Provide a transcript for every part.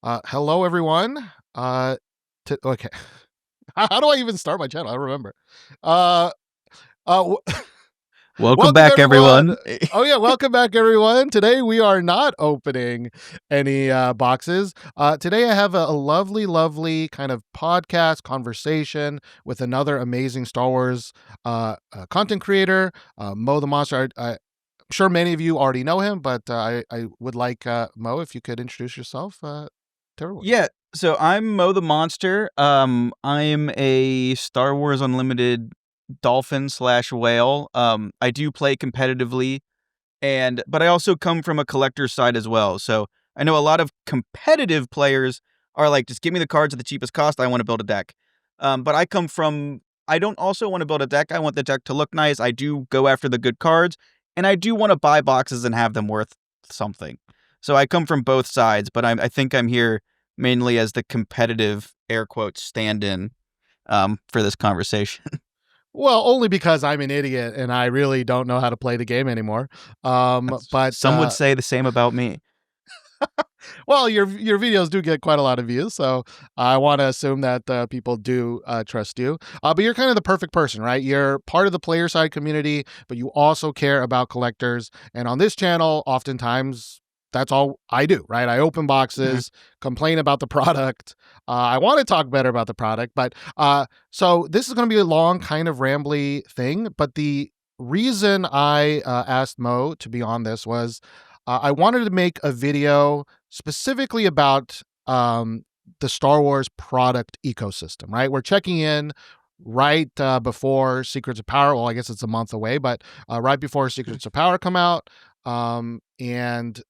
Hello, everyone. Okay. How do I even start my channel? I don't remember. Uh, w- Welcome Welcome, back, everyone. everyone. Oh, yeah. Welcome back, everyone. Today, we are not opening any boxes. Today, I have a lovely, lovely kind of podcast conversation with another amazing Star Wars content creator, Mo the Monster. I'm sure many of you already know him, but I would like Mo, if you could introduce yourself to everyone. Yeah, so I'm Mo the Monster. I'm a Star Wars Unlimited dolphin slash whale. I do play competitively, but I also come from a collector's side as well. So I know a lot of competitive players are like, just give me the cards at the cheapest cost. I want to build a deck. But I don't also want to build a deck. I want the deck to look nice. I do go after the good cards, and I do want to buy boxes and have them worth something. So I come from both sides, but I think I'm here mainly as the competitive air quotes stand-in for this conversation. Well, only because I'm an idiot and I really don't know how to play the game anymore. But Some would say the same about me. well, your videos do get quite a lot of views, so I want to assume that people do trust you. But you're kind of the perfect person, right? You're part of the player side community, but you also care about collectors. And on this channel, oftentimes that's all I do, right? I open Mhm. boxes, complain about the product. I want to talk better about the product, but so this is going to be a long, kind of rambly thing. But the reason I asked Mo to be on this was I wanted to make a video specifically about the Star Wars product ecosystem, right? We're checking in right before Secrets of Power. Well, I guess it's a month away, but right before Secrets of Power come out. And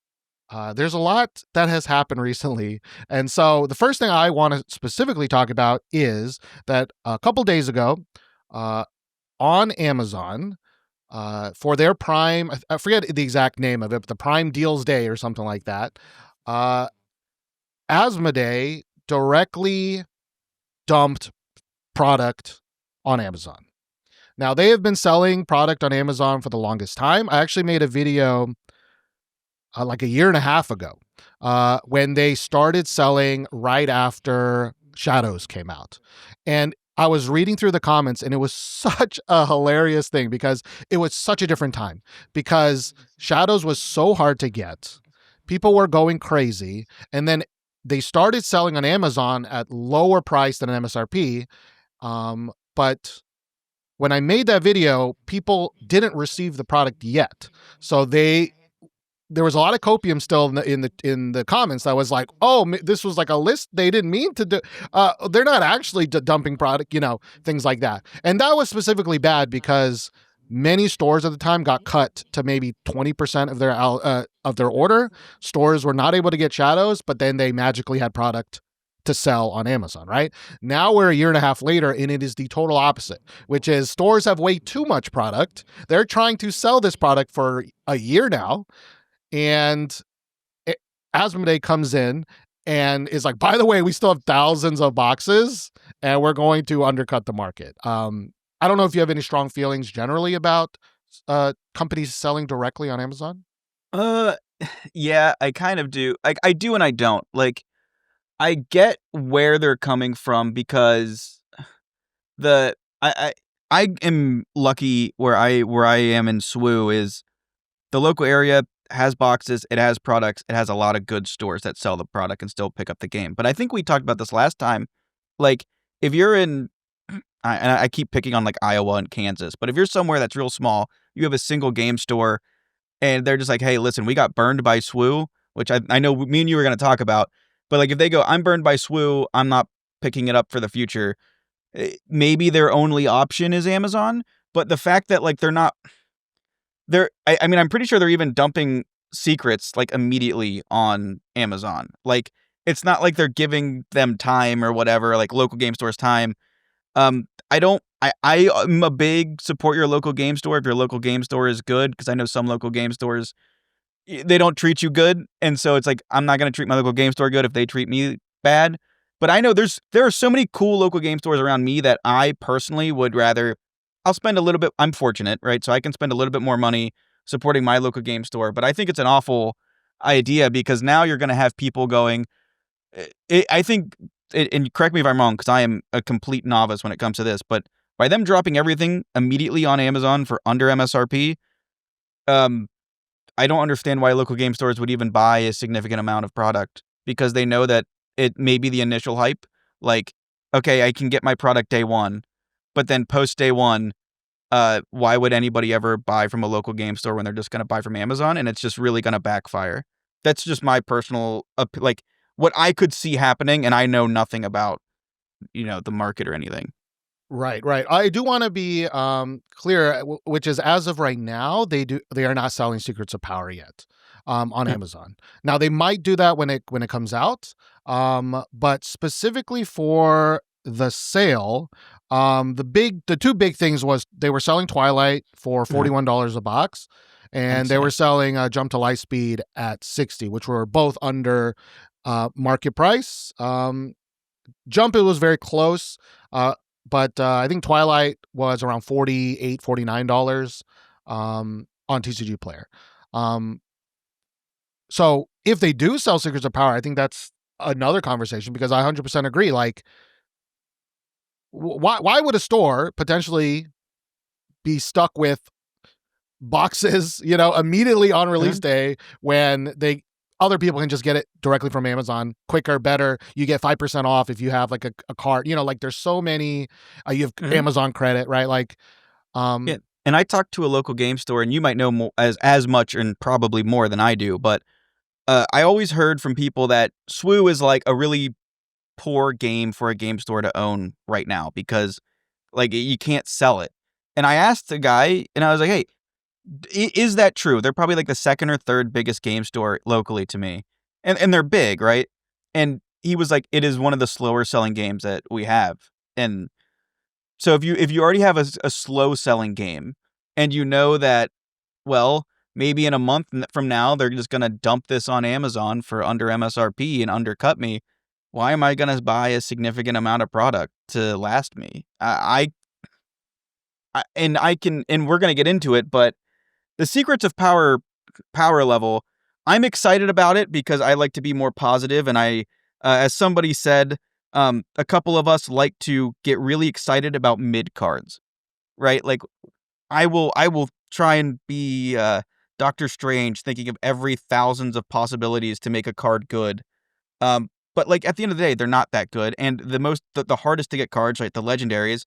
there's a lot that has happened recently. And so the first thing I want to specifically talk about is that a couple days ago uh, on Amazon, for their Prime, I forget the exact name of it, but the Prime Deals Day or something like that, uh, Asmodee directly dumped product on Amazon. Now, they have been selling product on Amazon for the longest time. I actually made a video like a year and a half ago when they started selling right after Shadows came out. And I was reading through the comments, and it was such a hilarious thing because it was such a different time. Because Shadows was so hard to get, people were going crazy, and then they started selling on Amazon at lower price than MSRP. But when I made that video, people didn't receive the product yet, so there was a lot of copium still in the comments that was like, oh, this was like a list they didn't mean to do. They're not actually dumping product, things like that. And that was specifically bad because many stores at the time got cut to maybe 20% of their order. Stores were not able to get shadows, but then they magically had product to sell on Amazon, right? Now we're a year and a half later, and it is the total opposite, which is stores have way too much product. They're trying to sell this product for a year now, and it, Asmodee comes in and is like, by the way, we still have thousands of boxes and we're going to undercut the market. I don't know if you have any strong feelings generally about companies selling directly on Amazon. Uh, yeah, I kind of do. I do and I don't. Like, I get where they're coming from because the I am lucky where I am in SWU is the local area has boxes, it has products, it has a lot of good stores that sell the product and still pick up the game. But I think we talked about this last time. Like, if you're in, and I keep picking on like Iowa and Kansas, but if you're somewhere that's real small, you have a single game store, and they're just like, hey, listen, we got burned by SWU, which I know me and you were going to talk about. But like, if they go, I'm burned by SWU, I'm not picking it up for the future. Maybe their only option is Amazon. But the fact that like I mean, I'm pretty sure they're even dumping secrets like immediately on Amazon. Like, it's not like they're giving them time or whatever, like local game stores time. I don't. I'm a big support your local game store if your local game store is good, because I know some local game stores they don't treat you good, and so it's like I'm not gonna treat my local game store good if they treat me bad. But I know there are so many cool local game stores around me that I personally would rather. I'll spend a little bit. I'm fortunate, right? So I can spend a little bit more money supporting my local game store. But I think it's an awful idea because now you're gonna have people going, I think, and correct me if I'm wrong, because I am a complete novice when it comes to this, but by them dropping everything immediately on Amazon for under MSRP, um, I don't understand why local game stores would even buy a significant amount of product, because they know that it may be the initial hype. Like, okay, I can get my product day one, but then post day one, why would anybody ever buy from a local game store when they're just going to buy from Amazon? And it's just really going to backfire. That's just my personal, like, what I could see happening, and I know nothing about, the market or anything. Right, right. I do want to be clear, which is as of right now, they are not selling Secrets of Power yet on Yeah. Amazon. Now they might do that when it comes out, but specifically for the sale, the two big things was they were selling Twilight for $41 a box, and they were Excellent. selling Jump to Lightspeed at 60, which were both under market price. Jump, it was very close. But I think Twilight was around $48, $49 on TCG Player. So if they do sell Secrets of Power, I think that's another conversation, because I 100% agree. Like, why would a store potentially be stuck with boxes, immediately on release day, when other people can just get it directly from Amazon quicker, better. You get 5% off if you have like a card, like there's so many, you have Mhm. Amazon credit, right? Like, Yeah. And I talked to a local game store, and you might know more, as much and probably more than I do, but I always heard from people that SWU is like a really poor game for a game store to own right now, because like you can't sell it. And I asked the guy, and I was like, "Hey, is that true?" They're probably like the second or third biggest game store locally to me, and they're big, right? And he was like, "It is one of the slower selling games that we have." And so if you already have a slow selling game, and you know that, well, maybe in a month from now they're just gonna dump this on Amazon for under MSRP and undercut me, why am I gonna buy a significant amount of product to last me? And I can, and we're gonna get into it, but the Secrets of power level, I'm excited about it because I like to be more positive, and as somebody said, a couple of us like to get really excited about mid cards, right? Like, I will try and be Doctor Strange, thinking of every thousands of possibilities to make a card good. But like at the end of the day, they're not that good, and the hardest to get cards, like the legendaries,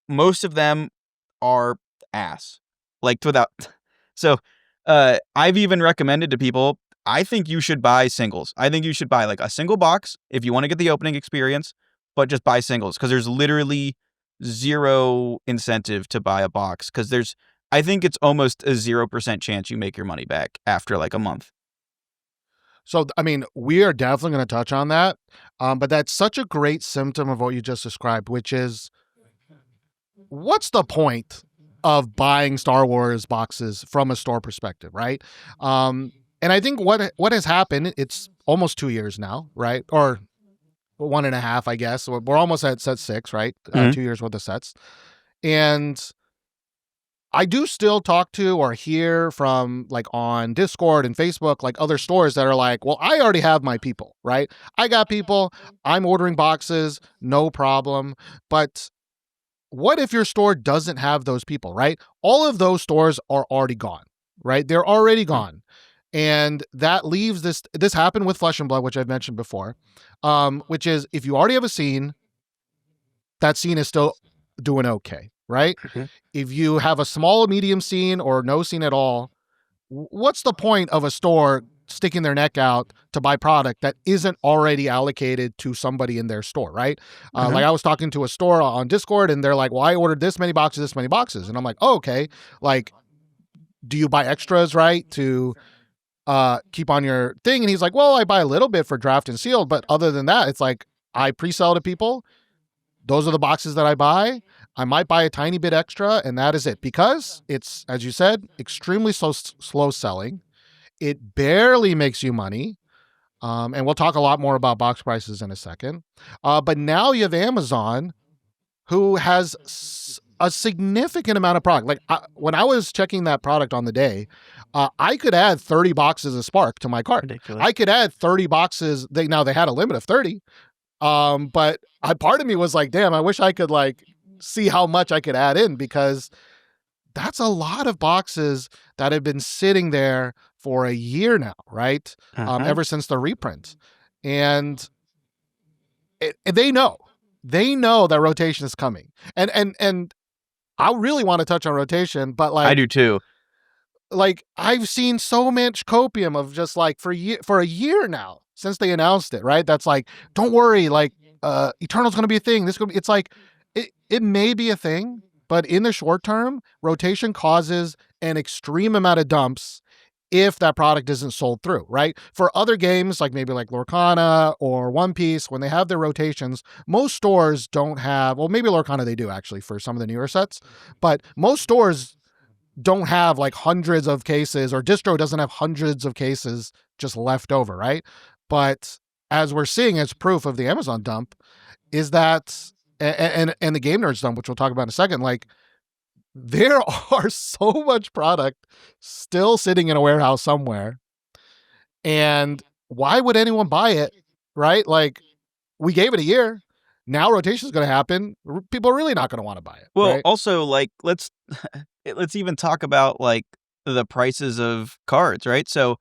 most of them are ass. Like, without so I've even recommended to people, I think you should buy singles. I think you should buy like a single box if you want to get the opening experience, but just buy singles, because there's literally zero incentive to buy a box, because I think it's almost a 0% chance you make your money back after like a month. so I mean, we are definitely going to touch on that, but that's such a great symptom of what you just described, which is, what's the point of buying Star Wars boxes from a store perspective, right? And I think what has happened, it's almost 2 years now, right? Or one and a half, I guess. We're almost at set six, right? Mhm. 2 years worth of sets. And I do still talk to or hear from, like, on Discord and Facebook, like other stores that are like, well, I already have my people, right? I got people, I'm ordering boxes, no problem. But what if your store doesn't have those people, right? All of those stores are already gone, right? They're already gone. And that leaves this happened with Flesh and Blood, which I've mentioned before, which is, if you already have a scene, that scene is still doing okay, right? Mhm. If you have a small, medium scene or no scene at all, what's the point of a store sticking their neck out to buy product that isn't already allocated to somebody in their store, right? Like, Mhm. I was talking to a store on Discord, and they're like, well, I ordered this many boxes, this many boxes. And I'm like, oh, okay. Like, do you buy extras, right, to keep on your thing? And he's like, well, I buy a little bit for draft and sealed, but other than that, it's like, I pre-sell to people. Those are the boxes that I buy. I might buy a tiny bit extra, and that is it, because it's, as you said, extremely slow selling. It barely makes you money. And we'll talk a lot more about box prices in a second. But now you have Amazon, who has a significant amount of product. Like when I was checking that product on the day, I could add 30 boxes of Spark to my cart. Ridiculous. I could add 30 boxes. They had a limit of 30. But part of me was like, damn, I wish I could like see how much I could add in, because that's a lot of boxes that have been sitting there for a year now, right? Ever since the reprint. And they know that rotation is coming. And I really want to touch on rotation, but like I do too. Like I've seen so much copium of just like for a year now since they announced it, right? That's like, don't worry, like Eternal's going to be a thing. It's like it may be a thing, but in the short term, rotation causes an extreme amount of dumps if that product isn't sold through, right? For other games, like maybe like Lorcana or One Piece, when they have their rotations, most stores don't have, well, maybe Lorcana they do actually for some of the newer sets, but most stores don't have like hundreds of cases, or distro doesn't have hundreds of cases just left over, right? But as we're seeing as proof of the Amazon dump is that, and the Game Nerds dump, which we'll talk about in a second, like there are so much product still sitting in a warehouse somewhere. And why would anyone buy it, right? Like we gave it a year. Now rotation is going to happen. People are really not going to want to buy it. Well, right? Also, like, let's even talk about like the prices of cards, right? So,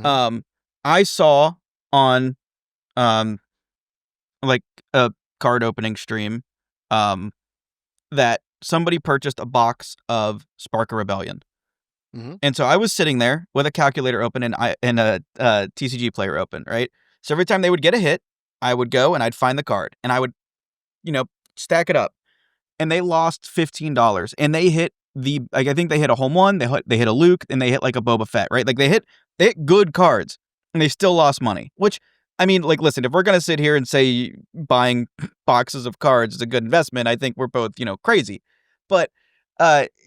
I saw on, like a card opening stream, that somebody purchased a box of Spark of Rebellion. And so I was sitting there with a calculator open and a TCG player open, right? So every time they would get a hit, I would go and I'd find the card and I would, stack it up. And they lost $15. And they hit I think they hit a home one, they hit a Luke, and they hit like a Boba Fett, right? Like they hit good cards and they still lost money. Which, I mean, like, listen, if we're going to sit here and say buying boxes of cards is a good investment, I think we're both, crazy. But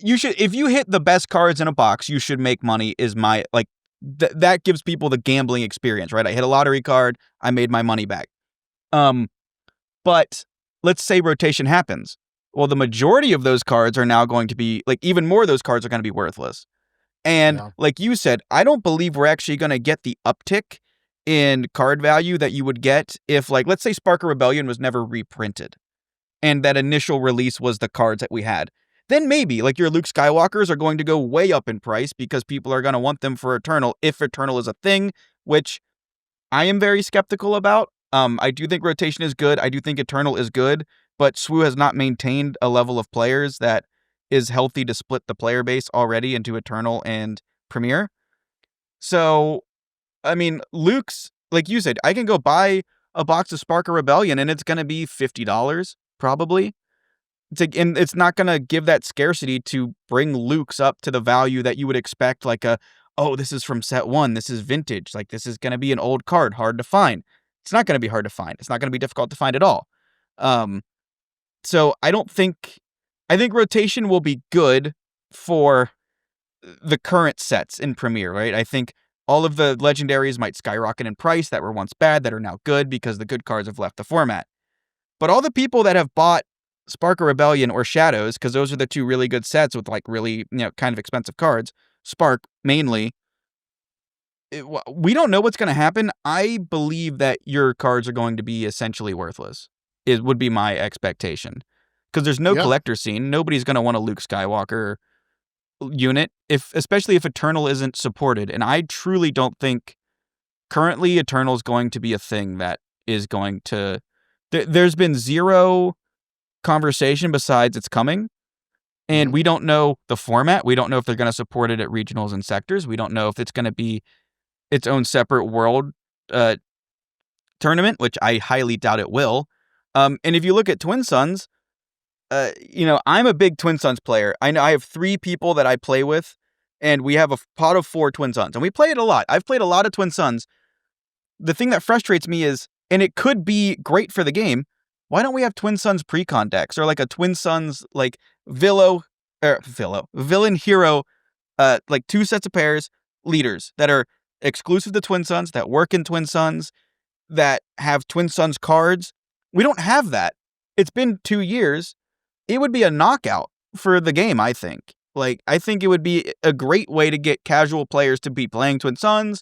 you should, if you hit the best cards in a box, you should make money is my, like, that gives people the gambling experience, right? I hit a lottery card, I made my money back. But let's say rotation happens. Well, the majority of those cards are now going to be, like, even more of those cards are going to be worthless. And like you said, I don't believe we're actually going to get the uptick in card value that you would get if, like, let's say Spark of Rebellion was never reprinted and that initial release was the cards that we had. Then maybe, like, your Luke Skywalkers are going to go way up in price because people are going to want them for Eternal, if Eternal is a thing, which I am very skeptical about. I do think rotation is good. I do think Eternal is good, but SWU has not maintained a level of players that is healthy to split the player base already into Eternal and Premier. So, I mean, Luke's, like you said, I can go buy a box of Spark of Rebellion and it's going to be $50, probably. And it's not going to give that scarcity to bring Luke's up to the value that you would expect, like this is from set 1, this is vintage, like this is going to be an old card, hard to find. It's not going to be hard to find. It's not going to be difficult to find at all. So I think rotation will be good for the current sets in Premier, right? I think all of the legendaries might skyrocket in price that were once bad that are now good because the good cards have left the format. But all the people that have bought Spark of Rebellion or Shadows, because those are the two really good sets with like really, kind of expensive cards, Spark mainly, we don't know what's going to happen. I believe that your cards are going to be essentially worthless. It would be my expectation. Because there's no collector scene. Nobody's going to want a Luke Skywalker unit, especially if Eternal isn't supported. And I truly don't think currently Eternal is going to be a thing that is going to... There's been zero conversation besides it's coming. And we don't know the format. We don't know if they're going to support it at regionals and sectors. We don't know if it's going to be its own separate world tournament, which I highly doubt it will. And if you look at Twin Suns, I'm a big Twin Suns player. I know I have 3 people that I play with, and we have a pot of 4 Twin Suns, and we play it a lot. I've played a lot of Twin Suns. The thing that frustrates me is, and it could be great for the game, why don't we have Twin Suns pre-con decks, or like a Twin Suns like villain hero, like 2 sets of pairs, leaders that are exclusive to Twin Suns, that work in Twin Suns, that have Twin Suns cards. We don't have that. It's been 2 years. It would be a knockout for the game, I think. Like, I think it would be a great way to get casual players to be playing Twin Suns,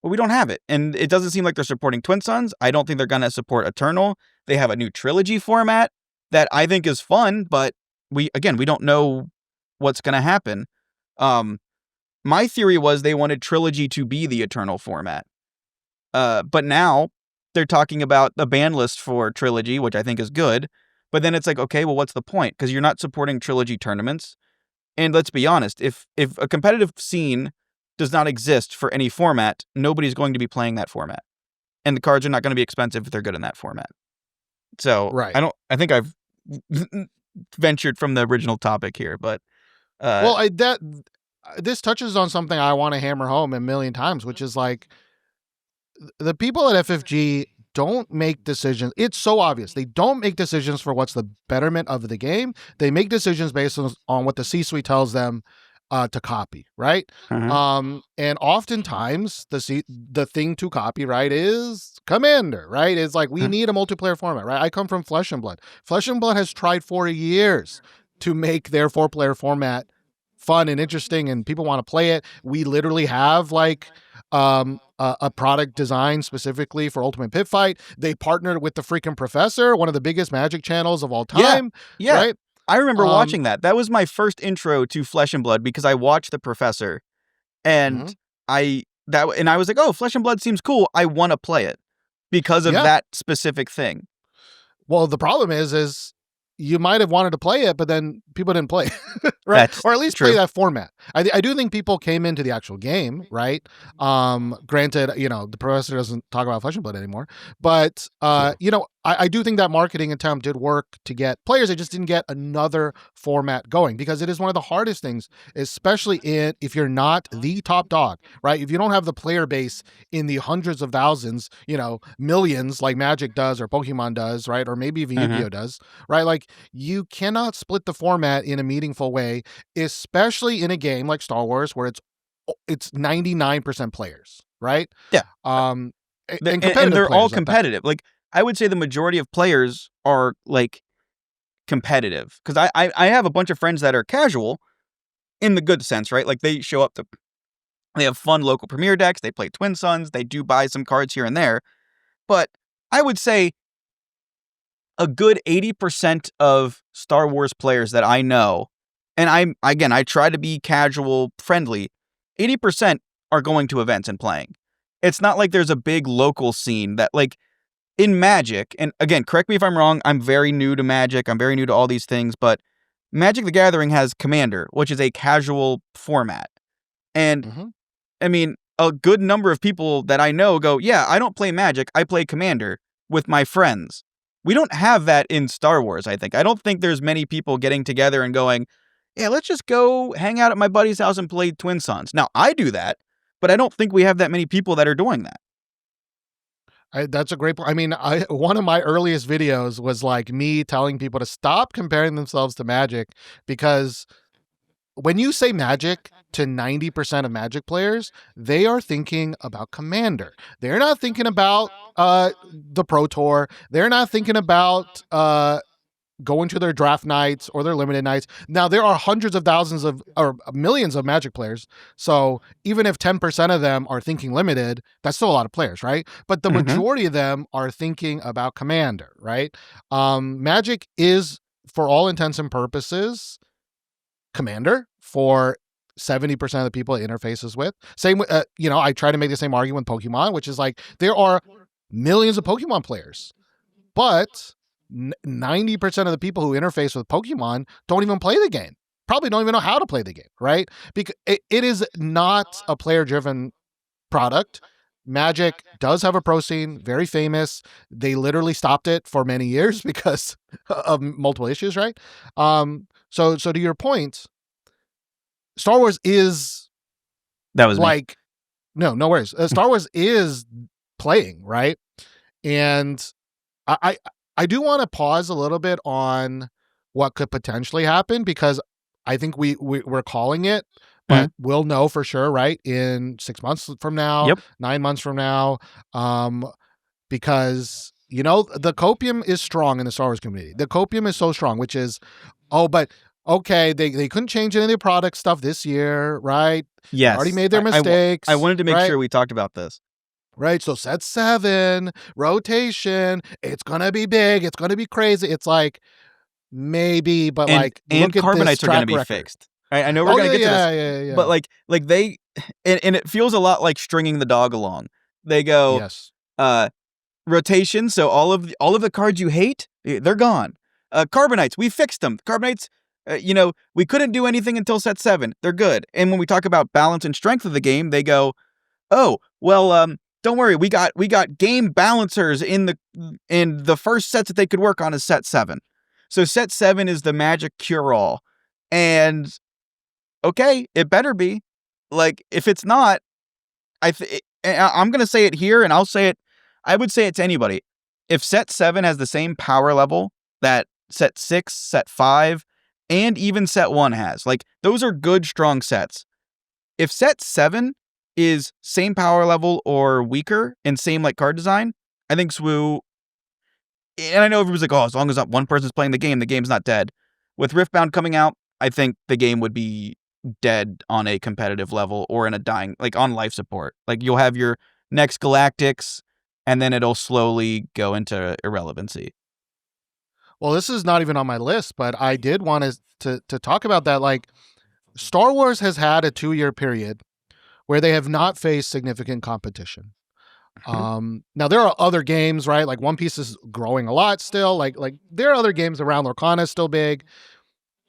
but we don't have it. And it doesn't seem like they're supporting Twin Suns. I don't think they're going to support Eternal. They have a new trilogy format that I think is fun, but we don't know what's going to happen. My theory was they wanted trilogy to be the Eternal format. But now they're talking about the ban list for trilogy, which I think is good. But then it's like, okay, well, what's the point? Because you're not supporting trilogy tournaments. And let's be honest, if a competitive scene does not exist for any format, nobody's going to be playing that format. And the cards are not going to be expensive if they're good in that format. So Right. I think I've ventured from the original topic here, but Well, this touches on something I want to hammer home a million times, which is like the people at FFG don't make decisions. It's so obvious. They don't make decisions for what's the betterment of the game. They make decisions based on what the C-suite tells them to copy, right? And oftentimes the thing to copy, right, is Commander, right? It's like we need a multiplayer format, right? I come from Flesh and Blood. Flesh and Blood has tried for years to make their 4-player format fun and interesting, and people want to play it. We literally have like a product designed specifically for Ultimate Pit Fight. They partnered with the freaking Professor, one of the biggest Magic channels of all time. Yeah. Right? I remember watching that. That was my first intro to Flesh and Blood because I watched the Professor, and I was like, oh, Flesh and Blood seems cool. I want to play it because of that specific thing. Well, the problem is you might have wanted to play it, but then people didn't play it, right? That's or at least true. play that format. I do think people came into the actual game, right? Granted, the Professor doesn't talk about Flesh and Blood anymore, but I do think that marketing attempt did work to get players. It just didn't get another format going because it is one of the hardest things, especially if you're not the top dog, right? If you don't have the player base in the hundreds of thousands, millions like Magic does or Pokemon does, right? Or maybe even Yu-Gi-Oh does, right? Like you cannot split the format in a meaningful way, especially in a game like Star Wars where it's 99% players, right? Yeah. And they're all competitive. Like I would say the majority of players are like competitive because I have a bunch of friends that are casual in the good sense, right? Like they show up they have fun local premiere decks. They play Twin Suns. They do buy some cards here and there. But I would say a good 80% of Star Wars players that I know, and I try to be casual friendly, 80% are going to events and playing. It's not like there's a big local scene that like in Magic, and again, correct me if I'm wrong, I'm very new to Magic, I'm very new to all these things, but Magic the Gathering has Commander, which is a casual format. And I mean, a good number of people that I know go, yeah, I don't play Magic, I play Commander with my friends. We don't have that in Star Wars, I think. I don't think there's many people getting together and going, yeah, let's just go hang out at my buddy's house and play Twin Suns. Now, I do that, but I don't think we have that many people that are doing that. That's a great point. I mean, one of my earliest videos was like me telling people to stop comparing themselves to Magic because when you say Magic to 90% of Magic players, they are thinking about Commander. They're not thinking about the Pro Tour. They're not thinking about going to their draft nights or their limited nights. Now, there are hundreds of thousands or millions of Magic players. So even if 10% of them are thinking limited, that's still a lot of players, right? But the majority of them are thinking about Commander, right? Magic is, for all intents and purposes, Commander for 70% of the people it interfaces with. Same with, I try to make the same argument with Pokemon, which is like there are millions of Pokemon players, but 90% of the people who interface with Pokemon don't even play the game. Probably don't even know how to play the game, right? Because it is not a player-driven product. Magic does have a pro scene, very famous. They literally stopped it for many years because of multiple issues, right? So to your point, Star Wars is that was like, no worries. Star Wars is playing, right? And I do want to pause a little bit on what could potentially happen because I think we're calling it, but we'll know for sure, right? In 6 months from now, 9 months from now, because the copium is strong in the Star Wars community. The copium is so strong, which is, but okay, they couldn't change any of the product stuff this year, right? They already Yes. made their I mistakes, wanted to make right? sure we talked about this. Right. So set 7, rotation, it's gonna be big, it's gonna be crazy. It's like, maybe, but And like, look at this carbonites are gonna track be record. fixed. I know we're Oh gonna yeah, get to this, yeah, yeah, but yeah. like they and it feels a lot like stringing the dog along. They go, Yes. uh, rotation, so all of the cards you hate, they're gone. Carbonites, we fixed them. Carbonites, we couldn't do anything until set 7. They're good. And when we talk about balance and strength of the game, they go, "Oh, well, don't worry. We got game balancers in the first sets that they could work on is set 7. So set 7 is the magic cure-all." And okay, it better be. Like if it's not, I'm going to say it here and I would say it to anybody. If set 7 has the same power level that set 6, set 5, and even set 1 has, like those are good strong sets. If set 7 is same power level or weaker and same like card design, I think SWU, and I know everybody's like, oh, as long as one person's playing the game's not dead. With Riftbound coming out, I think the game would be dead on a competitive level or in a dying, like on life support. Like you'll have your next Galactics and then it'll slowly go into irrelevancy. Well, this is not even on my list, but I did want to talk about that. Like, Star Wars has had a 2-year period where they have not faced significant competition. Now there are other games, right? Like One Piece is growing a lot still. Like there are other games around. Lorcana is still big,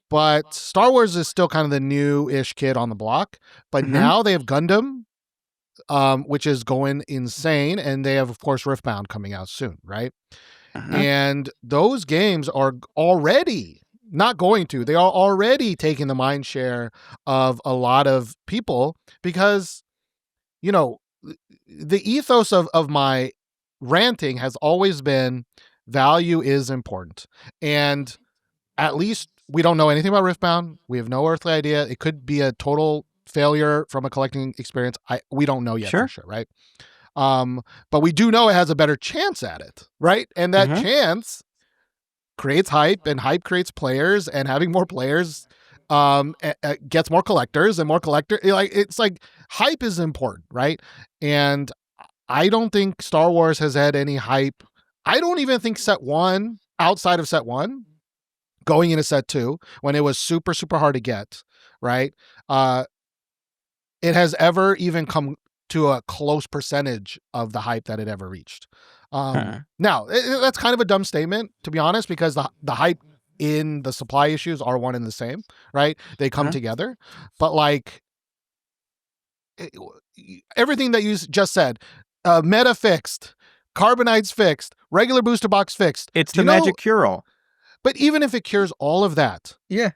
but Star Wars is still kind of the new-ish kid on the block. But Mm-hmm. now they have Gundam, which is going insane, and they have, of course, Riftbound coming out soon, right? Uh-huh. And those games are already not going to. They are already taking the mind share of a lot of people because, you know, the ethos of my ranting has always been value is important. And at least we don't know anything about Riftbound. We have no earthly idea. It could be a total failure from a collecting experience. We don't know yet for sure, right? But we do know it has a better chance at it, right? And that chance creates hype, and hype creates players, and having more players gets more collectors, and more collector. It's like hype is important, right? And I don't think Star Wars has had any hype. I don't even think set 1, outside of set 1, going into set 2, when it was super, super hard to get, right? It has ever even come to a close percentage of the hype that it ever reached. Now, that's kind of a dumb statement, to be honest, because the hype in the supply issues are one and the same, right? They come together. But like everything that you just said, meta fixed, carbonites fixed, regular booster box fixed. It's the magic cure-all. But even if it cures all of that, yeah,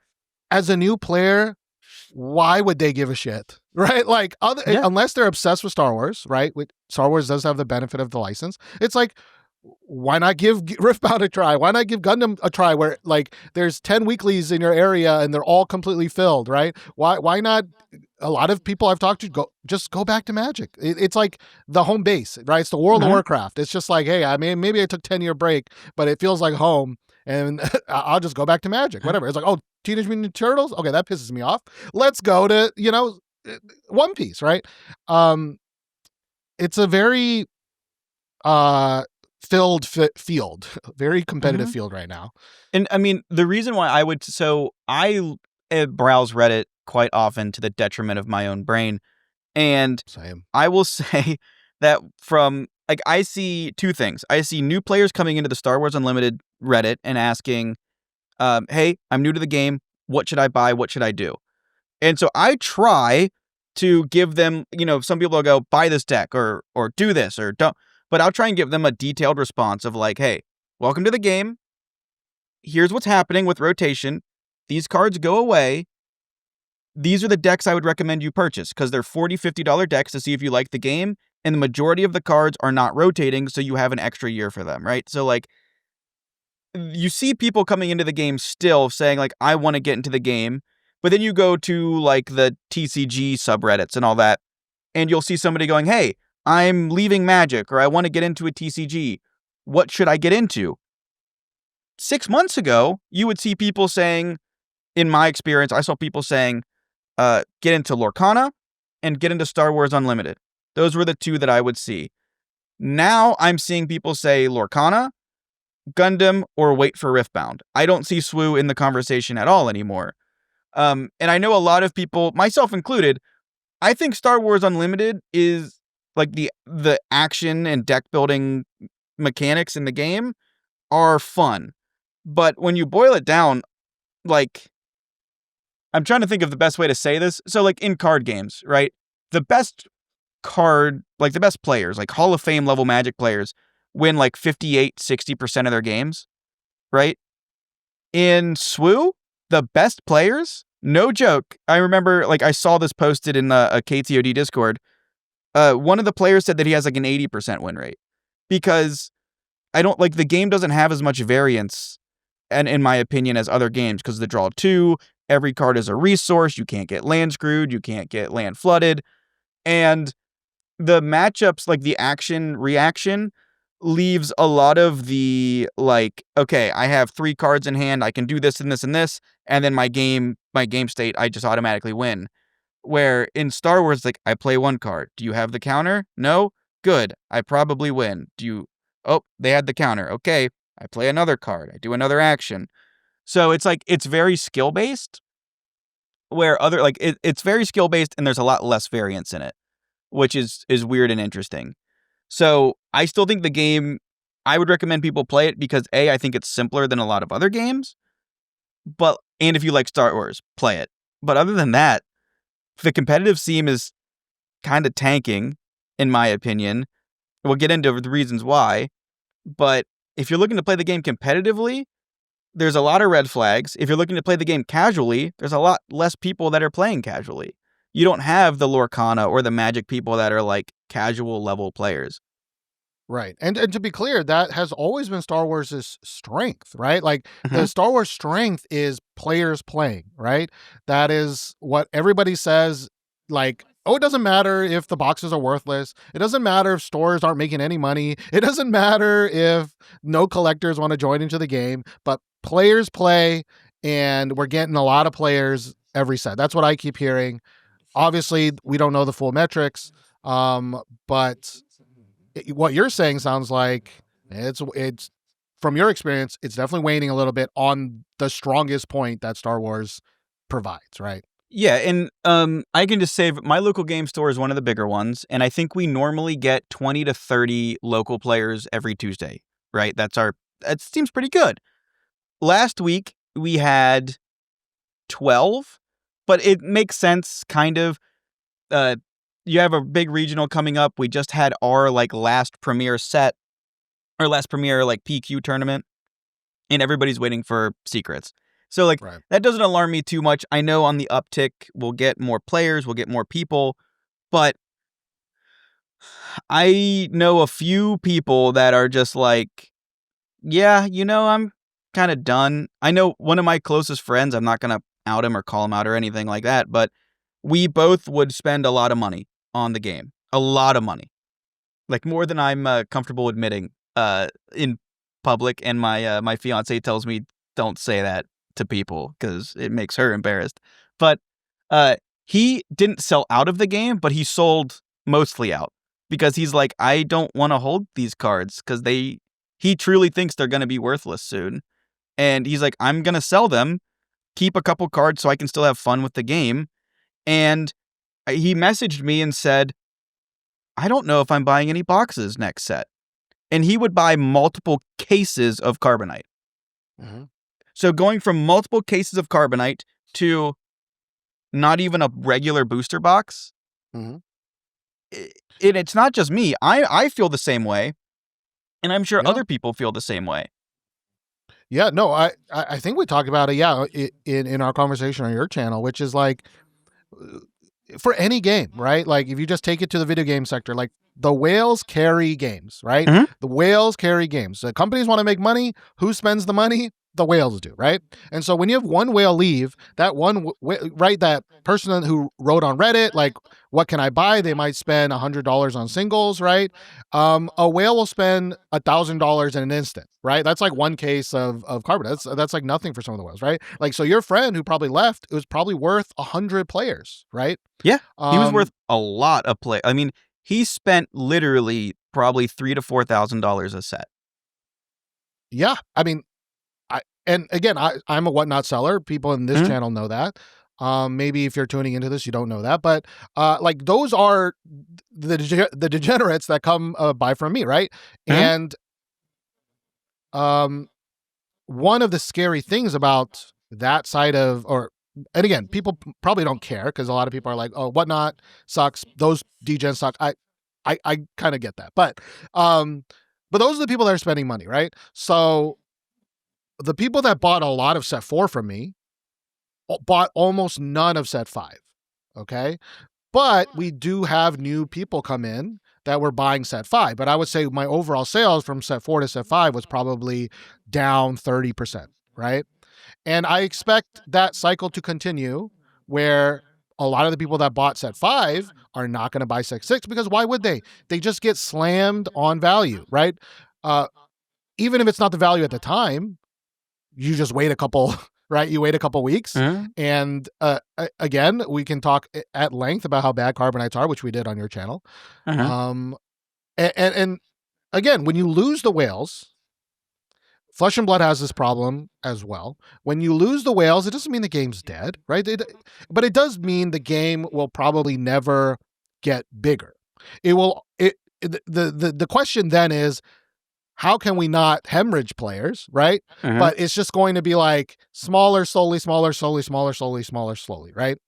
as a new player, why would they give a shit, right? Like, unless they're obsessed with Star Wars, right? Star Wars does have the benefit of the license. It's like, why not give Riftbound a try? Why not give Gundam a try? Where like there's 10 weeklies in your area and they're all completely filled, right? Why not? A lot of people I've talked to just go back to Magic. It's like the home base, right? It's the World of Warcraft. It's just like, hey, I mean, maybe I took 10-year break, but it feels like home, and I'll just go back to Magic. Whatever. It's like, oh, Teenage Mutant Ninja Turtles. Okay, that pisses me off. Let's go to One Piece, right? It's a very filled field, very competitive field right now. And I mean, the reason why I browse Reddit quite often to the detriment of my own brain. And Same. I will say that I see two things. I see new players coming into the Star Wars Unlimited Reddit and asking, hey, I'm new to the game. What should I buy? What should I do? And so I try to give them, some people will go, buy this deck or do this or don't. But I'll try and give them a detailed response of like, hey, welcome to the game. Here's what's happening with rotation. These cards go away. These are the decks I would recommend you purchase because they're $40, $50 decks to see if you like the game. And the majority of the cards are not rotating, so you have an extra year for them, right? So like, you see people coming into the game still saying like, I want to get into the game. But then you go to like the TCG subreddits and all that, and you'll see somebody going, hey, I'm leaving Magic or I want to get into a TCG. What should I get into? 6 months ago, you would see people saying, in my experience, I saw people saying, get into Lorcana and get into Star Wars Unlimited. Those were the two that I would see. Now I'm seeing people say Lorcana, Gundam, or wait for Riftbound. I don't see SWU in the conversation at all anymore. And I know a lot of people, myself included, I think Star Wars Unlimited is like the action and deck building mechanics in the game are fun. But when you boil it down, like, I'm trying to think of the best way to say this. So, like, in card games, right? The best the best players, like Hall of Fame level Magic players, win like 58-60% of their games, right? In SWU, the best players, no joke. I remember, like, I saw this posted in a KTOD Discord. One of the players said that he has like an 80% win rate because the game doesn't have as much variance, and in my opinion, as other games, because the draw 2, every card is a resource. You can't get land screwed. You can't get land flooded. And the matchups, like the action reaction, leaves a lot of the, like, okay, I have 3 cards in hand. I can do this and this and this. And then my game state, I just automatically win. Where in Star Wars, like, I play 1 card. Do you have the counter? No? Good. I probably win. Oh, they had the counter. Okay. I play another card. I do another action. So it's like, it's very skill based, where it's very skill based and there's a lot less variance in it, which is weird and interesting. So I still think the game, I would recommend people play it because I think it's simpler than a lot of other games. And if you like Star Wars, play it. But other than that, the competitive scene is kind of tanking, in my opinion. We'll get into the reasons why. But if you're looking to play the game competitively, there's a lot of red flags. If you're looking to play the game casually, there's a lot less people that are playing casually. You don't have the Lorcana or the Magic people that are like casual level players. Right. And to be clear, that has always been Star Wars' strength, right? Like the Star Wars strength is players playing, right? That is what everybody says, like, oh, it doesn't matter if the boxes are worthless. It doesn't matter if stores aren't making any money. It doesn't matter if no collectors want to join into the game, but players play, and we're getting a lot of players every set. That's what I keep hearing. Obviously, we don't know the full metrics, but what you're saying sounds like it's from your experience, it's definitely waning a little bit on the strongest point that Star Wars provides, right? Yeah, and I can just say my local game store is one of the bigger ones, and I think we normally get 20 to 30 local players every Tuesday, right? That seems pretty good. Last week, we had 12, but it makes sense, kind of. You have a big regional coming up. We just had our last premier set, or last premier PQ tournament, and everybody's waiting for secrets. So right. That doesn't alarm me too much. I know on the uptick, we'll get more players, we'll get more people, but I know a few people that are just like, yeah, I'm kind of done. I know one of my closest friends, I'm not going to out him or call him out or anything like that, but we both would spend a lot of money on the game. A lot of money. Like more than I'm comfortable admitting in public, and my fiance tells me don't say that to people because it makes her embarrassed. But he didn't sell out of the game, but he sold mostly out because he's like, I don't want to hold these cards because he truly thinks they're going to be worthless soon. And he's like, I'm going to sell them, keep a couple cards so I can still have fun with the game. And he messaged me and said, I don't know if I'm buying any boxes next set. And he would buy multiple cases of Carbonite. Mm-hmm. So going from multiple cases of Carbonite to not even a regular booster box, mm-hmm. It's not just me. I feel the same way. And I'm sure other people feel the same way. Yeah, no, I think we talked about it, in our conversation on your channel, which is like, for any game, right? Like if you just take it to the video game sector, like the whales carry games, right? Mm-hmm. The whales carry games. The companies want to make money. Who spends the money? The whales do, right? And so when you have one whale leave, that one, right, that person who wrote on Reddit, like, what can I buy? They might spend $100 on singles, right? A whale will spend $1,000 in an instant, right? That's like one case of carbon. That's like nothing for some of the whales, right? Like, so your friend who probably left, it was probably worth 100 players, right? Yeah, he was worth a lot of play. I mean, he spent literally probably $3,000 to $4,000 a set. Yeah, I mean, and again, I'm a whatnot seller. People in this channel know that. Maybe if you're tuning into this, you don't know that, but like those are the degenerates that come buy from me, right? And one of the scary things about that side of, and again, people probably don't care because a lot of people are like, oh, whatnot sucks. Those degens suck. I kind of get that, but those are the people that are spending money, right? So the people that bought a lot of set 4 from me bought almost none of set 5. Okay. But we do have new people come in that were buying set 5. But I would say my overall sales from set 4 to set 5 was probably down 30%. Right. And I expect that cycle to continue where a lot of the people that bought set 5 are not going to buy set 6 because why would they? They just get slammed on value. Right. Even if it's not the value at the time, you just wait a couple, right? You wait a couple weeks. And again, we can talk at length about how bad carbonites are, which we did on your channel. And again, when you lose the whales, Flesh and Blood has this problem as well. When you lose the whales, it doesn't mean the game's dead, right? But it does mean the game will probably never get bigger. The question then is, how can we not hemorrhage players, right? But it's just going to be like smaller, slowly, right?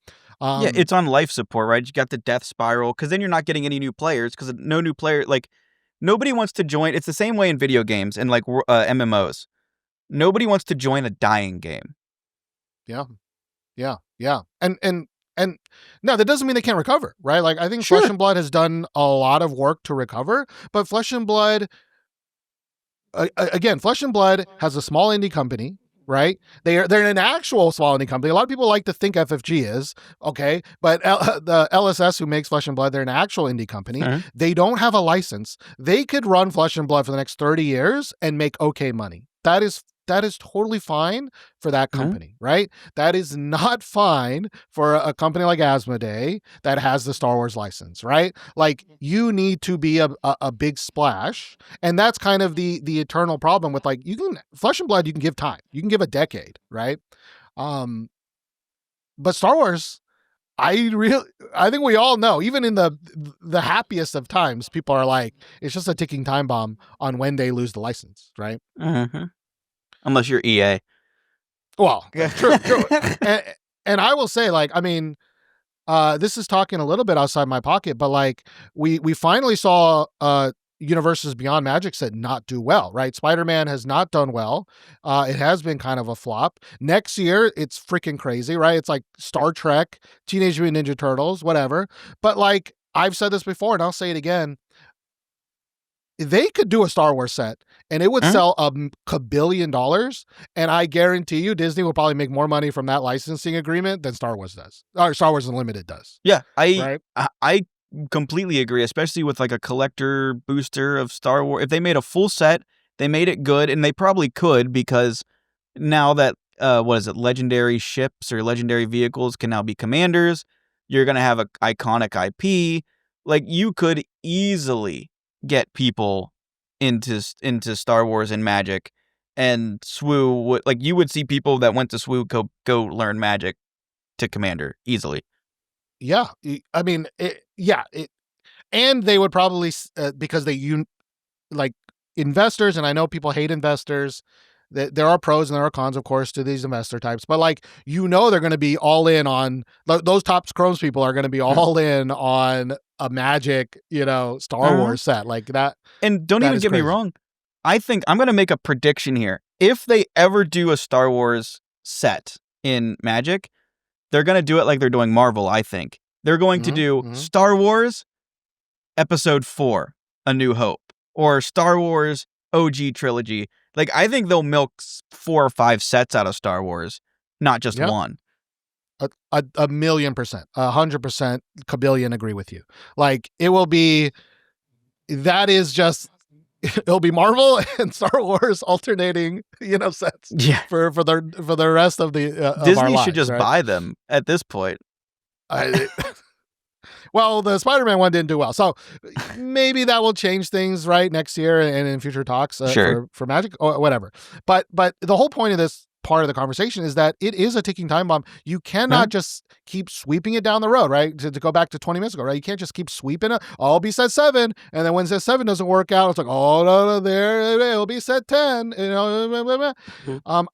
Yeah, it's on life support, right? You got the death spiral, because then you're not getting any new players, because no new player, like, nobody wants to join. It's the same way in video games and like MMOs. Nobody wants to join a dying game. Yeah. And no, that doesn't mean they can't recover, right? Like, I think Flesh and Blood has done a lot of work to recover, but Flesh and Blood, again, Flesh and Blood has a small indie company, right? They're an actual small indie company. A lot of people like to think FFG is, okay, but the LSS who makes Flesh and Blood, they're an actual indie company. They don't have a license. They could run Flesh and Blood for the next 30 years and make okay money. That is totally fine for that company, right? That is not fine for a company like Asmodee that has the Star Wars license, right? Like, you need to be a big splash, and that's kind of the eternal problem with, like, Flesh and Blood, you can give time, you can give a decade, right? But Star Wars, I think we all know, even in the happiest of times, people are like, it's just a ticking time bomb on when they lose the license, right? Unless you're EA. Well, true. And I will say, like, I mean, this is talking a little bit outside my pocket, but like, we finally saw Universes Beyond Magic set not do well, right? Spider-Man has not done well. It has been kind of a flop. Next year, it's freaking crazy, right? It's like Star Trek, Teenage Mutant Ninja Turtles, whatever. But like, I've said this before, and I'll say it again. They could do a Star Wars set and it would sell $1 billion. And I guarantee you Disney will probably make more money from that licensing agreement than Star Wars does, or Star Wars Unlimited does. Yeah, I completely agree, especially with like a collector booster of Star Wars. If they made a full set, they made it good, and they probably could, because now that, legendary ships or legendary vehicles can now be commanders, you're going to have an iconic IP. Like, you could easily get people into Star Wars and Magic, and SWU would, like, you would see people that went to SWU go learn Magic to Commander easily. Yeah, I mean, and they would probably because like investors, and I know people hate investors. There are pros and there are cons, of course, to these investor types, but like, they're going to be all in on those top Chromes people are going to be all in on a Magic, Star Wars set like that. And don't even get me wrong. I think I'm going to make a prediction here. If they ever do a Star Wars set in Magic, they're going to do it like they're doing Marvel, I think. They're going to do Star Wars Episode 4, A New Hope, or Star Wars OG Trilogy. Like, I think they'll milk 4 or 5 sets out of Star Wars, not just one. a million percent, 100%, kabillion agree with you. Like it will be, that is just, it'll be Marvel and Star Wars alternating, sets Yeah. for the rest of the of our Disney lives. should just right? buy them at this point. Well, the Spider-Man one didn't do well, so maybe that will change things right next year and in future talks Sure. for Magic or whatever. But the whole point of this part of the conversation is that it is a ticking time bomb. You cannot just keep sweeping it down the road, right? To go back to 20 minutes ago, right? You can't just keep sweeping it. Oh, it'll be set 7, and then when set 7 doesn't work out, it's like, oh no, there it'll be set 10.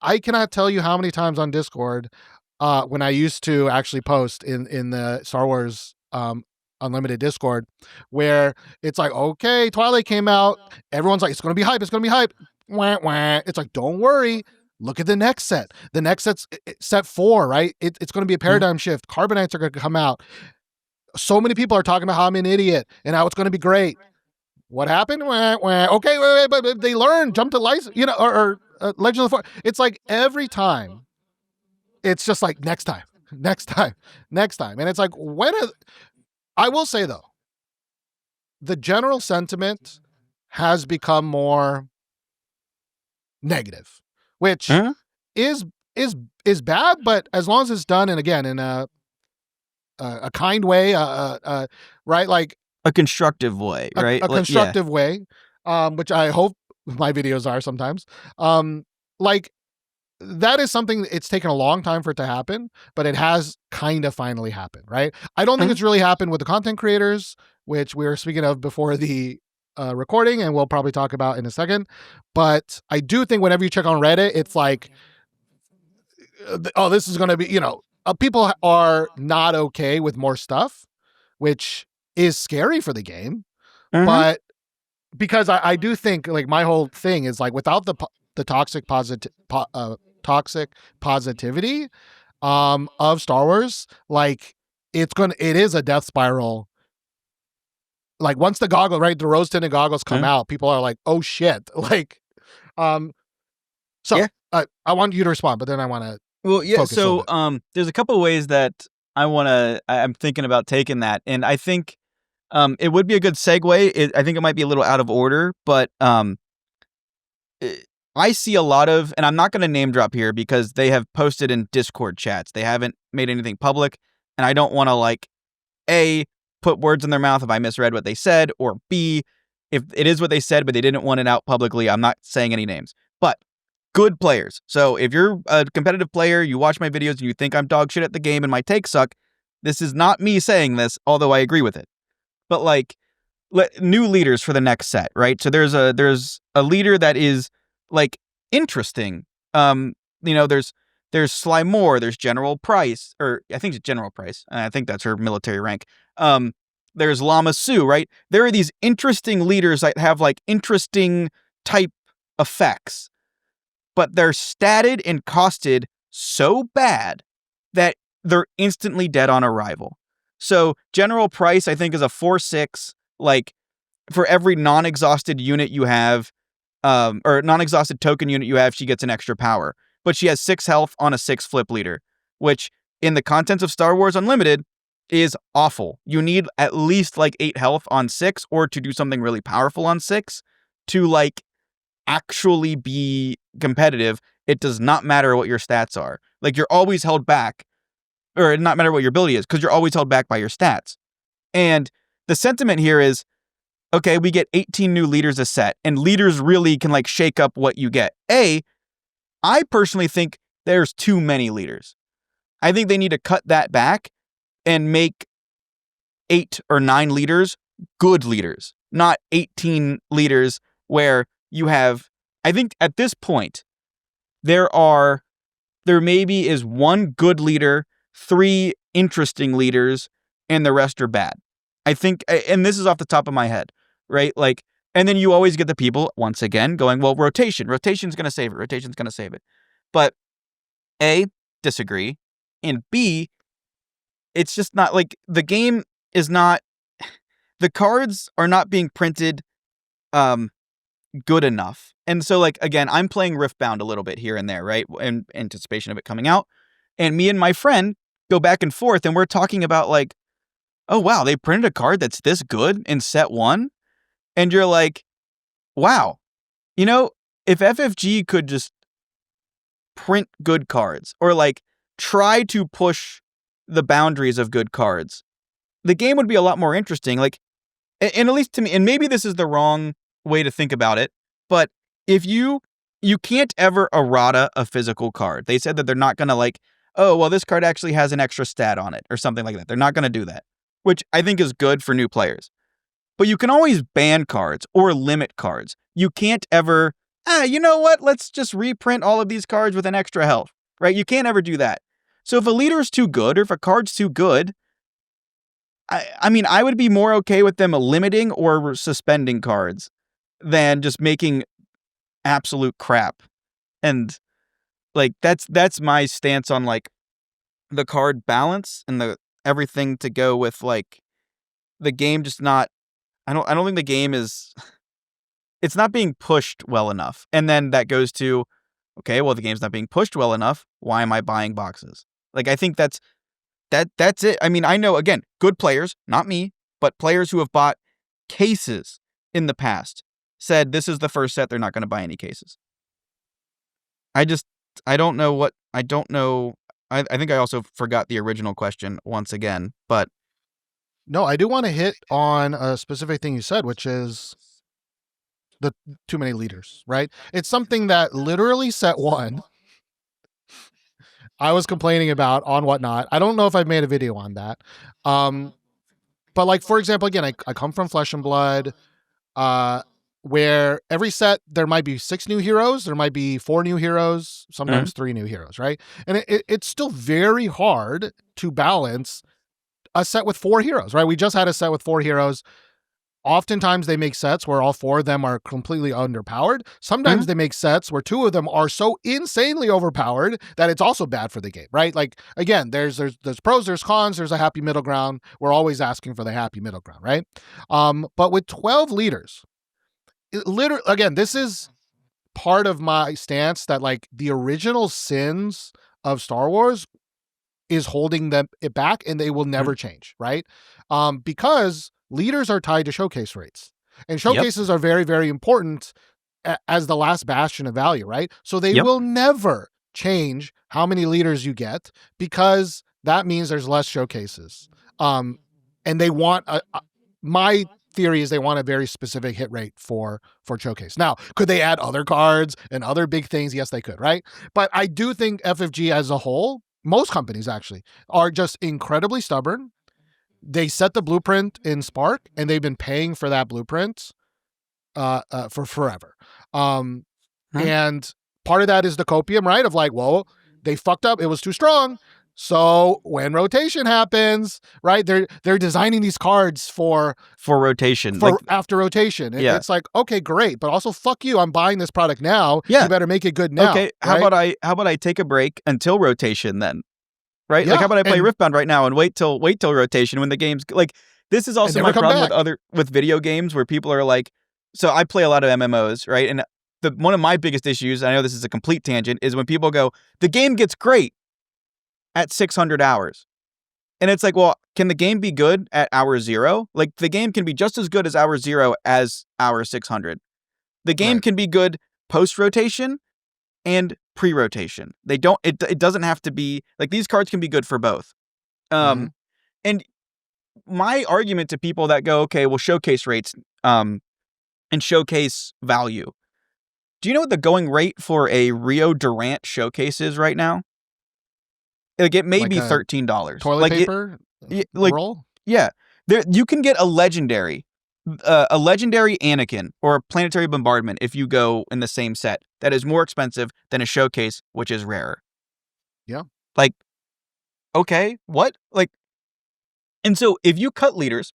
I cannot tell you how many times on Discord when I used to actually post in the Star Wars Unlimited Discord, where it's like, okay, Twilight came out, everyone's like, it's gonna be hype, wah, wah. It's like, don't worry, look at the next set. The next set's set 4, right? It's gonna be a paradigm shift. Carbonites are gonna come out. So many people are talking about how I'm an idiot and how it's gonna be great. What happened? Wah, wah. Okay, wait, but they learned, jump to license, or Legend of the Force. It's like every time it's just like next time. And it's like, I will say though, the general sentiment has become more negative, which is bad, but as long as it's done, and again, in a kind way, right? Like a constructive way, right? A constructive way, which I hope my videos are sometimes. Like that is something, it's taken a long time for it to happen, but it has kind of finally happened, right? I don't think it's really happened with the content creators, which we were speaking of before the recording, and we'll probably talk about in a second. But I do think whenever you check on Reddit, it's like, oh, this is going to be, people are not okay with more stuff, which is scary for the game. But because I do think, like, my whole thing is like, without the toxic positivity of Star Wars, like it is a death spiral. Like once the goggles, right, the rose tinted goggles come out, people are like, oh shit. Like, so yeah. I want you to respond, but then I want to. Well, yeah. So, there's a couple ways that I'm thinking about taking that, and I think, it would be a good segue. I think it might be a little out of order, but, I see a lot of, and I'm not going to name drop here because they have posted in Discord chats. They haven't made anything public, and I don't want to, like, A, put words in their mouth if I misread what they said, or B, if it is what they said, but they didn't want it out publicly. I'm not saying any names, but good players. So if you're a competitive player, you watch my videos and you think I'm dog shit at the game and my takes suck, this is not me saying this, although I agree with it. But like, new leaders for the next set, right? So there's a leader that is like interesting. There's Sly Moore, there's General Price, or I think it's General Price. I think that's her military rank. There's Lama Su, right? There are these interesting leaders that have like interesting type effects, but they're statted and costed so bad that they're instantly dead on arrival. So General Price, I think, is a 4/6. Like, for every non-exhausted unit you have, or non-exhausted token unit you have, she gets an extra power. But she has 6 health on a 6 flip leader, which in the contents of Star Wars Unlimited is awful. You need at least like 8 health on 6, or to do something really powerful on 6 to like actually be competitive. It does not matter what your stats are. Like, you're always held back, or it not matter what your ability is, because you're always held back by your stats. And the sentiment here is, okay, we get 18 new leaders a set, and leaders really can like shake up what you get. I personally think there's too many leaders. I think they need to cut that back and make 8 or 9 leaders good leaders, not 18 leaders where you have, I think at this point, there maybe is 1 good leader, 3 interesting leaders, and the rest are bad. I think, and this is off the top of my head, right? Like, and then you always get the people, once again, going, well, rotation's going to save it. But A, disagree, and B, it's just not, like, the game is not, the cards are not being printed good enough. And so, like, again, I'm playing Riftbound a little bit here and there, right? In anticipation of it coming out. And me and my friend go back and forth, and we're talking about like, oh wow, they printed a card that's this good in set 1, and you're like, wow, if FFG could just print good cards or like try to push the boundaries of good cards, the game would be a lot more interesting. Like, and at least to me, and maybe this is the wrong way to think about it, but if you can't ever errata a physical card. They said that they're not going to like, oh, well, this card actually has an extra stat on it or something like that. They're not going to do that, which I think is good for new players. But you can always ban cards or limit cards. You can't ever, you know what? Let's just reprint all of these cards with an extra health, right? You can't ever do that. So if a leader is too good or if a card's too good, I mean, I would be more okay with them limiting or suspending cards than just making absolute crap. And like that's my stance on like the card balance and the everything to go with like the game just not I don't think the game is it's not being pushed well enough. And then that goes to, okay, well the game's not being pushed well enough. Why am I buying boxes? Like I think that's it. I mean, I know again, good players, not me, but players who have bought cases in the past said this is the first set they're not going to buy any cases. I don't know. I think I also forgot the original question once again, but No, I do want to hit on a specific thing you said, which is the too many leaders, right? It's something that literally set 1 I was complaining about on Whatnot. I don't know if I've made a video on that. But like, for example, again, I come from Flesh and Blood, where every set there might be 6 new heroes, there might be 4 new heroes, sometimes 3 new heroes, right? And it's still very hard to balance a set with 4 heroes, right? We just had a set with 4 heroes. Oftentimes they make sets where all 4 of them are completely underpowered. Sometimes they make sets where 2 of them are so insanely overpowered that it's also bad for the game, right? Like again, there's pros, there's cons, there's a happy middle ground. We're always asking for the happy middle ground, right? But with 12 leaders, literally, again, this is part of my stance that like the original sins of Star Wars is holding it back and they will never change, right? Because leaders are tied to showcase rates. And showcases are very, very important as the last bastion of value, right? So they will never change how many leaders you get because that means there's less showcases. And they want, my theory is they want a very specific hit rate for showcase. Now, could they add other cards and other big things? Yes, they could, right? But I do think FFG as a whole, most companies actually, are just incredibly stubborn. They set the blueprint in Spark, and they've been paying for that blueprint for forever. And part of that is the copium, right? Of like, well, they fucked up. It was too strong. So when rotation happens, right, they're designing these cards for rotation, for like, after rotation. It's like, okay, great, but also fuck you. I'm buying this product now. Yeah. You better make it good now. Okay, right? how about I take a break until rotation then? Right? Like, how about I play Riftbound right now and wait till rotation when the game's like. This is also my problem with video games where people are like. So I play a lot of MMOs, right? And one of my biggest issues, I know this is a complete tangent, is when people go, the game gets great at 600 hours, and it's like, well, can the game be good at hour 0? Like the game can be just as good as hour 0 as hour 600. The game can be good post rotation and pre-rotation. It doesn't have to be like these cards can be good for both. And my argument to people that go, okay, well, showcase rates and showcase value. Do you know what the going rate for a Rio Durant showcase is right now? Like it may be $13. Toilet paper roll? Yeah. You can get a legendary Anakin or a planetary bombardment if you go in the same set that is more expensive than a showcase, which is rarer. Yeah. Like, okay, what? Like, and so if you cut leaders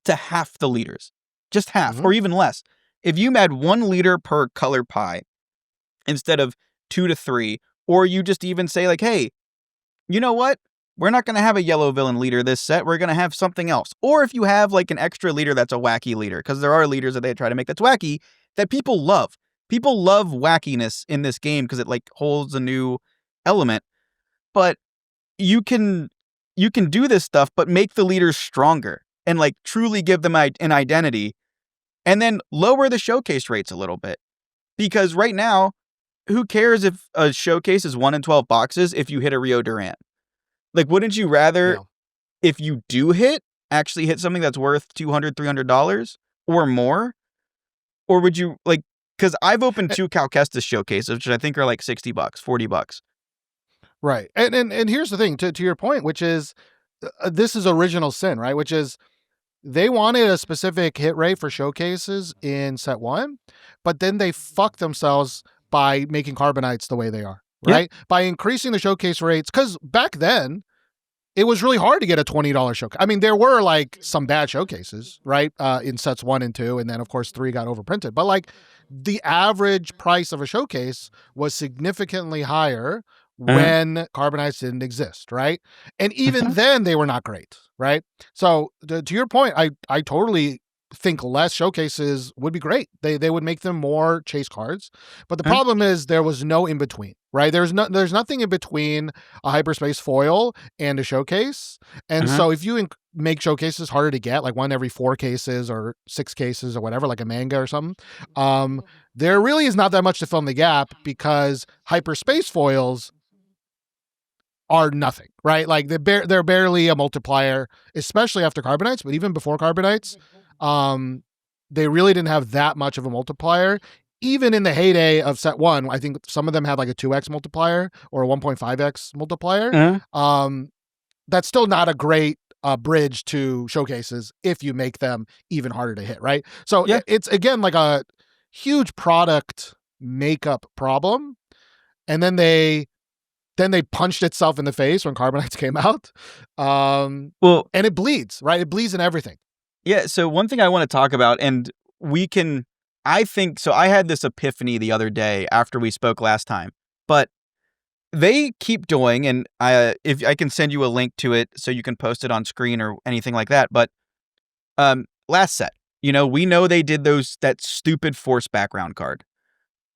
to half the leaders, just half or even less, if you add 1 leader per color pie instead of 2 to 3, or you just even say like, hey, you know what? We're not going to have a yellow villain leader this set. We're going to have something else. Or if you have like an extra leader that's a wacky leader, because there are leaders that they try to make that's wacky that people love. People love wackiness in this game because it like holds a new element. But you can do this stuff, but make the leaders stronger and like truly give them an identity, and then lower the showcase rates a little bit. Because right now, who cares if a showcase is 1 in 12 boxes if you hit a Rio Durant? Like, wouldn't you rather, Yeah. if you do actually hit something that's worth $200, $300 or more? Or would you, like, because I've opened Eh, 2 Cal Kestis showcases, which I think are like $60, $40. Right. And here's the thing, to your point, which is this is original sin, right? Which is they wanted a specific hit rate for showcases in set 1, but then they fucked themselves by making carbonites the way they are, Yeah. right? By increasing the showcase rates, cuz back then it was really hard to get a $20 showcase. I mean, there were like some bad showcases, right? In sets 1 and 2, and then of course 3 got overprinted. But like the average price of a showcase was significantly higher Uh-huh. when carbonites didn't exist, right? And even then they were not great, right? So to your point, I totally think less showcases would be great. They would make them more chase cards. But the Uh-huh. problem is there was no in between, right? There's nothing in between a hyperspace foil and a showcase. And Uh-huh. so if you make showcases harder to get, like one every 4 cases or 6 cases or whatever, like a manga or something, there really is not that much to fill in the gap because hyperspace foils are nothing, right? Like they're barely a multiplier, especially after carbonites, but even before carbonites, they really didn't have that much of a multiplier. Even in the heyday of set 1, I think some of them had like a 2x multiplier or a 1.5x multiplier. Uh-huh. That's still not a great bridge to showcases if you make them even harder to hit, right? So Yeah. it's again like a huge product makeup problem. And then they punched itself in the face when carbonites came out. Well, And it bleeds, right? It bleeds in everything. yeah. So one thing I want to talk about, and I think, so I had this epiphany the other day after we spoke last time, but they keep doing, and if I can send you a link to it so you can post it on screen or anything like that. But last set, we know they did that stupid force background card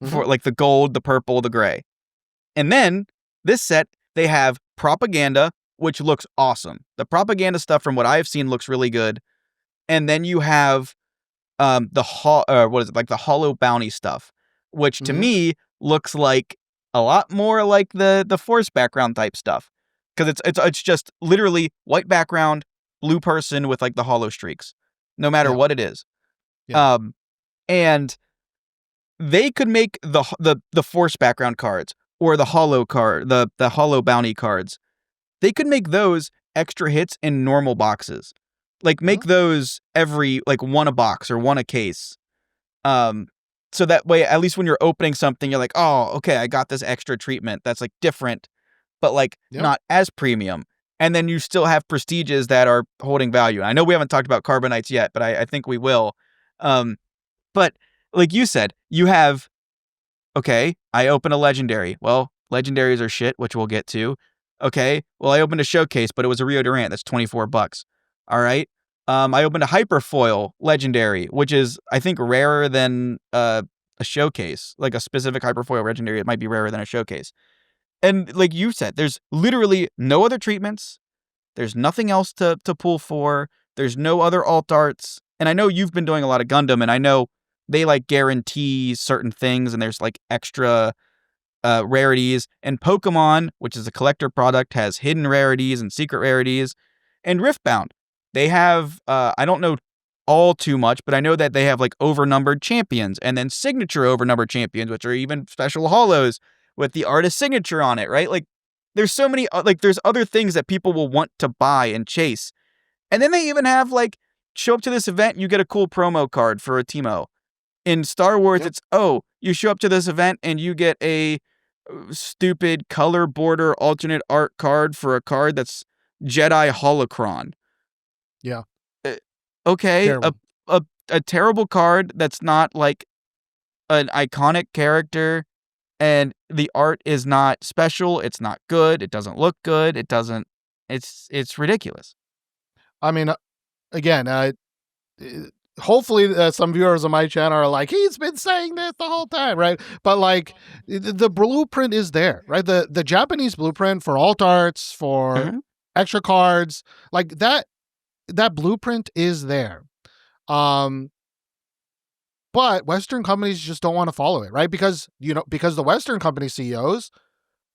Mm-hmm. for like the gold, the purple, the gray. And then this set, they have propaganda, which looks awesome. The propaganda stuff from what I've seen looks really good. And then you have what is it, like the hollow bounty stuff, which to Mm-hmm. me looks like a lot more like the force background type stuff, because it's just literally white background, blue person with like the hollow streaks, no matter Yeah. what it is. Yeah. And they could make the force background cards or the hollow card, the hollow bounty cards. They could make those extra hits in normal boxes. Like make Mm-hmm. those every like 1 a box or 1 a case. So that way, at least when you're opening something, you're like, oh, okay, I got this extra treatment that's like different, but like Yep. not as premium. And then you still have prestiges that are holding value. I know we haven't talked about carbonites yet, but I think we will. But like you said, you have, okay, I open a legendary. Well, legendaries are shit, which we'll get to. Okay, well, I opened a showcase, but it was a Rio Durant. That's $24. All right. I opened a hyperfoil legendary, which is, I think, rarer than a showcase. Like a specific hyperfoil legendary, it might be rarer than a showcase. And like you said, there's literally no other treatments. There's nothing else to pull for. There's no other alt arts. And I know you've been doing a lot of Gundam, and I know they like guarantee certain things, and there's like extra rarities. And Pokemon, which is a collector product, has hidden rarities and secret rarities. And Riftbound, they have, I don't know all too much, but I know that they have like overnumbered champions and then signature overnumbered champions, which are even special holos with the artist signature on it, right? Like there's so many, like there's other things that people will want to buy and chase. And then they even have like, show up to this event, you get a cool promo card for a Teemo. In Star Wars, Yep. it's, oh, you show up to this event and you get a stupid color border alternate art card for a card that's Jedi Holocron. Yeah. Okay, Terrible. a terrible card that's not like an iconic character, and the art is not special, it's not good, it doesn't look good, it's ridiculous. I mean, again, hopefully some viewers on my channel are like, he's been saying this the whole time, right? But like the blueprint is there, right? The Japanese blueprint for alt arts, for extra cards, like that blueprint is there. But Western companies just don't want to follow it, right? Because the Western company CEOs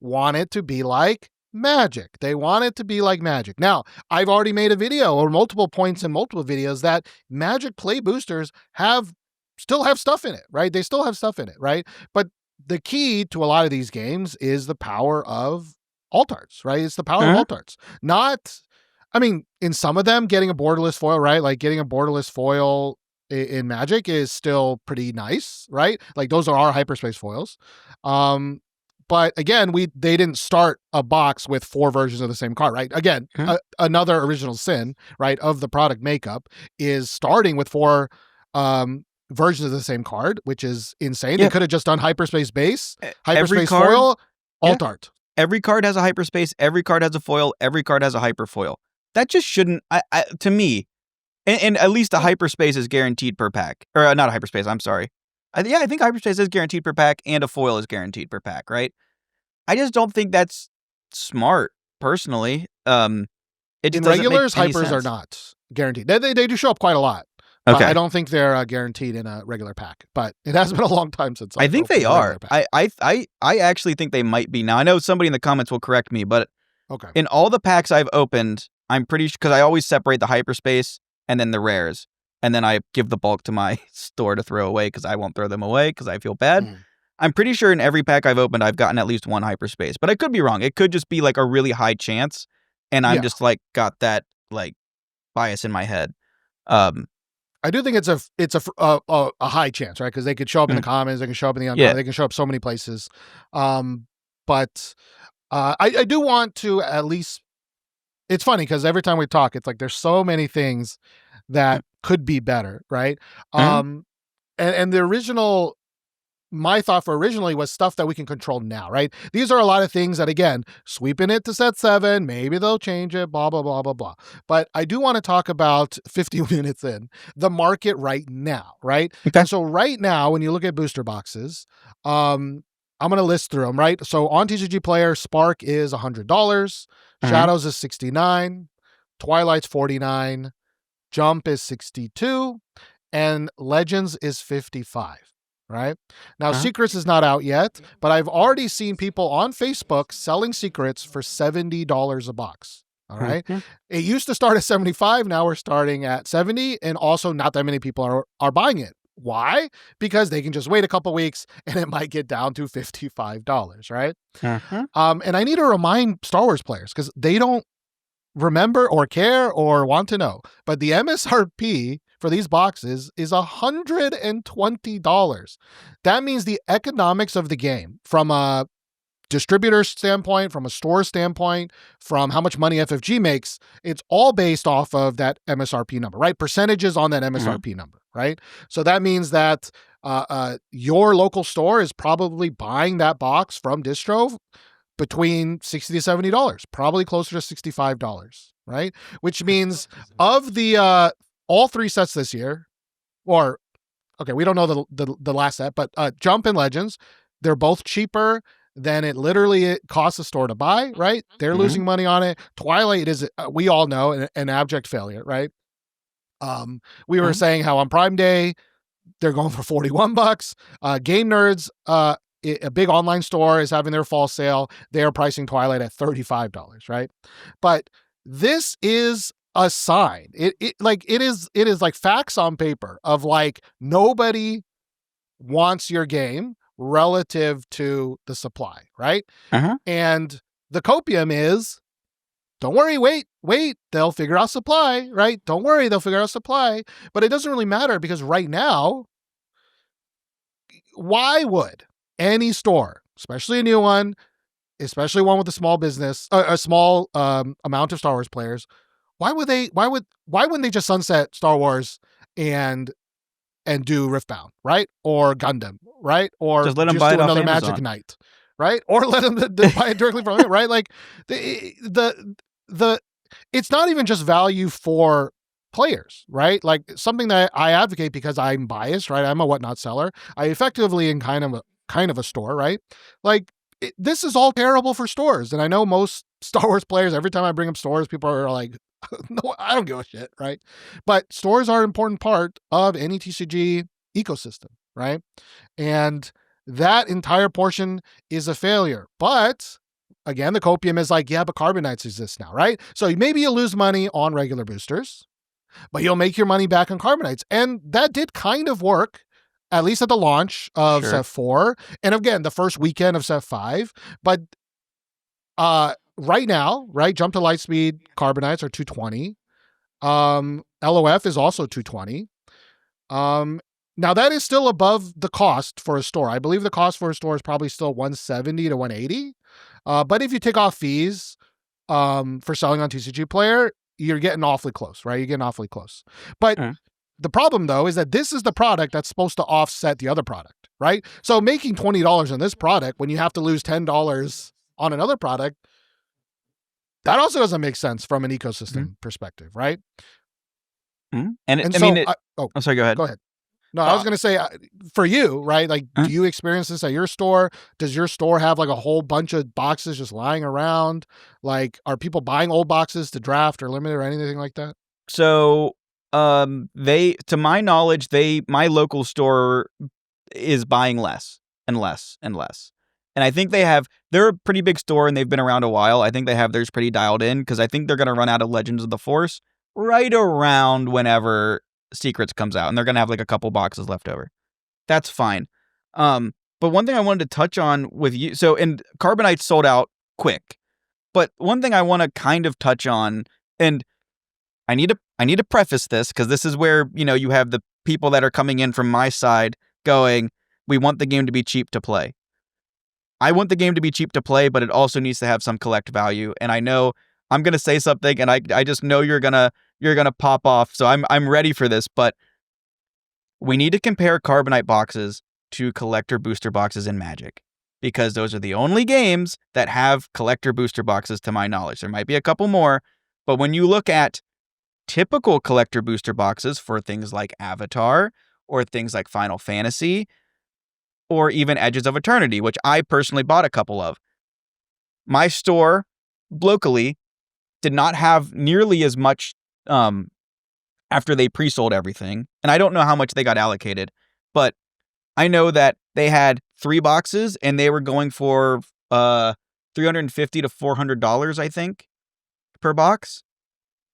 want it to be like Magic. They want it to be like Magic. Now, I've already made a video or multiple points in multiple videos that Magic Play boosters still have stuff in it, right? They still have stuff in it, right? But the key to a lot of these games is the power of alt arts, right? It's the power of alt arts. In some of them, getting a borderless foil, right? Like getting a borderless foil in Magic is still pretty nice, right? Like those are our hyperspace foils. But again, they didn't start a box with 4 versions of the same card, right? Again, another original sin, right, of the product makeup is starting with 4 versions of the same card, which is insane. They could have just done hyperspace base, hyperspace foil, alt art. Every card has a hyperspace. Every card has a foil. Every card has a hyperfoil. That just shouldn't, to me, and at least a hyperspace is guaranteed per pack. Or not a hyperspace, I'm sorry. I think hyperspace is guaranteed per pack and a foil is guaranteed per pack, right? I just don't think that's smart, personally. It just in regulars, hypers are not guaranteed. They do show up quite a lot. Okay. I don't think they're guaranteed in a regular pack, but it has been a long time since I think they are. I actually think they might be. Now, I know somebody in the comments will correct me, but in all the packs I've opened, I'm pretty sure, because I always separate the hyperspace and then the rares. And then I give the bulk to my store to throw away because I won't throw them away because I feel bad. I'm pretty sure in every pack I've opened, I've gotten at least 1 hyperspace. But I could be wrong. It could just be like a really high chance. And I'm just like got that like bias in my head. I do think it's a high chance, right? Because they could show up in the comments, they can show up in the uncommon, they can show up so many places. But I do want to at least. It's funny because every time we talk, it's like there's so many things that could be better, right? And the original, my thought for originally was stuff that we can control now, right? These are a lot of things that, again, sweeping it to set 7, maybe they'll change it, blah, blah, blah, blah, blah. But I do want to talk about 50 minutes in, the market right now, right? Okay. And so right now, when you look at booster boxes, I'm going to list through them, right? So on TCG Player, Spark is $100, Shadows is $69, Twilight's $49, Jump is $62, and Legends is $55, right? Now, Secrets is not out yet, but I've already seen people on Facebook selling Secrets for $70 a box, all right? It used to start at $75, now we're starting at $70, and also not that many people are buying it. Why? Because they can just wait a couple weeks and it might get down to $55, right? And I need to remind Star Wars players because they don't remember or care or want to know, but the MSRP for these boxes is $120. That means the economics of the game from a distributor standpoint, from a store standpoint, from how much money FFG makes, it's all based off of that MSRP number, right? Percentages on that MSRP number, right? So that means that your local store is probably buying that box from distro between $60 to $70, probably closer to $65, right? Which means of the all 3 sets this year, or okay, we don't know the last set, but Jump and Legends, they're both cheaper than it costs a store to buy, right? They're losing money on it. Twilight is, we all know, an abject failure, right? We were saying how on Prime Day, they're going for $41. Game Nerds, a big online store, is having their fall sale. They are pricing Twilight at $35, right? But this is a sign. It is like facts on paper of like nobody wants your game relative to the supply, right? And the copium is, don't worry, wait, they'll figure out supply, right? Don't worry, they'll figure out supply. But it doesn't really matter because right now, why would any store, especially a new one, especially one with a small business, a small amount of Star Wars players, why wouldn't they just sunset Star Wars and do Riftbound, right? Or Gundam, right? Or just let them buy it another off Amazon. Magic Knight, right? Or let them buy it directly from it, right? Like the it's not even just value for players, right? Like something that I advocate because I'm biased, right? I'm a whatnot seller. I effectively in kind of a store, right? Like this is all terrible for stores. And I know most Star Wars players, every time I bring up stores, people are like, no, I don't give a shit, right? But stores are an important part of any TCG ecosystem, right? And that entire portion is a failure. But again, the copium is like, yeah, but Carbonites exist now, right? So maybe you lose money on regular boosters, but you'll make your money back on Carbonites. And that did kind of work, at least at the launch of Set 4. And again, the first weekend of Set 5. But right now, right, Jump to Lightspeed Carbonites are 220. LOF is also 220. Now that is still above the cost for a store. I believe the cost for a store is probably still 170 to 180. But if you take off fees for selling on TCG Player, you're getting awfully close, right? You're getting awfully close. But the problem, though, is that this is the product that's supposed to offset the other product, right? So making $20 on this product when you have to lose $10 on another product, that also doesn't make sense from an ecosystem perspective, right? And so, I'm sorry, go ahead. Go ahead. No, I was going to say for you, right? Like, do you experience this at your store? Does your store have like a whole bunch of boxes just lying around? Like, are people buying old boxes to draft or limit or anything like that? So, to my knowledge, my local store is buying less and less and less. And I think they're a pretty big store and they've been around a while. I think they have theirs pretty dialed in because I think they're going to run out of Legends of the Force right around whenever Secrets comes out, and they're gonna have like a couple boxes left over. That's fine. But one thing I wanted to touch on with you, and Carbonite sold out quick. But one thing I want to kind of touch on, and I need to preface this because this is where you have the people that are coming in from my side going, we want the game to be cheap to play. I want the game to be cheap to play, but it also needs to have some collect value. And I know I'm gonna say something, and I just know you're gonna pop off. So I'm ready for this, but we need to compare Carbonite boxes to collector booster boxes in Magic because those are the only games that have collector booster boxes to my knowledge. There might be a couple more, but when you look at typical collector booster boxes for things like Avatar or things like Final Fantasy or even Edges of Eternity, which I personally bought a couple of, my store locally did not have nearly as much after they pre-sold everything. And I don't know how much they got allocated, but I know that they had 3 boxes and they were going for $350 to $400, I think, per box.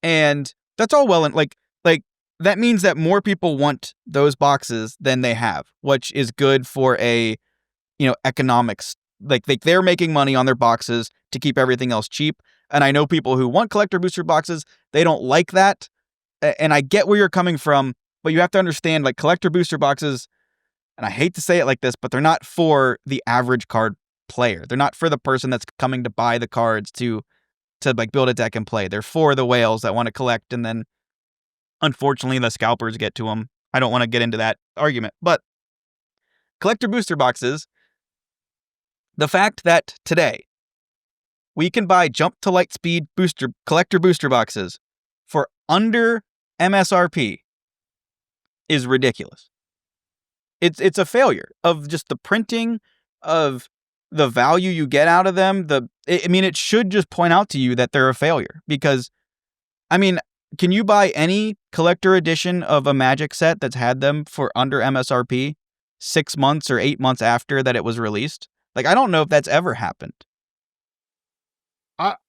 And that's all well and like that means that more people want those boxes than they have, which is good for a economics. Like they're making money on their boxes to keep everything else cheap. And I know people who want collector booster boxes, they don't like that. And I get where you're coming from, but you have to understand like collector booster boxes, and I hate to say it like this, but they're not for the average card player. They're not for the person that's coming to buy the cards to like build a deck and play. They're for the whales that want to collect, and then unfortunately the scalpers get to them. I don't want to get into that argument, but collector booster boxes, the fact that today we can buy Jump to Lightspeed collector booster boxes for under MSRP is ridiculous. It's a failure of just the printing, of the value you get out of them. It should just point out to you that they're a failure because, can you buy any collector edition of a Magic set that's had them for under MSRP 6 months or 8 months after that it was released? Like, I don't know if that's ever happened.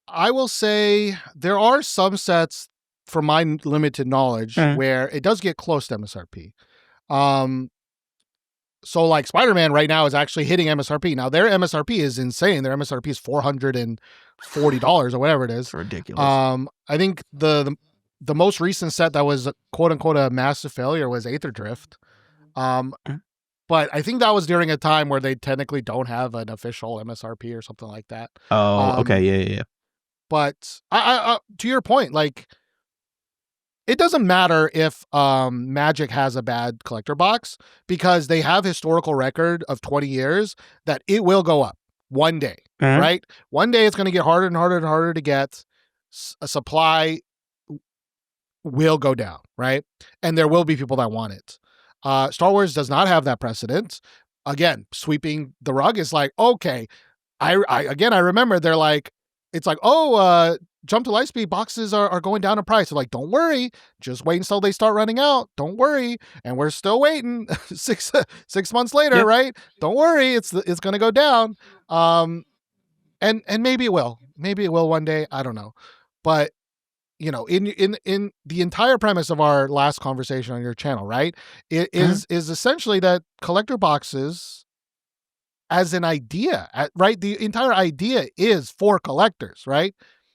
I will say there are some sets, from my limited knowledge, where it does get close to MSRP. So like Spider-Man right now is actually hitting MSRP. Now their MSRP is insane. Their MSRP is $440 or whatever it is. It's ridiculous. I think the most recent set that was quote unquote a massive failure was Aether Drift. But I think that was during a time where they technically don't have an official MSRP or something like that. Oh, okay. Yeah. But I to your point, like, it doesn't matter if Magic has a bad collector box because they have historical record of 20 years that it will go up one day, right? One day it's going to get harder and harder and harder to get a supply. will go down, right? And there will be people that want it. Star Wars does not have that precedent. Again, sweeping the rug is like, okay, I remember they're like, it's like, Jump to Lightspeed boxes are going down in price. They're like, don't worry, just wait until they start running out. Don't worry, and we're still waiting 6 months later, Yeah. right? Don't worry, it's going to go down. And maybe it will, one day. I don't know, but in the entire premise of our last conversation on your channel, right, it is essentially that collector boxes as an idea, right? The entire idea is for collectors, right?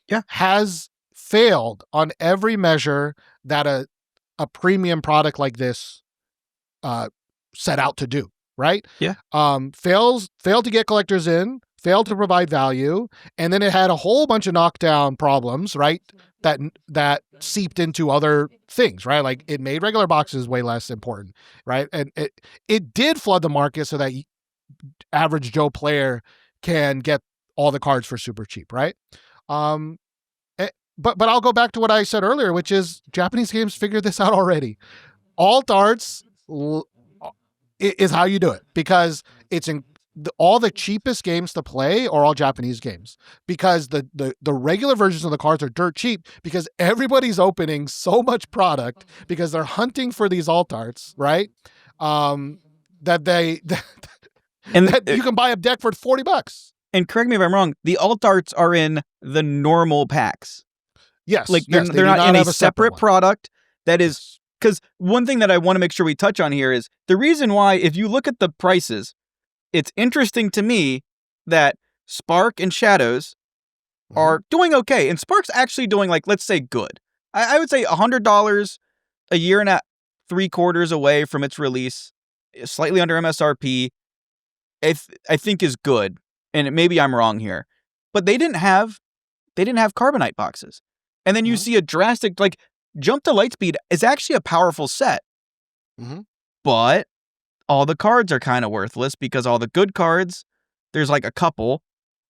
Yeah. Has failed on every measure that a premium product like this set out to do, right? Yeah. Failed to get collectors in, failed to provide value, and then it had a whole bunch of knockdown problems, right? That seeped into other things, right? Like it made regular boxes way less important, right? And it did flood the market so that average Joe player can get all the cards for super cheap, right? But I'll go back to what I said earlier, which is Japanese games figured this out already. Alt arts is how you do it, because it's in all the cheapest games to play are all Japanese games, because the regular versions of the cards are dirt cheap because everybody's opening so much product because they're hunting for these alt arts, right? That they and that you can buy a deck for $40. And correct me if I'm wrong, the alt arts are in the normal packs. Yes, like yes, they're not in a separate one. product. That is because one thing that I want to make sure we touch on here is the reason why, if you look at the prices, it's interesting to me that Spark and Shadows are doing okay. And Spark's actually doing, like, let's say good. I would say $100 a year and 3/4 away from its release, slightly under MSRP, I think is good. And maybe I'm wrong here. But they didn't have Carbonite boxes. And then you see a drastic, like, Jump to Lightspeed is actually a powerful set. But all the cards are kind of worthless because all the good cards, there's like a couple.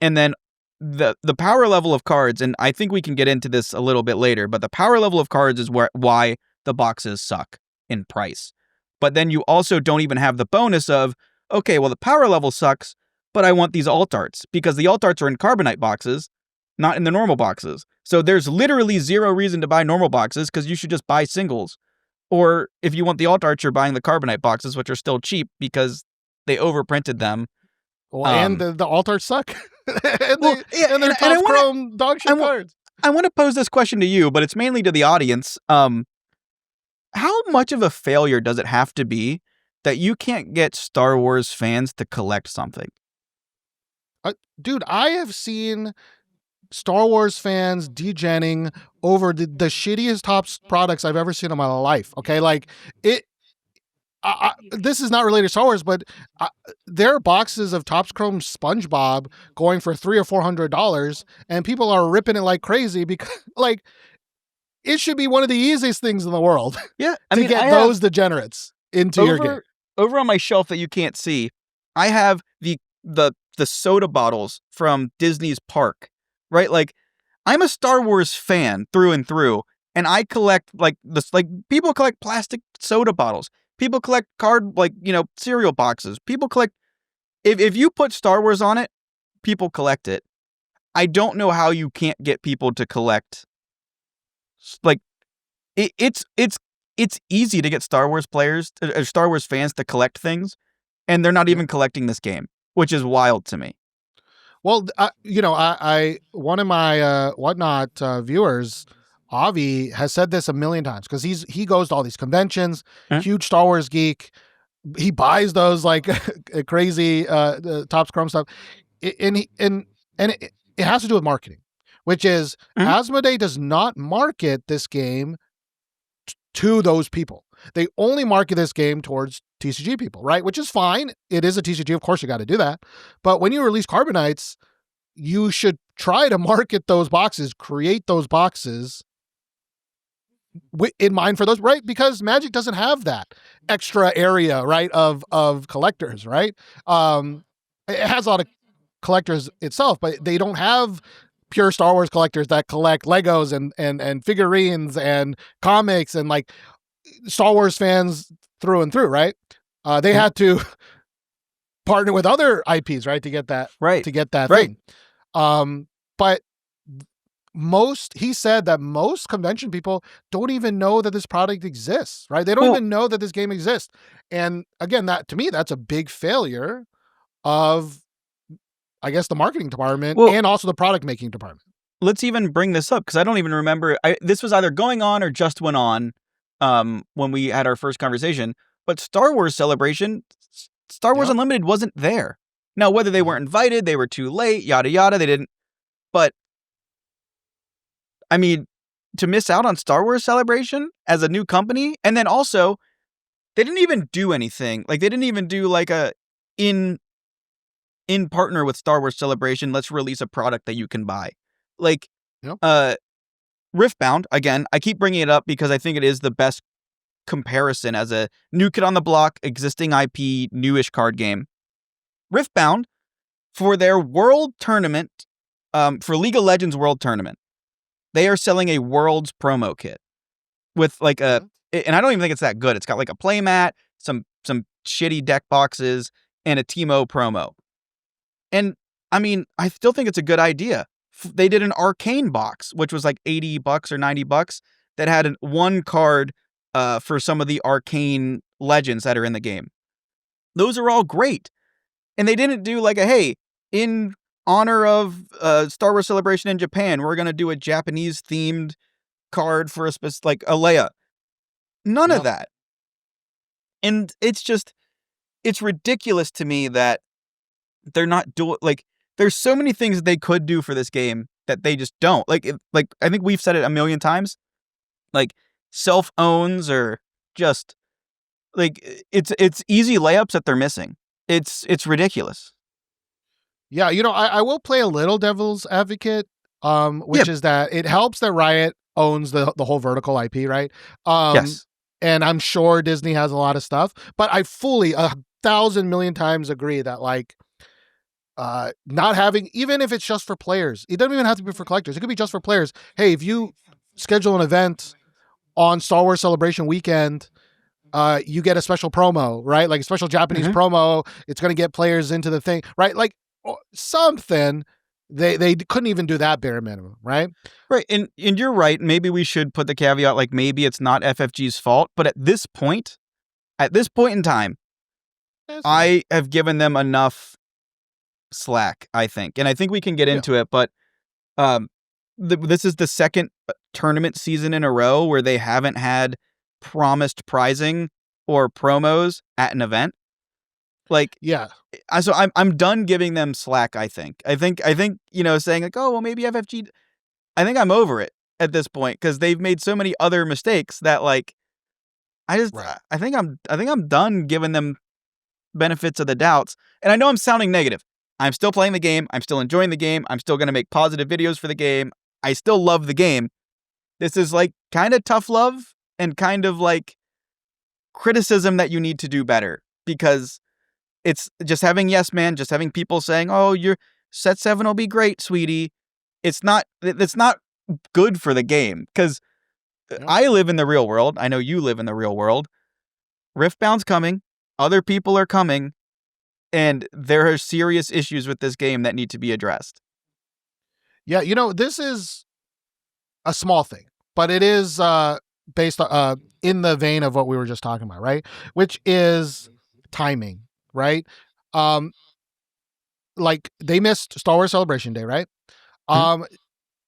And then the power level of cards, and I think we can get into this a little bit later, but the power level of cards is why the boxes suck in price. But then you also don't even have the bonus of, okay, well, the power level sucks, but I want these alt arts because the alt arts are in Carbonite boxes, not in the normal boxes. So there's literally zero reason to buy normal boxes because you should just buy singles. Or if you want the alt arts, you're buying the Carbonite boxes, which are still cheap because they overprinted them. Well, and the alt arts suck. and they're top chrome dog shit cards. I want to pose this question to you, but it's mainly to the audience. How much of a failure does it have to be that you can't get Star Wars fans to collect something? Dude, I have seen Star Wars fans degenning over the shittiest Topps products I've ever seen in my life. Okay, like it. This is not related to Star Wars, but there are boxes of Topps Chrome SpongeBob going for $300 or $400, and people are ripping it like crazy because, like, it should be one of the easiest things in the world. Yeah, to get those degenerates into your game. Over on my shelf that you can't see, I have the soda bottles from Disney's park. Right? Like, I'm a Star Wars fan through and through, and I collect, like, this, like, people collect plastic soda bottles. People collect cereal boxes. People collect, if you put Star Wars on it, people collect it. I don't know how you can't get people to collect. Like, it's easy to get Star Wars players, or Star Wars fans to collect things, and they're not even collecting this game, which is wild to me. Well, I one of my Whatnot viewers, Avi, has said this a million times because he goes to all these conventions, huge Star Wars geek. He buys those like crazy Topps Chrome stuff, and it has to do with marketing, which is Asmodee does not market this game to those people. They only market this game towards TCG people, right? Which is fine. It is a TCG. Of course, you got to do that. But when you release Carbonites, you should try to market those boxes, create those boxes in mind for those, right? Because Magic doesn't have that extra area, right, of collectors, right? It has a lot of collectors itself, but they don't have pure Star Wars collectors that collect Legos and figurines and comics and like Star Wars fans through and through, right? They had to partner with other IPs, right, to get that Right. Right. thing. But he said that most convention people don't even know that this product exists, right? They don't even know that this game exists. And again, that to me, that's a big failure of, I guess, the marketing department and also the product making department. Let's even bring this up because I don't even remember. This was either going on or just went on when we had our first conversation. But Star Wars Celebration, Star Wars Unlimited wasn't there. Now, whether they weren't invited, they were too late, yada, yada, they didn't. But, I mean, to miss out on Star Wars Celebration as a new company, and then also, they didn't even do anything. Like, they didn't even do like a in partner with Star Wars Celebration, let's release a product that you can buy. Like, Riftbound, again, I keep bringing it up because I think it is the best comparison as a new kid on the block, existing IP, newish card game. Riftbound, for their world tournament, for League of Legends World Tournament, they are selling a Worlds promo kit with like and I don't even think it's that good. It's got like a playmat, some shitty deck boxes, and a Teemo promo. And I mean, I still think it's a good idea. They did an Arcane box, which was like $80 or $90 that had one card for some of the Arcane legends that are in the game. Those are all great. And they didn't do like hey, in honor of Star Wars Celebration in Japan, we're going to do a Japanese themed card for like a Leia. None of that. And it's ridiculous to me that they're not doing, like, there's so many things that they could do for this game that they just don't. Like I think we've said it a million times. Like, self-owns or just, like, it's easy layups that they're missing. It's ridiculous. Yeah, I will play a little devil's advocate, which is that it helps that Riot owns the whole vertical IP, right? Yes. And I'm sure Disney has a lot of stuff, but I fully 1,000 million times agree that like not having, even if it's just for players, it doesn't even have to be for collectors. It could be just for players. Hey, if you schedule an event on Star Wars Celebration weekend, you get a special promo, right? Like a special Japanese promo. It's going to get players into the thing, right? Like something. They couldn't even do that bare minimum, right? Right, and you're right. Maybe we should put the caveat, like, maybe it's not FFG's fault, but at this point in time, I have given them enough slack, I think. And I think we can get into it, but this is the second tournament season in a row where they haven't had promised prizing or promos at an event. Like, so I'm done giving them slack, I think. I think saying like, oh, well, maybe FFG, I think I'm over it at this point because they've made so many other mistakes that, like, I think I'm done giving them benefits of the doubts. And I know I'm sounding negative. I'm still playing the game. I'm still enjoying the game. I'm still going to make positive videos for the game. I still love the game. This is like kind of tough love and kind of like criticism that you need to do better, because it's just having yes man, just having people saying, oh, your set 7 will be great, sweetie. It's not good for the game, because I live in the real world. I know you live in the real world. Riftbound's coming. Other people are coming. And there are serious issues with this game that need to be addressed. Yeah, this is a small thing, but it is based in the vein of what we were just talking about, right? Which is timing, right? Like, they missed Star Wars Celebration Day, right?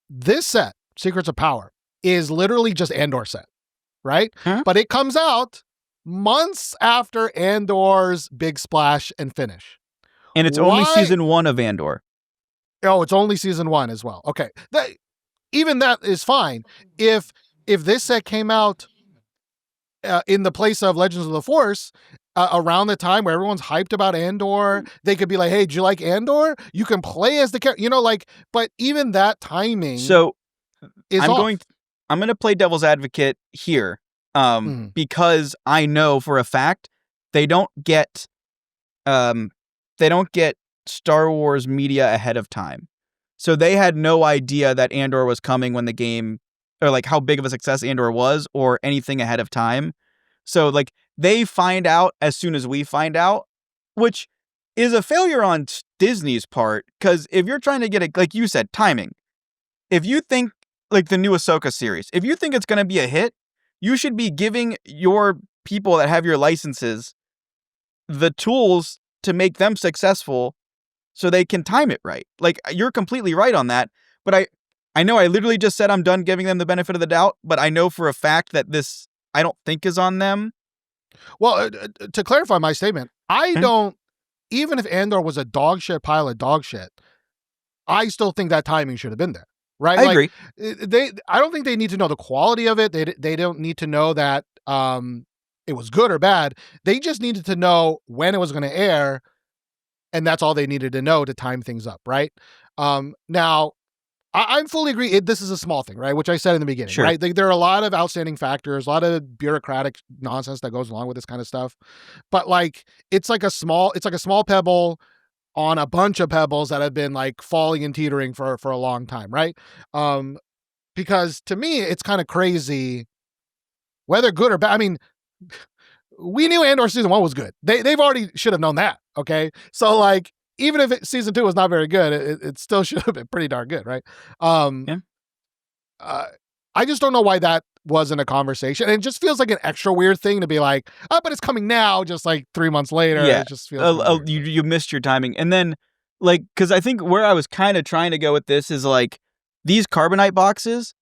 This set, Secrets of Power, is literally just Andor set, right? But it comes out months after Andor's big splash and finish. And it's only season 1 of Andor. Oh, it's only season 1 as well. Okay. Even that is fine. If this set came out in the place of Legends of the Force, around the time where everyone's hyped about Andor, they could be like, hey, do you like Andor? You can play as the character, but even that timing. So I'm going to play devil's advocate here, because I know for a fact they don't get Star Wars media ahead of time. So they had no idea that Andor was coming when the game, or like how big of a success Andor was, or anything ahead of time. So like they find out as soon as we find out, which is a failure on Disney's part. Because if you're trying to get it, like you said, timing. If you think like the new Ahsoka series, if you think it's going to be a hit, you should be giving your people that have your licenses the tools to make them successful so they can time it right. Like you're completely right on that. But I know I literally just said I'm done giving them the benefit of the doubt, but I know for a fact that this I don't think is on them. Well, to clarify my statement, I Mhm. don't, even if Andor was a dog shit pile of dog shit, I still think that timing should have been there. Right? I Like agree. I don't think they need to know the quality of it. They don't need to know that it was good or bad. They just needed to know when it was going to air, and that's all they needed to know to time things up, right? Now I fully agree. This is a small thing, right? Which I said in the beginning, Sure. right? There are a lot of outstanding factors, a lot of bureaucratic nonsense that goes along with this kind of stuff. But like, it's like a small pebble on a bunch of pebbles that have been like falling and teetering for a long time, right? Because to me, it's kind of crazy, whether good or bad. I mean, we knew Andor season 1 was good. They've already should have known that. Okay, so like even if season 2 was not very good, it still should have been pretty darn good, right? Um, Yeah. I just don't know why that wasn't a conversation. And it just feels like an extra weird thing to be like, oh, but it's coming now, just like 3 months later. Yeah. It just feels really weird. You missed your timing. And then like cuz I think where I was kind of trying to go with this is like these carbonite boxes,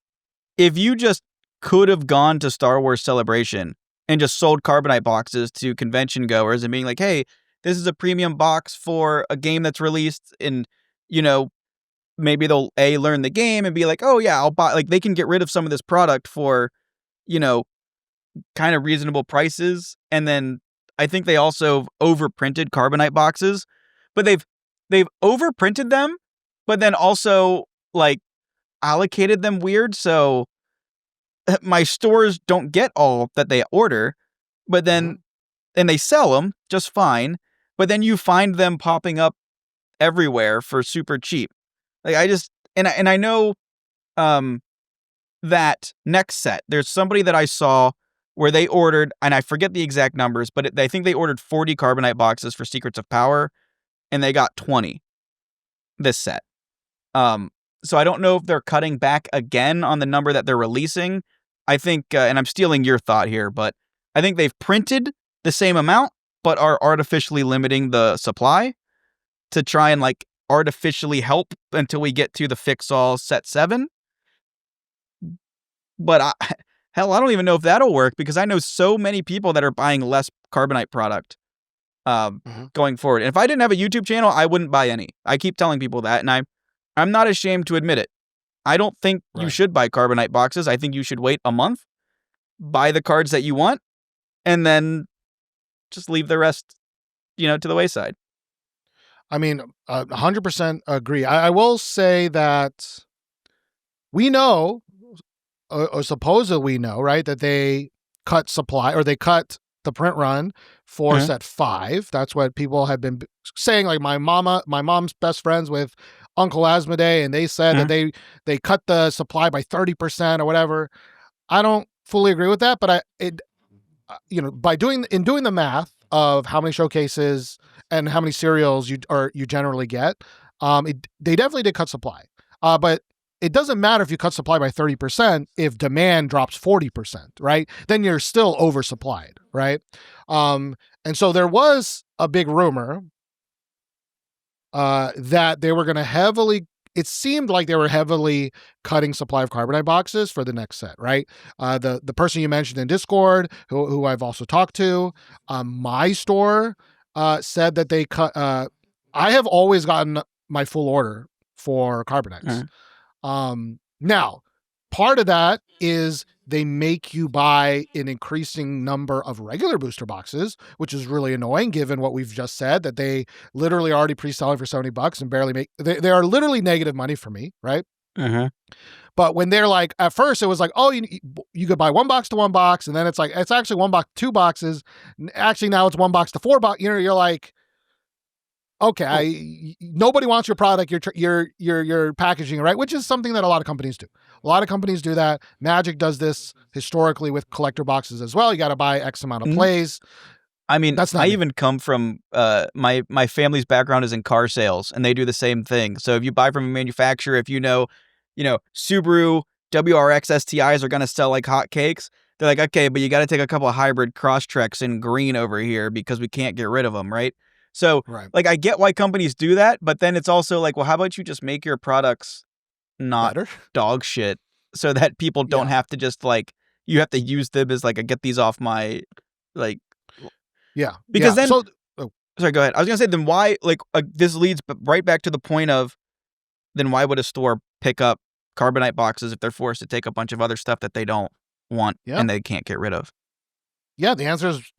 if you just could have gone to Star Wars Celebration and just sold carbonite boxes to convention goers and being like, "Hey, this is a premium box for a game that's released," and you know, maybe they'll learn the game and be like, "Oh yeah, I'll buy." Like they can get rid of some of this product for, you know, kind of reasonable prices. And then I think they also overprinted carbonite boxes, but they've overprinted them, but then also like allocated them weird. So my stores don't get all that they order, but Mhm. then and they sell them just fine, but then you find them popping up everywhere for super cheap. Like I just and I know um that next set, there's somebody that I saw where they ordered, and I forget the exact numbers, but I think they ordered 40 carbonite boxes for Secrets of Power, and they got 20 this set. Um, so I don't know if they're cutting back again on the number that they're releasing. I think, and I'm stealing your thought here, but I think they've printed the same amount, but are artificially limiting the supply to try and like artificially help until we get to the fix all set 7. But hell, I don't even know if that'll work because I know so many people that are buying less carbonite product Mhm. going forward. And if I didn't have a YouTube channel, I wouldn't buy any. I keep telling people that, and I'm not ashamed to admit it. I don't think you Right. should buy carbonite boxes. I think you should wait a month, buy the cards that you want, and then just leave the rest, to the wayside. I mean, 100% agree. I will say that we know, or supposedly we know, right, that they cut supply, or they cut the print run for Mhm. set 5. That's what people have been saying. Like my mom's best friends with Uncle Asmodee, and they said that Mhm. they cut the supply by 30% or whatever. I don't fully agree with that, but by doing the math of how many showcases and how many serials you generally get, they definitely did cut supply. But it doesn't matter if you cut supply by 30% if demand drops 40%, right? Then you're still oversupplied, right? And so there was a big rumor that they were going to it seemed like they were heavily cutting supply of carbonite boxes for the next set, right? The person you mentioned in Discord, who I've also talked to, my store said that they cut. I have always gotten my full order for carbonates. Mhm. Now, part of that is they make you buy an increasing number of regular booster boxes, which is really annoying given what we've just said, that they literally already pre-selling for $70 and barely they are literally negative money for me, right? Mhm. But when they're like, at first it was like, oh, you could buy one box to one box, and then it's like it's actually one box to 2 boxes. Actually, now it's one box to 4 box. You're like, okay, nobody wants your product. You're packaging it right, which is something that a lot of companies do. A lot of companies do that. Magic does this historically with collector boxes as well. You got to buy X amount of plays. I mean, That's not I me. even come from my family's background is in car sales, and they do the same thing. So if you buy from a manufacturer, if you know, Subaru WRX STIs are gonna sell like hotcakes. They're like, okay, but you got to take a couple of hybrid Crosstreks in green over here because we can't get rid of them, right? So, Right. like, I get why companies do that, but then it's also like, well, how about you just make your products not Better. dog shit so that people don't Yeah. have to just like you have to use them as like a get these off my like Yeah. because Yeah. then So, oh, sorry, go ahead. I was gonna say then why like this leads right back to the point of then why would a store pick up carbonite boxes if they're forced to take a bunch of other stuff that they don't want yeah. and they can't get rid of? Yeah. The answer is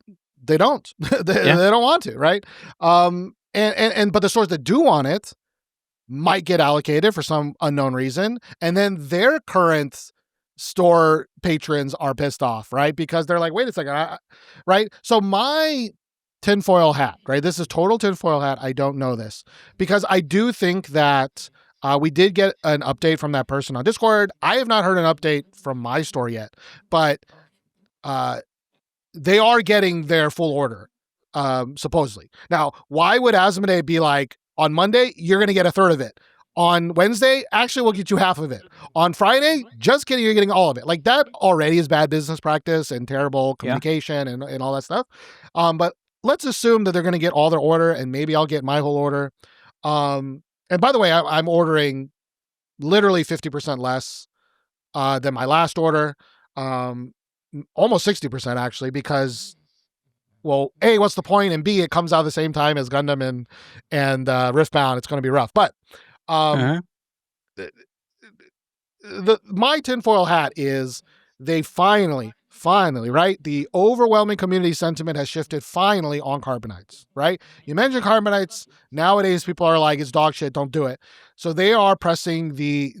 they don't. they Yeah. don't want to, right? And but the stores that do want it might get allocated for some unknown reason, and then their current store patrons are pissed off, right? Because they're like, wait a second, right? So my tinfoil hat, right? This is total tinfoil hat. I don't know this because I do think that we did get an update from that person on Discord. I have not heard an update from my store yet, but they are getting their full order, supposedly. Now, why would Asmodee be like, on Monday, you're going to get a third of it. On Wednesday, actually, we'll get you half of it. On Friday, just kidding, you're getting all of it. Like, that already is bad business practice and terrible communication and all that stuff. But let's assume that they're going to get all their order, and maybe I'll get my whole order. And by the way, I'm ordering literally 50% less than my last order. Almost 60% actually, because well, A, what's the point? And B, it comes out the same time as Gundam and Riftbound. It's going to be rough. But my tinfoil hat is they finally, right? The overwhelming community sentiment has shifted finally on carbonites, right? You mentioned carbonites. Nowadays, people are like, it's dog shit. Don't do it. So they are pressing the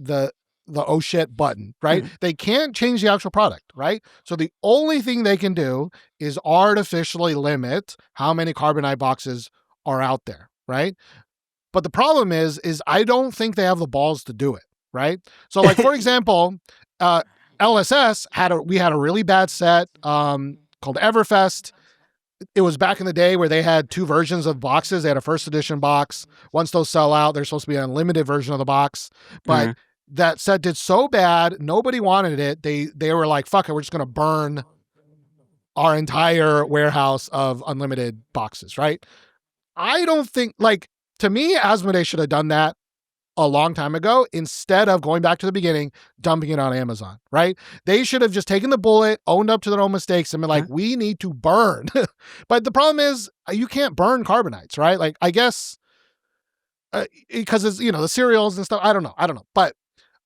oh shit button, right? They can't change the actual product, right? So the only thing they can do is artificially limit how many carbonite boxes are out there, right? But the problem is I don't think they have the balls to do it, right? So like, for example, LSS we had a really bad set called Everfest. It was back in the day where they had two versions of boxes. They had a first edition box. Once those sell out, there's supposed to be an unlimited version of the box. But that set did so bad, nobody wanted it. They were like, fuck it, we're just going to burn our entire warehouse of unlimited boxes, right? I don't think, like, to me, Asmodee should have done that a long time ago instead of going back to the beginning, dumping it on Amazon, right? They should have just taken the bullet, owned up to their own mistakes, and been like, we need to burn. But the problem is, you can't burn carbonites, right? Like, I guess, because it's, the cereals and stuff. I don't know. But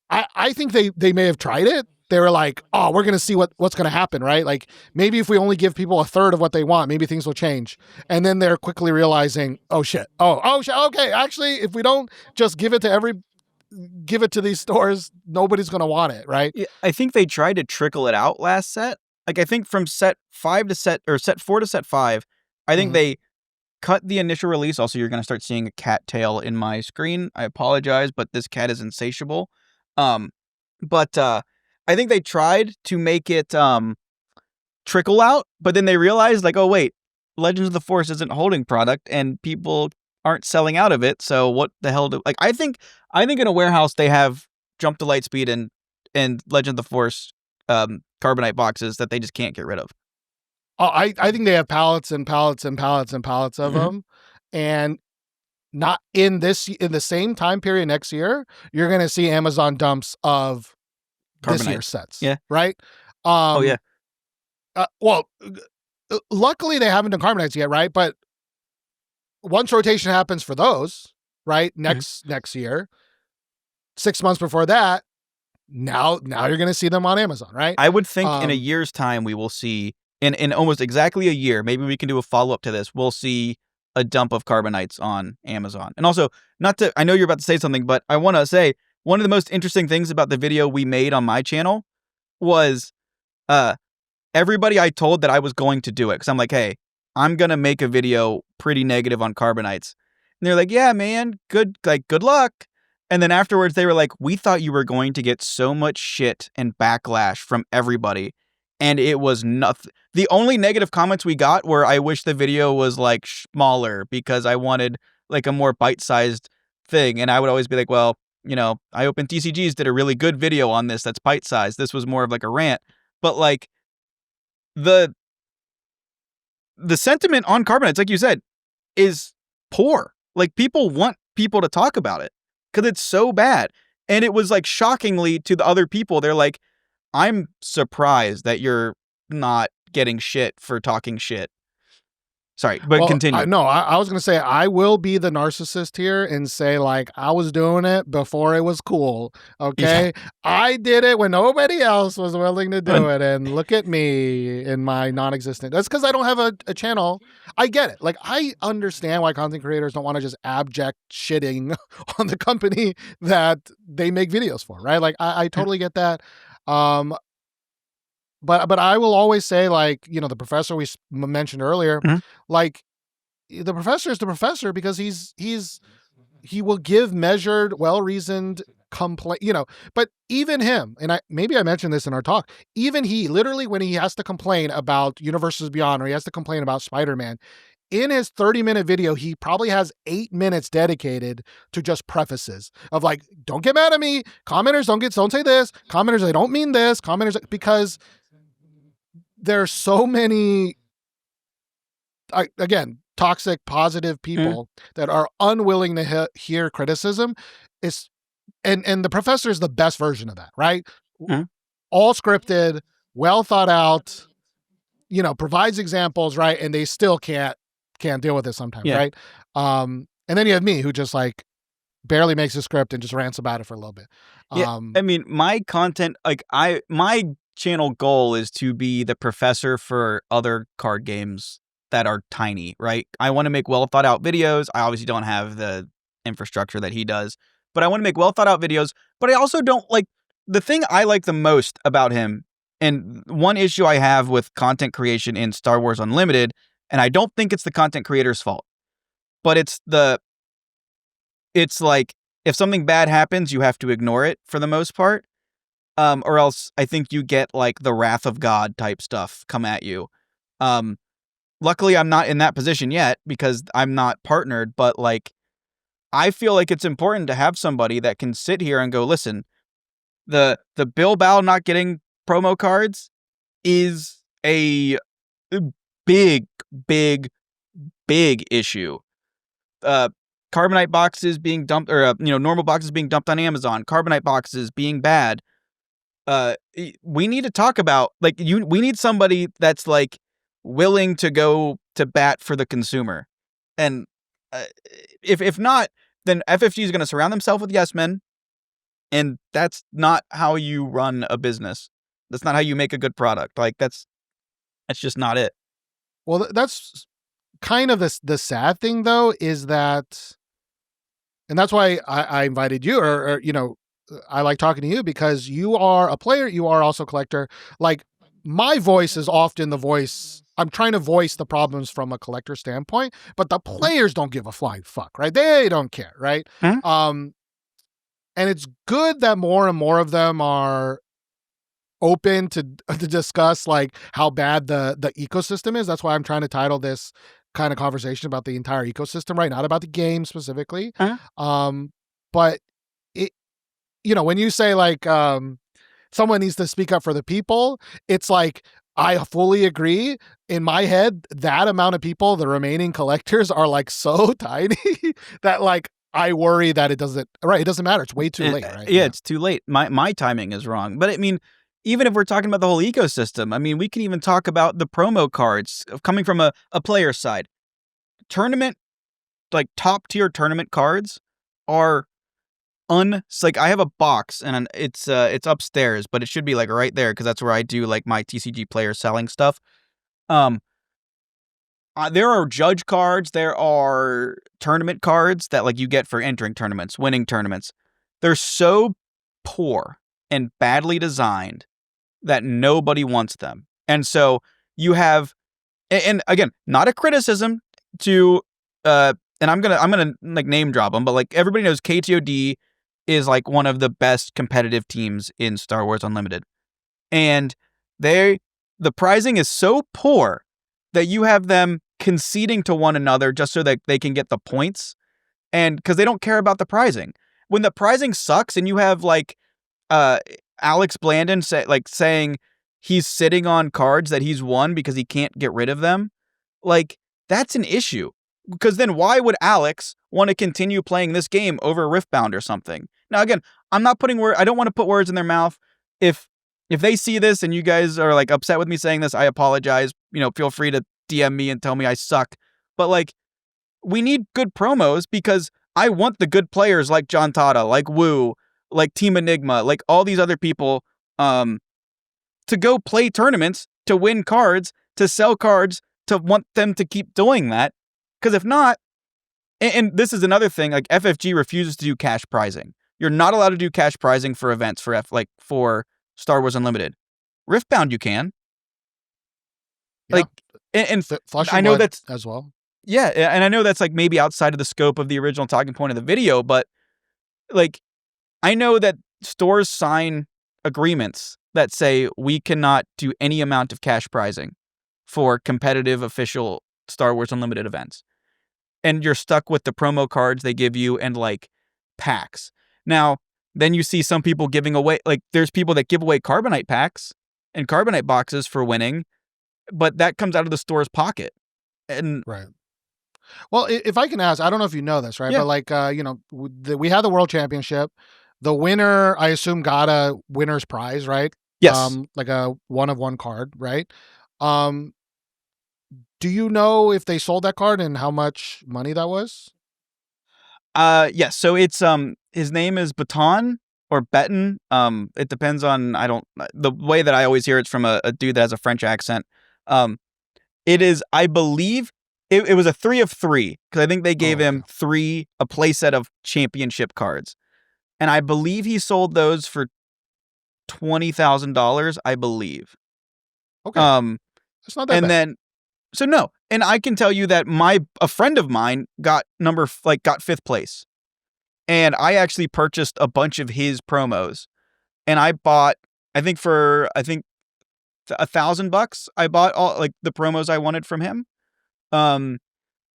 I think they may have tried it. They were like, oh, we're going to see what's going to happen, right? Like, maybe if we only give people a third of what they want, maybe things will change. And then they're quickly realizing, oh shit. Oh shit. Okay. Actually, if we don't just give it to these stores, nobody's going to want it, right? Yeah, I think they tried to trickle it out last set. Like, I think from set 4 to set 5, I think they cut the initial release. Also, you're going to start seeing a cat tail in my screen. I apologize, but this cat is insatiable. But I think they tried to make it trickle out, but then they realized, like, oh wait, Legends of the Force isn't holding product, and people aren't selling out of it. So what the hell do like? I think in a warehouse they have Jump to Lightspeed and Legend of the Force carbonite boxes that they just can't get rid of. Oh, I think they have pallets and pallets and pallets and pallets of them, and not in the same time period next year, you're going to see Amazon dumps of this year's sets. Yeah. Right. Well, luckily they haven't done carbonites yet. Right. But once rotation happens for those, right, next year, 6 months before that, now you're going to see them on Amazon. Right. I would think in a year's time, we will see in almost exactly a year, maybe we can do a follow up to this. We'll see a dump of carbonites on Amazon. And also, I know you're about to say something, but I want to say one of the most interesting things about the video we made on my channel was everybody I told that I was going to do it. Because I'm like, hey, I'm going to make a video pretty negative on carbonites. they're like, yeah, man, good luck. And then afterwards they were like, we thought you were going to get so much shit and backlash from everybody. And it was nothing. The only negative comments we got were, I wish the video was like smaller because I wanted like a more bite-sized thing. And I would always be like, well, I opened TCGs did a really good video on this that's bite-sized. This was more of like a rant. But like the sentiment on Carbonites, like you said, is poor. Like, people want people to talk about it because it's so bad. And it was like, shockingly to the other people, they're like, I'm surprised that you're not getting shit for talking shit. Sorry, but continue. I was going to say, I will be the narcissist here and say, like, I was doing it before it was cool. Okay. Yeah. I did it when nobody else was willing to do it. And look at me in my non-existent. That's because I don't have a channel. I get it. Like, I understand why content creators don't want to just abject shitting on the company that they make videos for, right? Like, I totally get that. But I will always say, like, the professor we mentioned earlier, like, the professor is the professor because he will give measured, well-reasoned complaint, but even him, and maybe I mentioned this in our talk, even he, literally, when he has to complain about Universes Beyond, or he has to complain about Spider-Man, in his 30-minute video, he probably has 8 minutes dedicated to just prefaces of like, don't get mad at me. Commenters don't say this. Commenters, they don't mean this. Commenters, because there's so many, again, toxic, positive people that are unwilling to hear criticism. And the professor is the best version of that, right? All scripted, well thought out, provides examples, right? And they still can't deal with it sometimes, right? And then you have me, who just like barely makes a script and just rants about it for a little bit. I mean, my content, like, my channel goal is to be the professor for other card games that are tiny, right? I want to make well thought out videos. I obviously don't have the infrastructure that he does, but I want to make well thought out videos. But I also don't like, the thing I like the most about him, and one issue I have with content creation in Star Wars Unlimited, and I don't think it's the content creator's fault, but it's like, if something bad happens, you have to ignore it for the most part. Or else I think you get like the wrath of God type stuff come at you. Luckily I'm not in that position yet because I'm not partnered, but like, I feel like it's important to have somebody that can sit here and go, listen, the Bilbao not getting promo cards is a big issue. Carbonite boxes being dumped, or normal boxes being dumped on Amazon, Carbonite boxes being bad. We need to talk about, like, we need somebody that's like willing to go to bat for the consumer. And if not, then FFG is going to surround themselves with yes men, and that's not how you run a business. That's not how you make a good product. Like, that's just not it. Well, that's kind of the sad thing, though, is that, and that's why I invited you, or I like talking to you, because you are a player, you are also a collector. Like, my voice is often the voice. I'm trying to voice the problems from a collector standpoint, but the players don't give a flying fuck, right? They don't care, right? And it's good that more and more of them are open to discuss like how bad the ecosystem is. That's why I'm trying to title this kind of conversation about the entire ecosystem, right? Not about the game specifically. But it, when you say like, someone needs to speak up for the people, it's like, I fully agree. In my head, that amount of people, the remaining collectors, are like so tiny that like, I worry that it doesn't matter. It's way too late, right? Yeah, it's too late. My timing is wrong. But I mean, even if we're talking about the whole ecosystem, I mean, we can even talk about the promo cards coming from a player side. Tournament, like top tier tournament cards are like, I have a box and it's upstairs, but it should be like right there because that's where I do like my TCG player selling stuff. There are judge cards, there are tournament cards that like you get for entering tournaments, winning tournaments. They're so poor and badly designed that nobody wants them. And so you have, and again, not a criticism to and I'm gonna like name drop them, but like everybody knows KTOD is like one of the best competitive teams in Star Wars Unlimited, and they the pricing is so poor that you have them conceding to one another just so that they can get the points, and because they don't care about the pricing. When the pricing sucks, and you have like uh Alex Blandon saying he's sitting on cards that he's won because he can't get rid of them, like that's an issue. Because then why would Alex want to continue playing this game over Riftbound or something? Now again, I don't want to put words in their mouth. If they see this and you guys are like upset with me saying this, I apologize. Feel free to DM me and tell me I suck. But like we need good promos because I want the good players like John Tata, like Wu, like Team Enigma, like all these other people to go play tournaments, to win cards, to sell cards, to want them to keep doing that. Because if not, and this is another thing, like FFG refuses to do cash prizing. You're not allowed to do cash prizing for events for Star Wars Unlimited. Riftbound you can. Yeah. Like and Flesh I and know Blood that's as well. yeah, and I know that's like maybe outside of the scope of the original talking point of the video, but like I know that stores sign agreements that say we cannot do any amount of cash prizing for competitive official Star Wars Unlimited events. And you're stuck with the promo cards they give you and like packs. Now, then you see some people giving away, like there's people that give away Carbonite packs and Carbonite boxes for winning, but that comes out of the store's pocket. And Right. Well, if I can ask, I don't know if you know this, right? yeah, But like, we had the World Championship. The winner, I assume, got a winner's prize, right? yes. Like a one of one card, right? Um, do you know if they sold that card and how much money that was? Yes. So it's his name is Baton or Beton. It depends on the way that I always hear it's from a dude that has a French accent. It is, I believe, it was a 3 of 3 because I think they gave Oh, okay. him a playset of championship cards, and I believe he sold those for $20,000. I believe. Okay, it's not that And bad. then so no, and I can tell you that a friend of mine got got 5th place, and I actually purchased a bunch of his promos, and I bought I think $1,000. I bought all like the promos I wanted from him. Um,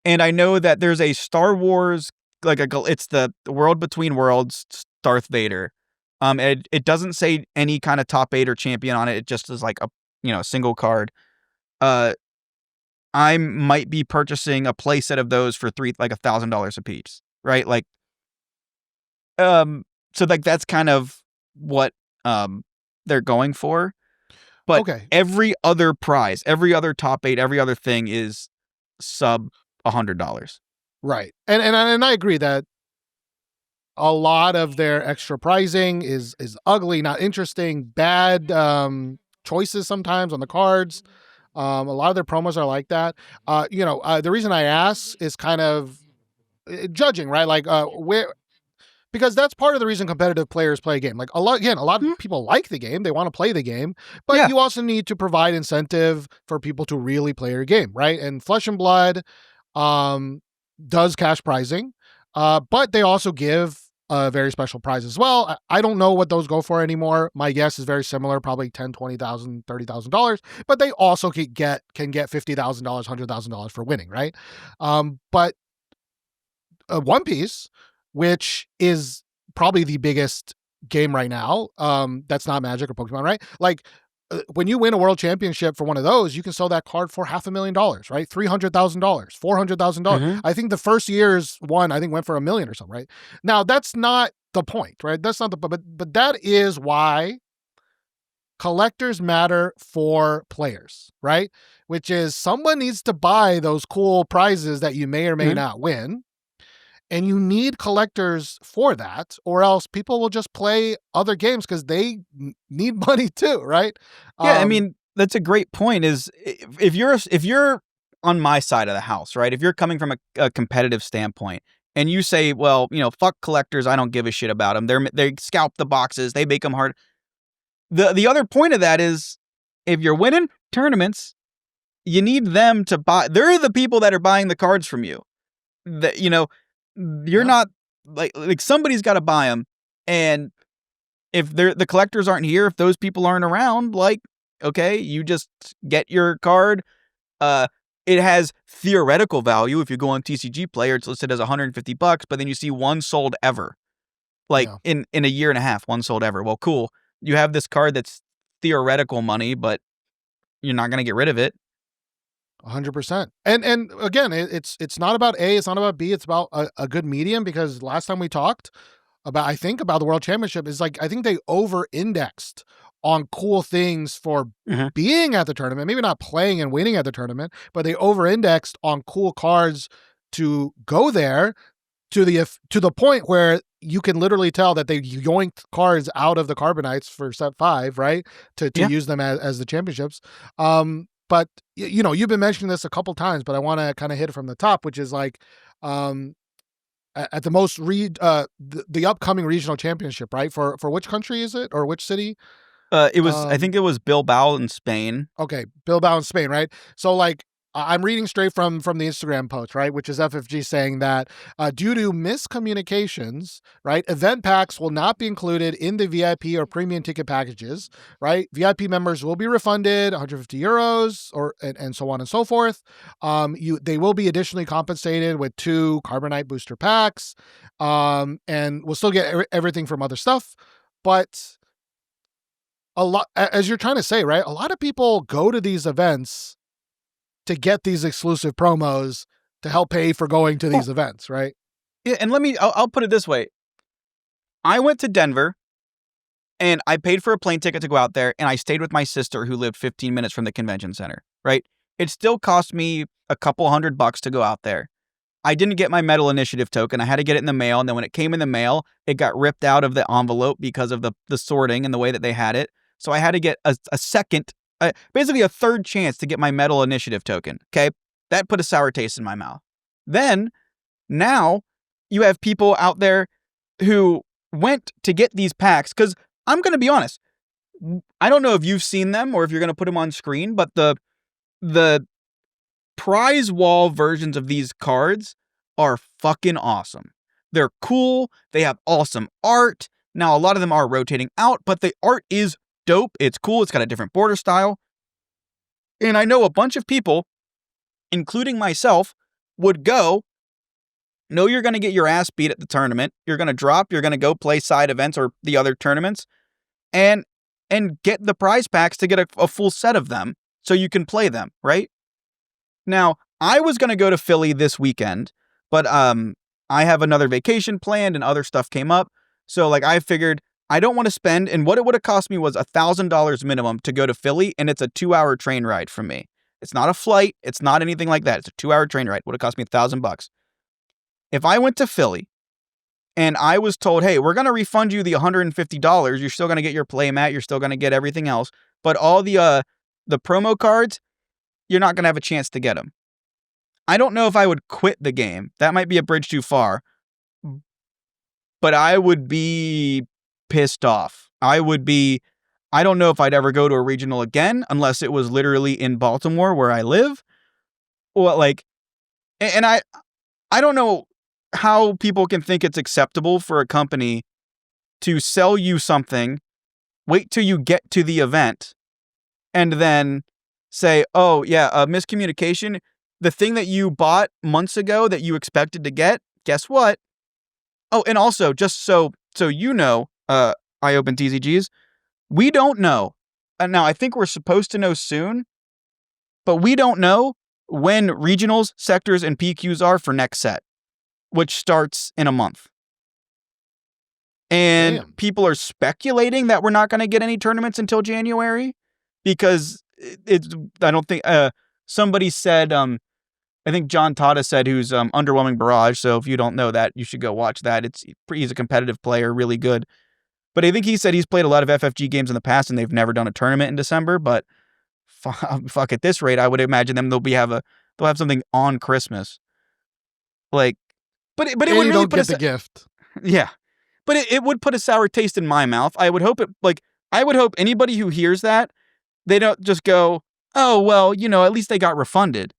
and I know that there's a Star Wars it's the World Between Worlds Darth Vader. It doesn't say any kind of top 8 or champion on it. It just is like a single card. Uh, I might be purchasing a playset of those for $1,000 a piece, right? Like, so like that's kind of what they're going for. But Okay, every other prize, every other top 8, every other thing is sub $100. right. And I agree that a lot of their extra pricing is ugly, not interesting, bad choices sometimes on the cards. A lot of their promos are like that. The reason I ask is kind of judging, right? Like where because that's part of the reason competitive players play a game. Like a lot Mhm. of people like the game, they want to play the game, but Yeah. you also need to provide incentive for people to really play your game, right? And Flesh and Blood um, does cash prizing, but they also give a very special prize as well. I don't know what those go for anymore. My guess is very similar, probably $10,000, $20,000, $30,000. But they also can get $50,000, $100,000 for winning, right? But One Piece, which is probably the biggest game right now, that's not Magic or Pokemon, right? Like when you win a world championship for one of those, you can sell that card for $500,000, right? $300,000, $400,000. Mhm. I think the first year's one, I think went for $1 million or something, right? Now that's not the point, right? That's not the but that is why collectors matter for players, right? Which is someone needs to buy those cool prizes that you may or may Mhm. not win. And you need collectors for that, or else people will just play other games because they need money too, right? Yeah, I Um, mean, that's a great point is if you're on my side of the house, right? If you're coming from a competitive standpoint and you say, well, fuck collectors, I don't give a shit about them. They scalp the boxes, they make them hard. The other point of that is if you're winning tournaments, you need them to buy. They're the people that are buying the cards from you. that, you're Yeah. not like somebody's got to buy them. And if the collectors aren't here, if those people aren't around, like, okay, you just get your card. Uh, it has theoretical value. If you go on TCG Player, it's listed as $150, but then you see one sold ever. Like Yeah. in a year and a half, one sold ever. Well, cool. You have this card that's theoretical money, but you're not going to get rid of it. 100%. And again, it's not about A, it's not about B, it's about a good medium, because last time we talked about, I think, about the World Championship is like, I think they over indexed on cool things for Mhm. being at the tournament, maybe not playing and winning at the tournament, but they over indexed on cool cards to go there, to the point where you can literally tell that they yoinked cards out of the Carbonites for set 5, right? To Yeah. use them as the championships. But you've been mentioning this a couple times, but I want to kind of hit it from the top, which is like, at the most the upcoming regional championship, right? For which country is it, or which city? I think it was Bilbao in Spain. Okay, Bilbao in Spain, right? So like, I'm reading straight from the Instagram post, right, which is FFG saying that due to miscommunications, right, event packs will not be included in the VIP or premium ticket packages, right? VIP members will be refunded 150 euros, and so on and so forth. They will be additionally compensated with 2 Carbonite booster packs, and we'll still get everything from other stuff, but a lot, as you're trying to say, right? A lot of people go to these events to get these exclusive promos to help pay for going to Well, these events, right? yeah, and I'll put it this way. I went to Denver and I paid for a plane ticket to go out there, and I stayed with my sister who lived 15 minutes from the convention center, right? It still cost me a couple $100 to go out there. I didn't get my Metal Initiative token. I had to get it in the mail, and then when it came in the mail, it got ripped out of the envelope because of the sorting and the way that they had it. So I had to get a second, basically a third chance to get my Metal Initiative token. Okay, that put a sour taste in my mouth. Then now you have people out there who went to get these packs, because I'm going to be honest, I don't know if you've seen them or if you're going to put them on screen, but the prize wall versions of these cards are fucking awesome. They're cool. They have awesome art. Now, a lot of them are rotating out, but the art is dope. It's cool. It's got a different border style. And I know a bunch of people, including myself, would go, know you're going to get your ass beat at the tournament. You're going to drop. You're going to go play side events or the other tournaments, and get the prize packs to get a full set of them so you can play them, right? Now, I was going to go to Philly this weekend, but I have another vacation planned and other stuff came up. So like, I figured I don't want to spend, and what it would have cost me was $1,000 minimum to go to Philly, and it's a 2-hour train ride from me. It's not a flight. It's not anything like that. It's a 2-hour train ride. Would have cost me $1,000. If I went to Philly and I was told, hey, we're going to refund you the $150, you're still going to get your playmat, you're still going to get everything else, but all the promo cards, you're not going to have a chance to get them. I don't know if I would quit the game. That might be a bridge too far. But I would be pissed off. I don't know if I'd ever go to a regional again unless it was literally in Baltimore where I live. Or like, and I don't know how people can think it's acceptable for a company to sell you something, wait till you get to the event, and then say, oh, yeah, miscommunication. The thing that you bought months ago that you expected to get, guess what? Oh, and also, just so you know, I open TCGs, we don't know. Now, I think we're supposed to know soon, but we don't know when regionals, sectors, and PQs are for next set, which starts in a month. And Damn. people are speculating that we're not going to get any tournaments until January because I don't think, somebody said, I think John Tata said, who's Underwhelming Barrage. So if you don't know that, you should go watch that. He's a competitive player, really good. But I think he said he's played a lot of FFG games in the past and they've never done a tournament in December. But fuck, at this rate, I would imagine them they'll have something on Christmas. Like, but it And would you really don't get the gift. yeah. But it would put a sour taste in my mouth. I would hope anybody who hears that, they don't just go, oh, well, at least they got refunded.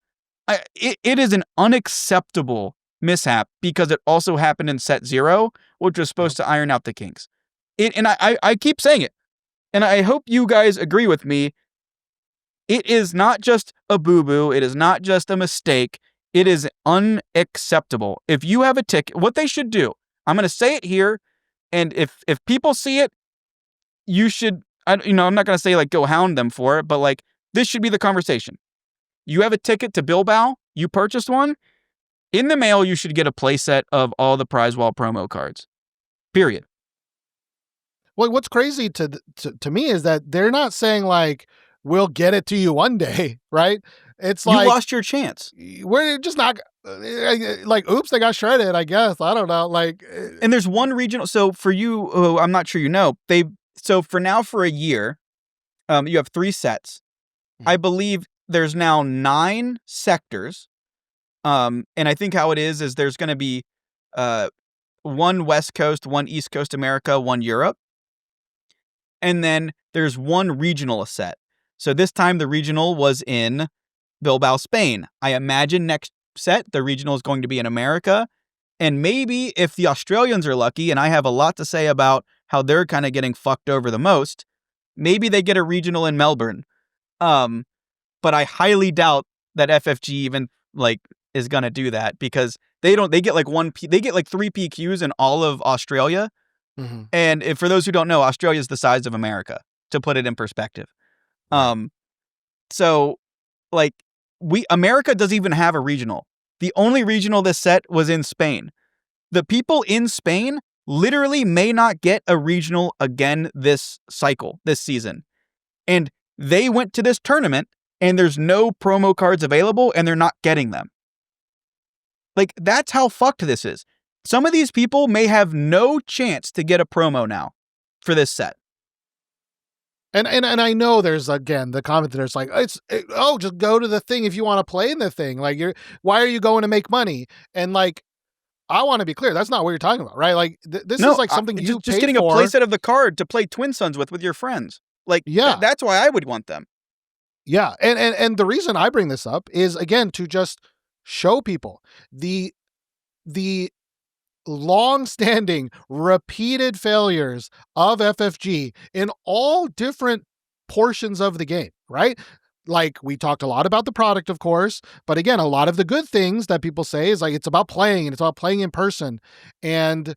It is an unacceptable mishap because it also happened in set 0, which was supposed to iron out the kinks. And I keep saying it, and I hope you guys agree with me. It is not just a boo-boo. It is not just a mistake. It is unacceptable. If you have a ticket, what they should do, I'm going to say it here, and if people see it, you should, I'm not going to say like go hound them for it, but like this should be the conversation. You have a ticket to Bilbao, you purchased one, in the mail you should get a playset of all the prize wall promo cards. Period. Well, what's crazy to me is that they're not saying like, we'll get it to you one day, right? It's like, you lost your chance. We're just not like, oops, they got shredded, I guess. I don't know. Like, and there's one regional. So for you, I'm not sure you know, so for now, for a year, you have 3 sets. I believe there's now 9 sectors. And I think how it is there's going to be 1 West Coast, 1 East Coast America, 1 Europe. And then there's 1 regional set. So this time the regional was in Bilbao, Spain. I imagine next set, the regional is going to be in America. And maybe if the Australians are lucky, and I have a lot to say about how they're kind of getting fucked over the most, maybe they get a regional in Melbourne. But I highly doubt that FFG even like is going to do that because they get like 3 PQs in all of Australia. mm-hmm. And for those who don't know, Australia is the size of America, to put it in perspective. So like America doesn't even have a regional. The only regional this set was in Spain. The people in Spain literally may not get a regional again this season. And they went to this tournament and there's no promo cards available and they're not getting them. Like, that's how fucked this is. Some of these people may have no chance to get a promo now for this set. And I know there's, again, the comment there's like, just go to the thing if you want to play in the thing. Like, why are you going to make money? And like, I want to be clear, that's not what you're talking about, right? Like, this is like something you just getting for. A playset of the card to play Twin Suns with your friends. Like, yeah, that's why I would want them. Yeah, and the reason I bring this up is, again, to just show people the long-standing, repeated failures of FFG in all different portions of the game, right? Like, we talked a lot about the product, of course, but again, a lot of the good things that people say is like, it's about playing and it's about playing in person. And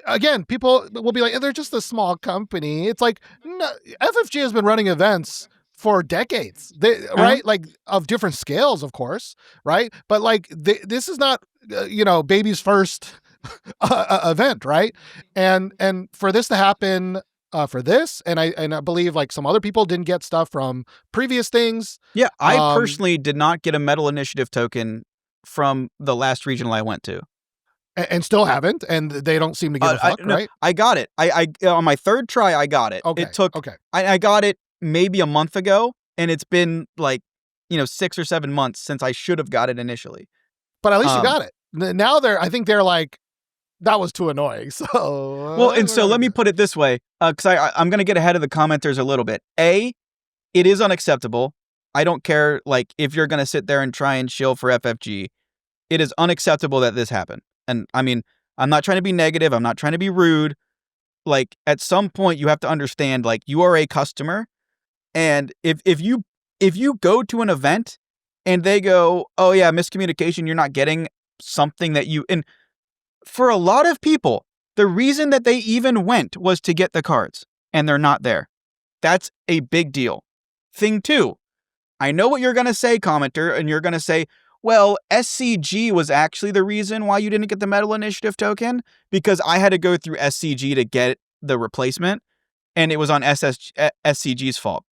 again, people will be like, they're just a small company. It's like, no, FFG has been running events for decades, right? Like, of different scales, of course, right? But like, this is not, baby's first event, right? And for this to happen, for this, and I believe like some other people didn't get stuff from previous things. Yeah, I personally did not get a Metal Initiative token from the last regional I went to. And still haven't, and they don't seem to give a fuck, right? I got it. I on my 3rd try, I got it. Okay. It took. Okay. I got it maybe a month ago, and it's been like 6 or 7 months since I should have got it initially. But at least you got it. Now I think they're like, that was too annoying. So well, and so let me put it this way, because I'm gonna get ahead of the commenters a little bit. It is unacceptable. I don't care like if you're gonna sit there and try and shill for FFG. It is unacceptable that this happened. And I mean, I'm not trying to be negative. I'm not trying to be rude. Like, at some point you have to understand, like, you are a customer. And if you go to an event and they go, oh yeah, miscommunication, you're not getting something that and for a lot of people, the reason that they even went was to get the cards and they're not there. That's a big deal. Thing 2, I know what you're going to say, commenter, and you're going to say, well, SCG was actually the reason why you didn't get the Metal Initiative token, because I had to go through SCG to get the replacement, and it was on SCG's fault.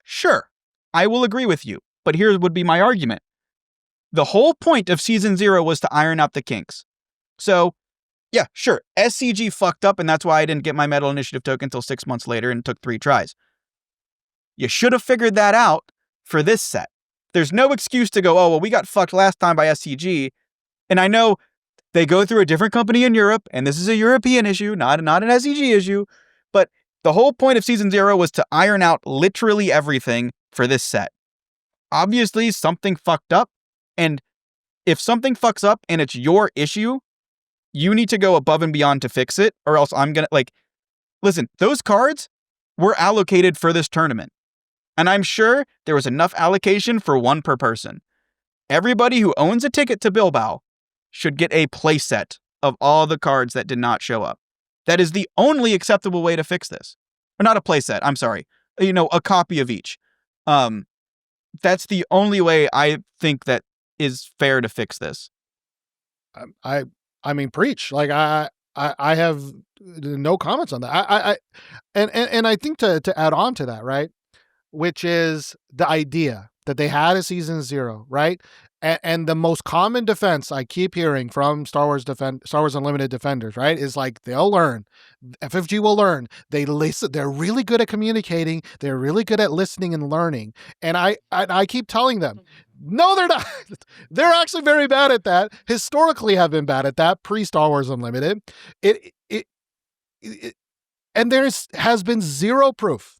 Sure, I will agree with you, but here would be my argument. The whole point of Season 0 was to iron out the kinks. So, yeah, sure, SCG fucked up, and that's why I didn't get my Metal Initiative token until 6 months later and took 3 tries. You should have figured that out for this set. There's no excuse to go, oh, well, we got fucked last time by SCG. And I know they go through a different company in Europe, and this is a European issue, not an SCG issue. But the whole point of Season 0 was to iron out literally everything for this set. Obviously, something fucked up, and if something fucks up and it's your issue, you need to go above and beyond to fix it, or else I'm gonna listen, those cards were allocated for this tournament. And I'm sure there was enough allocation for one per person. Everybody who owns a ticket to Bilbao should get a playset of all the cards that did not show up. That is the only acceptable way to fix this. Or not a playset, I'm sorry. A copy of each. That's the only way I think that is fair to fix this. I mean, preach. Like I have no comments on that. And I think to add on to that, right, which is the idea that they had a season 0, right? And the most common defense I keep hearing from Star Wars Unlimited defenders, right, is like, they'll learn. FFG will learn. They listen. They're really good at communicating. They're really good at listening and learning. And I keep telling them, no, they're not. They're actually very bad at that. Historically, have been bad at that pre Star Wars Unlimited. And has been zero proof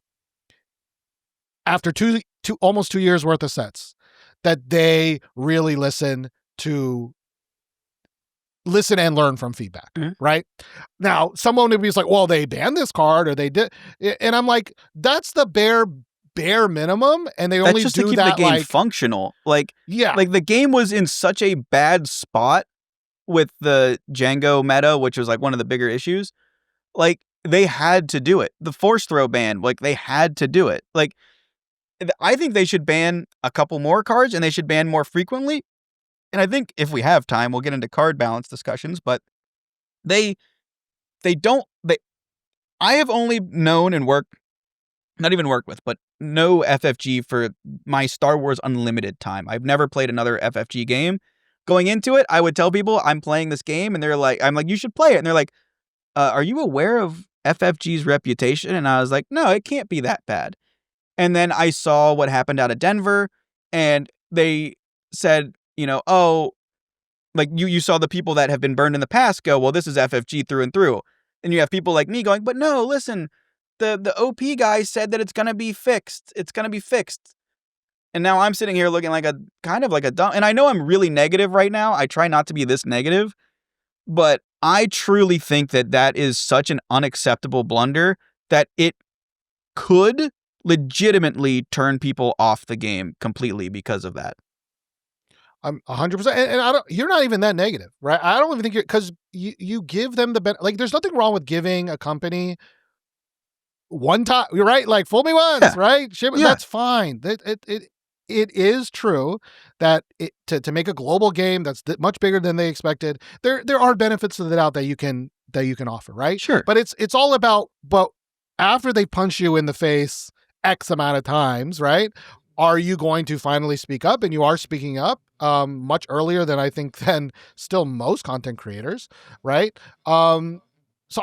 after almost 2 years worth of sets that they really listen and learn from feedback, right? Now, someone would be like, well, they banned this card or they did. And I'm like, that's the bare minimum. And they only just do to keep that the game functional. Yeah. Like the game was in such a bad spot with the Django meta, which was like one of the bigger issues. Like they had to do it. The force throw ban, like they had to do it. Like I think they should ban a couple more cards and they should ban more frequently. And I think if we have time, we'll get into card balance discussions, but I have only known and not even worked with, but know FFG for my Star Wars Unlimited time. I've never played another FFG game. Going into it, I would tell people I'm playing this game and I'm like, you should play it. And they're like, are you aware of FFG's reputation? And I was like, no, it can't be that bad. And then I saw what happened out of Denver, and they said, oh, like you saw the people that have been burned in the past go, well, this is FFG through and through. And you have people like me going, but no, listen, the OP guy said that it's going to be fixed. It's going to be fixed. And now I'm sitting here looking like a kind of like a dumb, and I know I'm really negative right now. I try not to be this negative, but I truly think that is such an unacceptable blunder that it could legitimately turn people off the game completely because of that. I'm 100%. And you're not even that negative, right? I don't even think because you give them the benefit. Like, there's nothing wrong with giving a company one time, you're right? Like, fool me once, right? That's fine. It is true that to make a global game that's much bigger than they expected, there are benefits to the doubt that you can offer, right? Sure. But it's all about, but after they punch you in the face X amount of times, right? Are you going to finally speak up? And you are speaking up much earlier than I think than still most content creators, right? So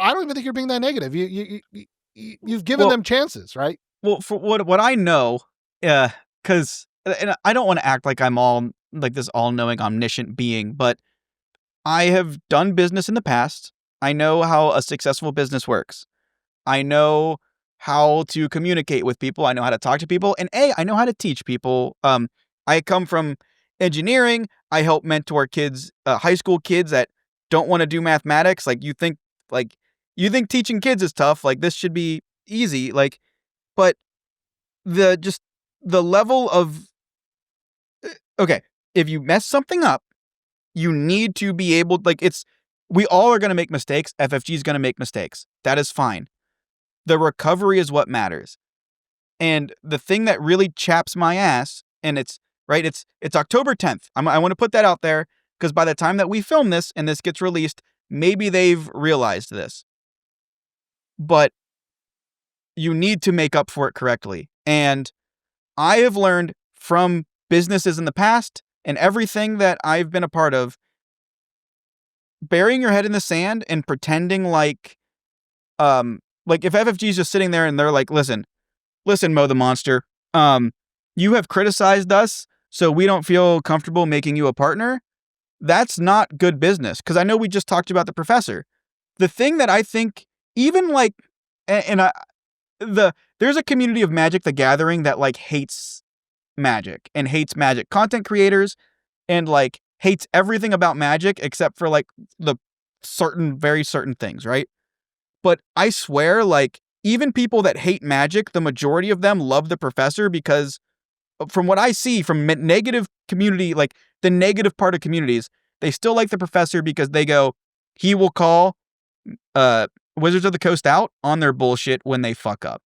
I don't even think you're being that negative. You've given them chances, right? Well, for what I know, because and I don't want to act like I'm all like this all-knowing, omniscient being, but I have done business in the past. I know how a successful business works. I know how to communicate with people. I know how to talk to people. And I know how to teach people. I come from engineering. I help mentor kids, high school kids that don't want to do mathematics. Like you think teaching kids is tough. Like this should be easy. Like, but the level of, okay, if you mess something up, you need to be able, we all are going to make mistakes. FFG is going to make mistakes. That is fine. The recovery is what matters. And the thing that really chaps my ass, and it's October 10th. I want to put that out there because by the time that we film this and this gets released, maybe they've realized this. But you need to make up for it correctly. And I have learned from businesses in the past and everything that I've been a part of, burying your head in the sand and pretending like if FFG is just sitting there and they're like, listen, Mo the Monster, you have criticized us, so we don't feel comfortable making you a partner. That's not good business. Because I know we just talked about the professor. The thing that I think, even there's a community of Magic the Gathering that hates Magic and hates Magic content creators and hates everything about Magic except for like the very certain things, right? But I swear, like, even people that hate Magic, the majority of them love the professor because from what I see from negative community, like the negative part of communities, they still like the professor because they go, he will call uh Wizards of the Coast out on their bullshit when they fuck up.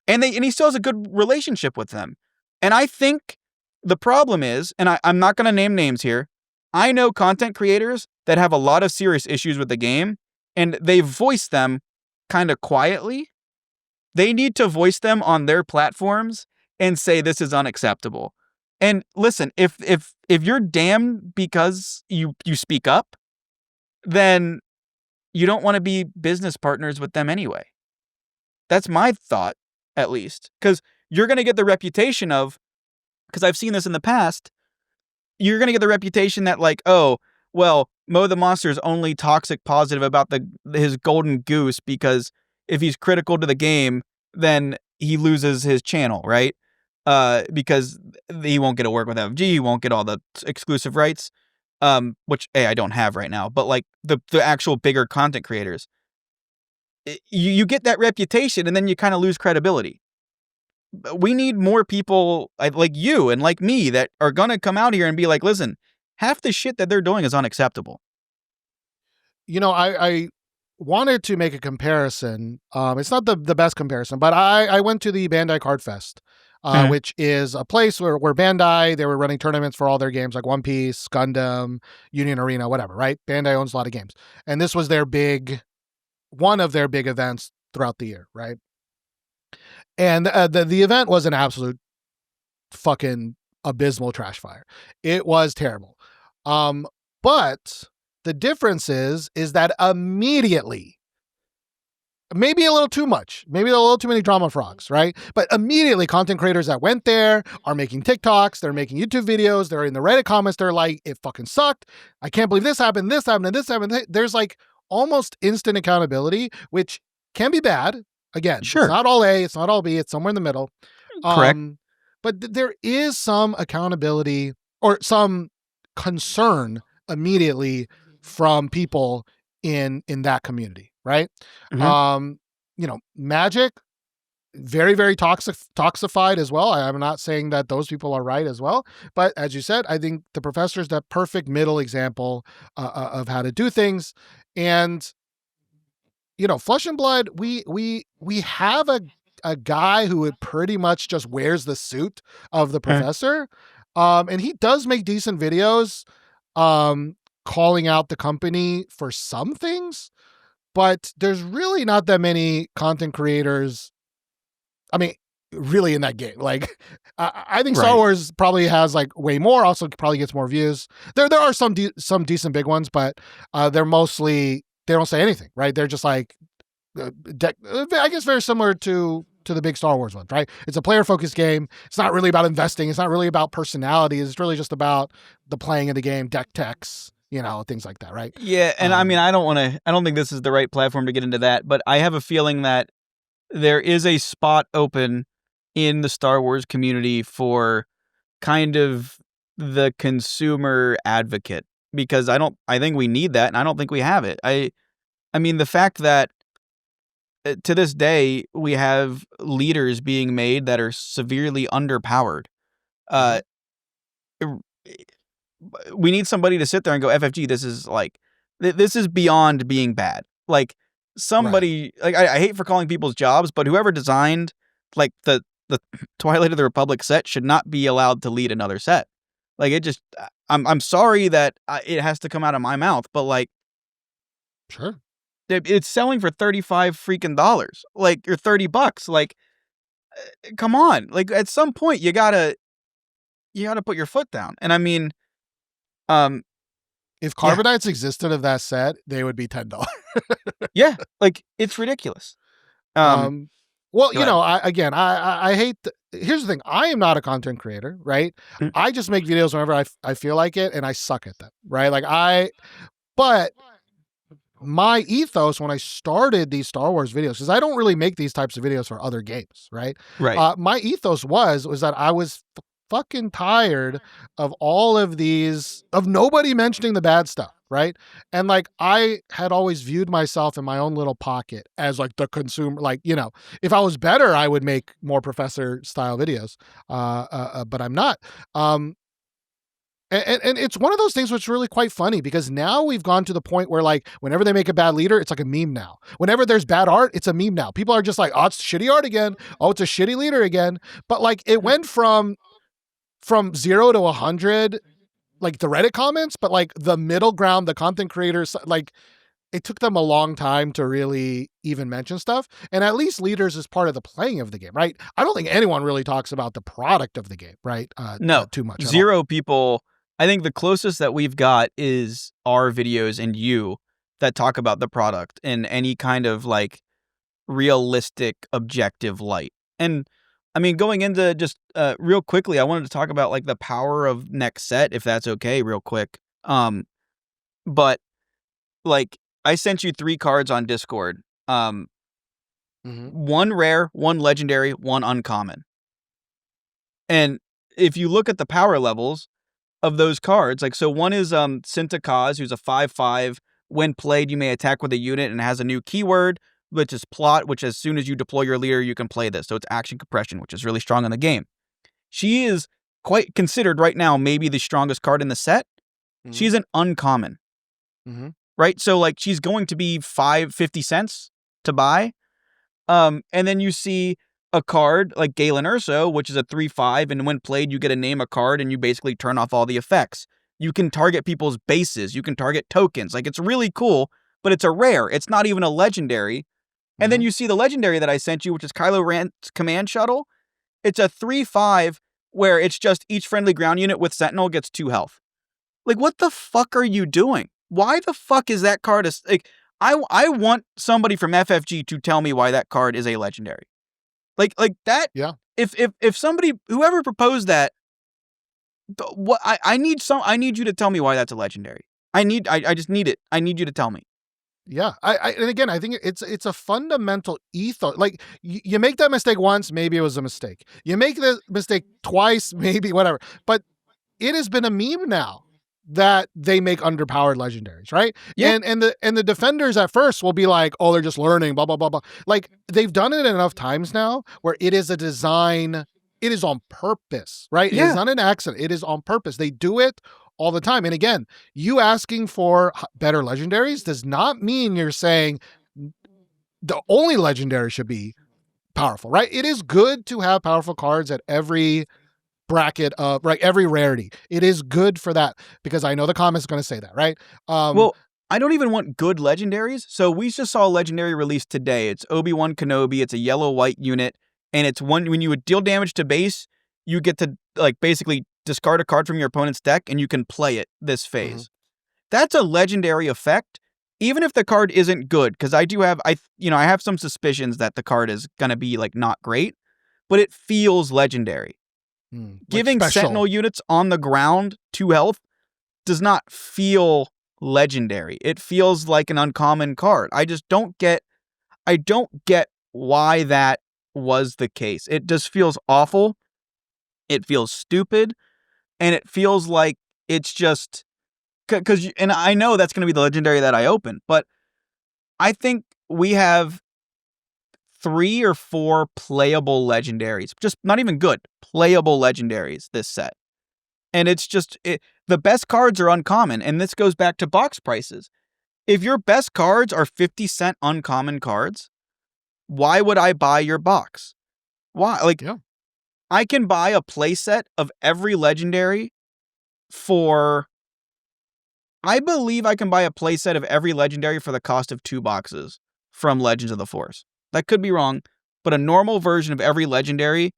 And he still has a good relationship with them. And I think the problem is, and I'm not going to name names here, I know content creators that have a lot of serious issues with the game, and they voice them kind of quietly. They need to voice them on their platforms and say this is unacceptable. And listen, if you're damned because you speak up, then you don't want to be business partners with them anyway. That's my thought, at least. Because you're going to get the reputation of, because I've seen this in the past, you're going to get the reputation that like, oh, well, Mo the Monster is only toxic positive about his golden goose because if he's critical to the game, then he loses his channel, right? Because he won't get to work with FG, he won't get all the exclusive rights, which I don't have right now. But like the actual bigger content creators, you get that reputation and then you kind of lose credibility. We need more people like you and like me that are going to come out here and be like, listen, half the shit that they're doing is unacceptable. You know, I wanted to make a comparison. It's not the best comparison, but I went to the Bandai Card Fest, which is a place where Bandai, they were running tournaments for all their games like One Piece, Gundam, Union Arena, whatever, right? Bandai owns a lot of games. And this was one of their big events throughout the year, right? And the event was an absolute fucking abysmal trash fire. It was terrible. But the difference is that immediately, maybe a little too much, maybe a little too many drama frogs, right? But immediately content creators that went there are making TikToks, they're making YouTube videos, they're in the Reddit comments, they're like, it fucking sucked. I can't believe this happened, and this happened. There's like almost instant accountability, which can be bad. Again, Sure. It's not all A, it's not all B, it's somewhere in the middle. Correct. But there is some accountability or some concern immediately from people in that community, right? Mm-hmm. You know, Magic, very, very toxified as well. I'm not saying that those people are right as well, but as you said, I think the professor is that perfect middle example of how to do things. And you know, Flesh and Blood, we have a guy who would pretty much just wears the suit of the professor. And he does make decent videos calling out the company for some things, but there's really not that many content creators. I mean, really in that game. Like, I think Star Wars probably has like way more, also probably gets more views. There are some decent big ones, but they're mostly, they don't say anything, right? They're just like, I guess very similar to the big Star Wars ones, right? It's a player-focused game. It's not really about investing. It's not really about personality. It's really just about the playing of the game, deck techs, you know, things like that, right? Yeah, and I mean, I don't think this is the right platform to get into that, but I have a feeling that there is a spot open in the Star Wars community for kind of the consumer advocate, because I think we need that, and I don't think we have it. I mean, the fact that to this day we have leaders being made that are severely underpowered. We need somebody to sit there and go, FFG, this is like, this is beyond being bad. Like somebody, like I hate for calling people's jobs, but whoever designed like the Twilight of the Republic set should not be allowed to lead another set. Like it just, I'm sorry that it has to come out of my mouth, but like, sure, it's selling for $35 freaking dollars, like, or $30. Like, come on, like at some point you gotta put your foot down. And I mean, if Carbonites existed of that set, they would be $10. Yeah, like it's ridiculous. Well, you know, I hate. Here's the thing: I am not a content creator, right? I just make videos whenever I feel like it, and I suck at them, right? But my ethos when I started these Star Wars videos, because I don't really make these types of videos for other games, right? Right. My ethos was that I was fucking tired of all of these, of nobody mentioning the bad stuff, right? And like, I had always viewed myself in my own little pocket as like the consumer, like, you know, if I was better, I would make more professor style videos. But I'm not. And it's one of those things which is really quite funny because now we've gone to the point where like whenever they make a bad leader, it's like a meme now. Whenever there's bad art, it's a meme now. People are just like, oh, it's shitty art again. Oh, it's a shitty leader again. But like it went from 0 to 100, like the Reddit comments, but like the middle ground, the content creators, like it took them a long time to really even mention stuff. And at least leaders is part of the playing of the game, right? I don't think anyone really talks about the product of the game, right? No, Too much. zero people. I think the closest that we've got is our videos and you that talk about the product in any kind of like realistic, objective light. And I mean, going into just real quickly, I wanted to talk about like the power of next set, if that's okay, real quick. But like I sent you 3 cards on Discord. One rare, one legendary, one uncommon. And if you look at the power levels of those cards, like so one is Sinta Kaz, who's a 5/5. When played, you may attack with a unit and has a new keyword, which is plot, which as soon as you deploy your leader, you can play this. So it's action compression, which is really strong in the game. She is quite considered right now maybe the strongest card in the set. She's an uncommon. Right? So like she's going to be 50 cents to buy. And then you see a card like Galen Urso, which is a 3/5, and when played, you get to name a card and you basically turn off all the effects. You can target people's bases, you can target tokens. Like it's really cool, but it's a rare. It's not even a legendary. And then you see the legendary that I sent you, which is Kylo Ren's command shuttle. It's a 3/5 where it's just each friendly ground unit with Sentinel gets 2 health. Like what the fuck are you doing? Why the fuck is that card like I want somebody from FFG to tell me why that card is a legendary. Like that. Yeah. If somebody, whoever proposed that, what I need you to tell me why that's a legendary. I just need it. I need you to tell me. Yeah. And again, I think it's a fundamental ethos. Like you make that mistake once, maybe it was a mistake. You make the mistake twice, maybe whatever. But it has been a meme now that they make underpowered legendaries, right? Yeah. And the defenders at first will be like, oh, they're just learning, blah, blah, blah, blah. Like they've done it enough times now where it is a design, it is on purpose, right? Yeah. It is not an accident. It is on purpose. They do it all the time. And again, you asking for better legendaries does not mean you're saying the only legendary should be powerful, right? It is good to have powerful cards at every bracket of right every rarity. It is good for that because I know the comments are going to say that, right? Well, I don't even want good legendaries. So we just saw a legendary release today. It's Obi-Wan Kenobi. It's a yellow-white unit, and it's one when you would deal damage to base, you get to like basically discard a card from your opponent's deck, and you can play it this phase. That's a legendary effect, even if the card isn't good. Because I have some suspicions that the card is going to be like not great, but it feels legendary. Giving Sentinel units on the ground 2 health does not feel legendary. It feels like an uncommon card. I don't get why that was the case. It just feels awful. It feels stupid. And it feels like it's just because, and I know that's going to be the legendary that I open, but I think we have 3 or 4 playable legendaries, just not even good, playable legendaries this set. And it's just, the best cards are uncommon. And this goes back to box prices. If your best cards are 50-cent uncommon cards, why would I buy your box? Why? Like, I can buy a playset of every legendary for, I believe I can buy a playset of every legendary for the cost of 2 boxes from Legends of the Force. That could be wrong, but a normal version of every legendary,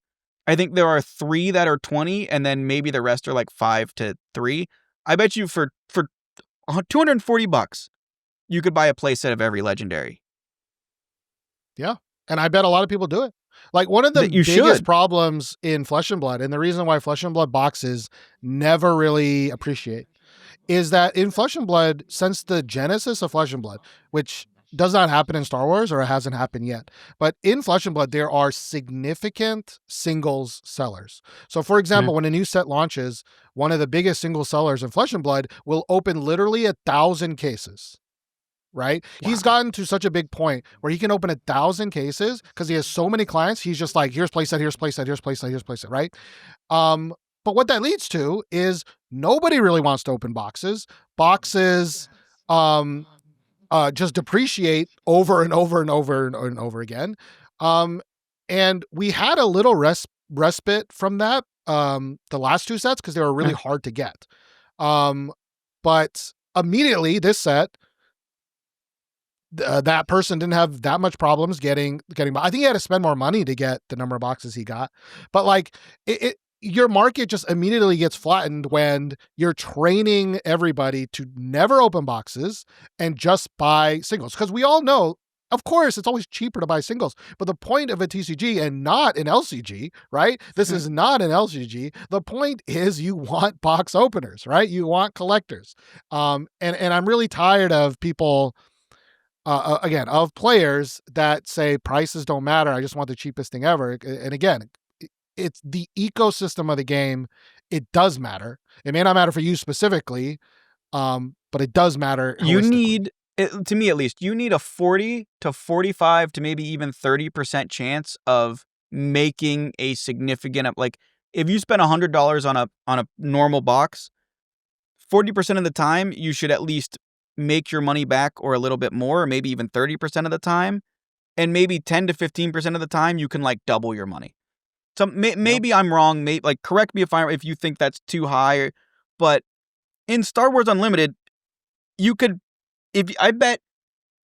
I think there are 3 that are 20, and then maybe the rest are like 5 to 3. I bet you for $240, you could buy a playset of every legendary. Yeah, and I bet a lot of people do it. Like one of the biggest problems in Flesh and Blood, and the reason why Flesh and Blood boxes never really appreciate, is that in Flesh and Blood, since the genesis of Flesh and Blood, which does not happen in Star Wars, or it hasn't happened yet. But in Flesh and Blood, there are significant singles sellers. So, for example, when a new set launches, one of the biggest single sellers in Flesh and Blood will open literally 1,000 cases. Right? Wow. He's gotten to such a big point where he can open 1,000 cases because he has so many clients. He's just like, here's playset, here's playset, here's playset, here's playset, right? But what that leads to is nobody really wants to open boxes. Boxes just depreciate over and over and over and over again. And we had a little respite from that the last two sets because they were really hard to get. But immediately this set, that person didn't have that much problems getting. I think he had to spend more money to get the number of boxes he got, but like your market just immediately gets flattened when you're training everybody to never open boxes and just buy singles. Because we all know, of course, it's always cheaper to buy singles, but the point of a TCG and not an LCG, right? This is not an LCG. The point is you want box openers, right? You want collectors. And I'm really tired of people. Again, of players that say prices don't matter. I just want the cheapest thing ever. And again, it's the ecosystem of the game. It does matter. It may not matter for you specifically, but it does matter. You need, to me at least, you need a 40 to 45 to maybe even 30% chance of making a significant, like if you spend $100 on a normal box, 40% of the time you should at least make your money back or a little bit more, or maybe even 30% of the time. And maybe 10 to 15% of the time you can like double your money. So maybe I'm wrong. Maybe like correct me if you think that's too high, but in Star Wars Unlimited, you could, I bet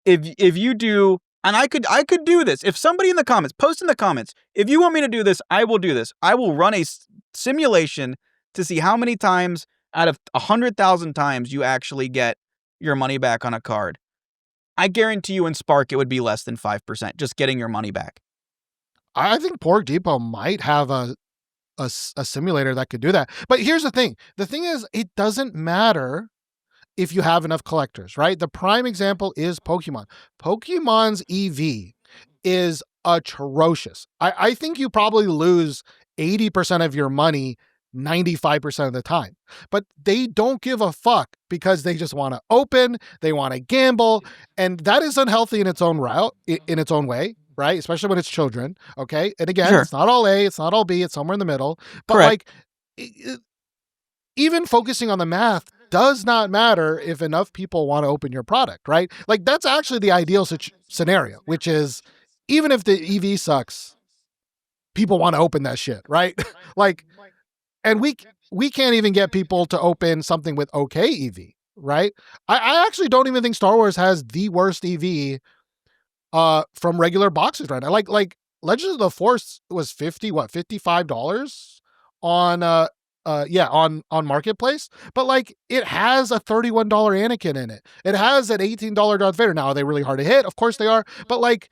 if you do, and I could do this. If somebody in the comments, post in the comments, if you want me to do this, I will do this. I will run a simulation to see how many times out of 100,000 times you actually get your money back on a card. I guarantee you in Spark it would be less than 5% just getting your money back. I think Pork Depot might have a simulator that could do that. But here's the thing. The thing is, it doesn't matter if you have enough collectors, right? The prime example is Pokemon. Pokemon's EV is atrocious. I think you probably lose 80% of your money 95% of the time, but they don't give a fuck because they just want to open, they want to gamble, and that is unhealthy in its own route, in its own way, right? Especially when it's children. Okay. And again, It's not all A, it's not all B, it's somewhere in the middle, but Correct. Even focusing on the math does not matter if enough people want to open your product, right? Like that's actually the ideal scenario, which is even if the EV sucks, people want to open that shit, right? Like, and we can't even get people to open something with okay EV, right? I actually don't even think Star Wars has the worst EV from regular boxes right now. Like Legends of the Force was $55 on on Marketplace, but like it has a $31 Anakin in it. It has an $18 Darth Vader. Now are they really hard to hit? Of course they are, but like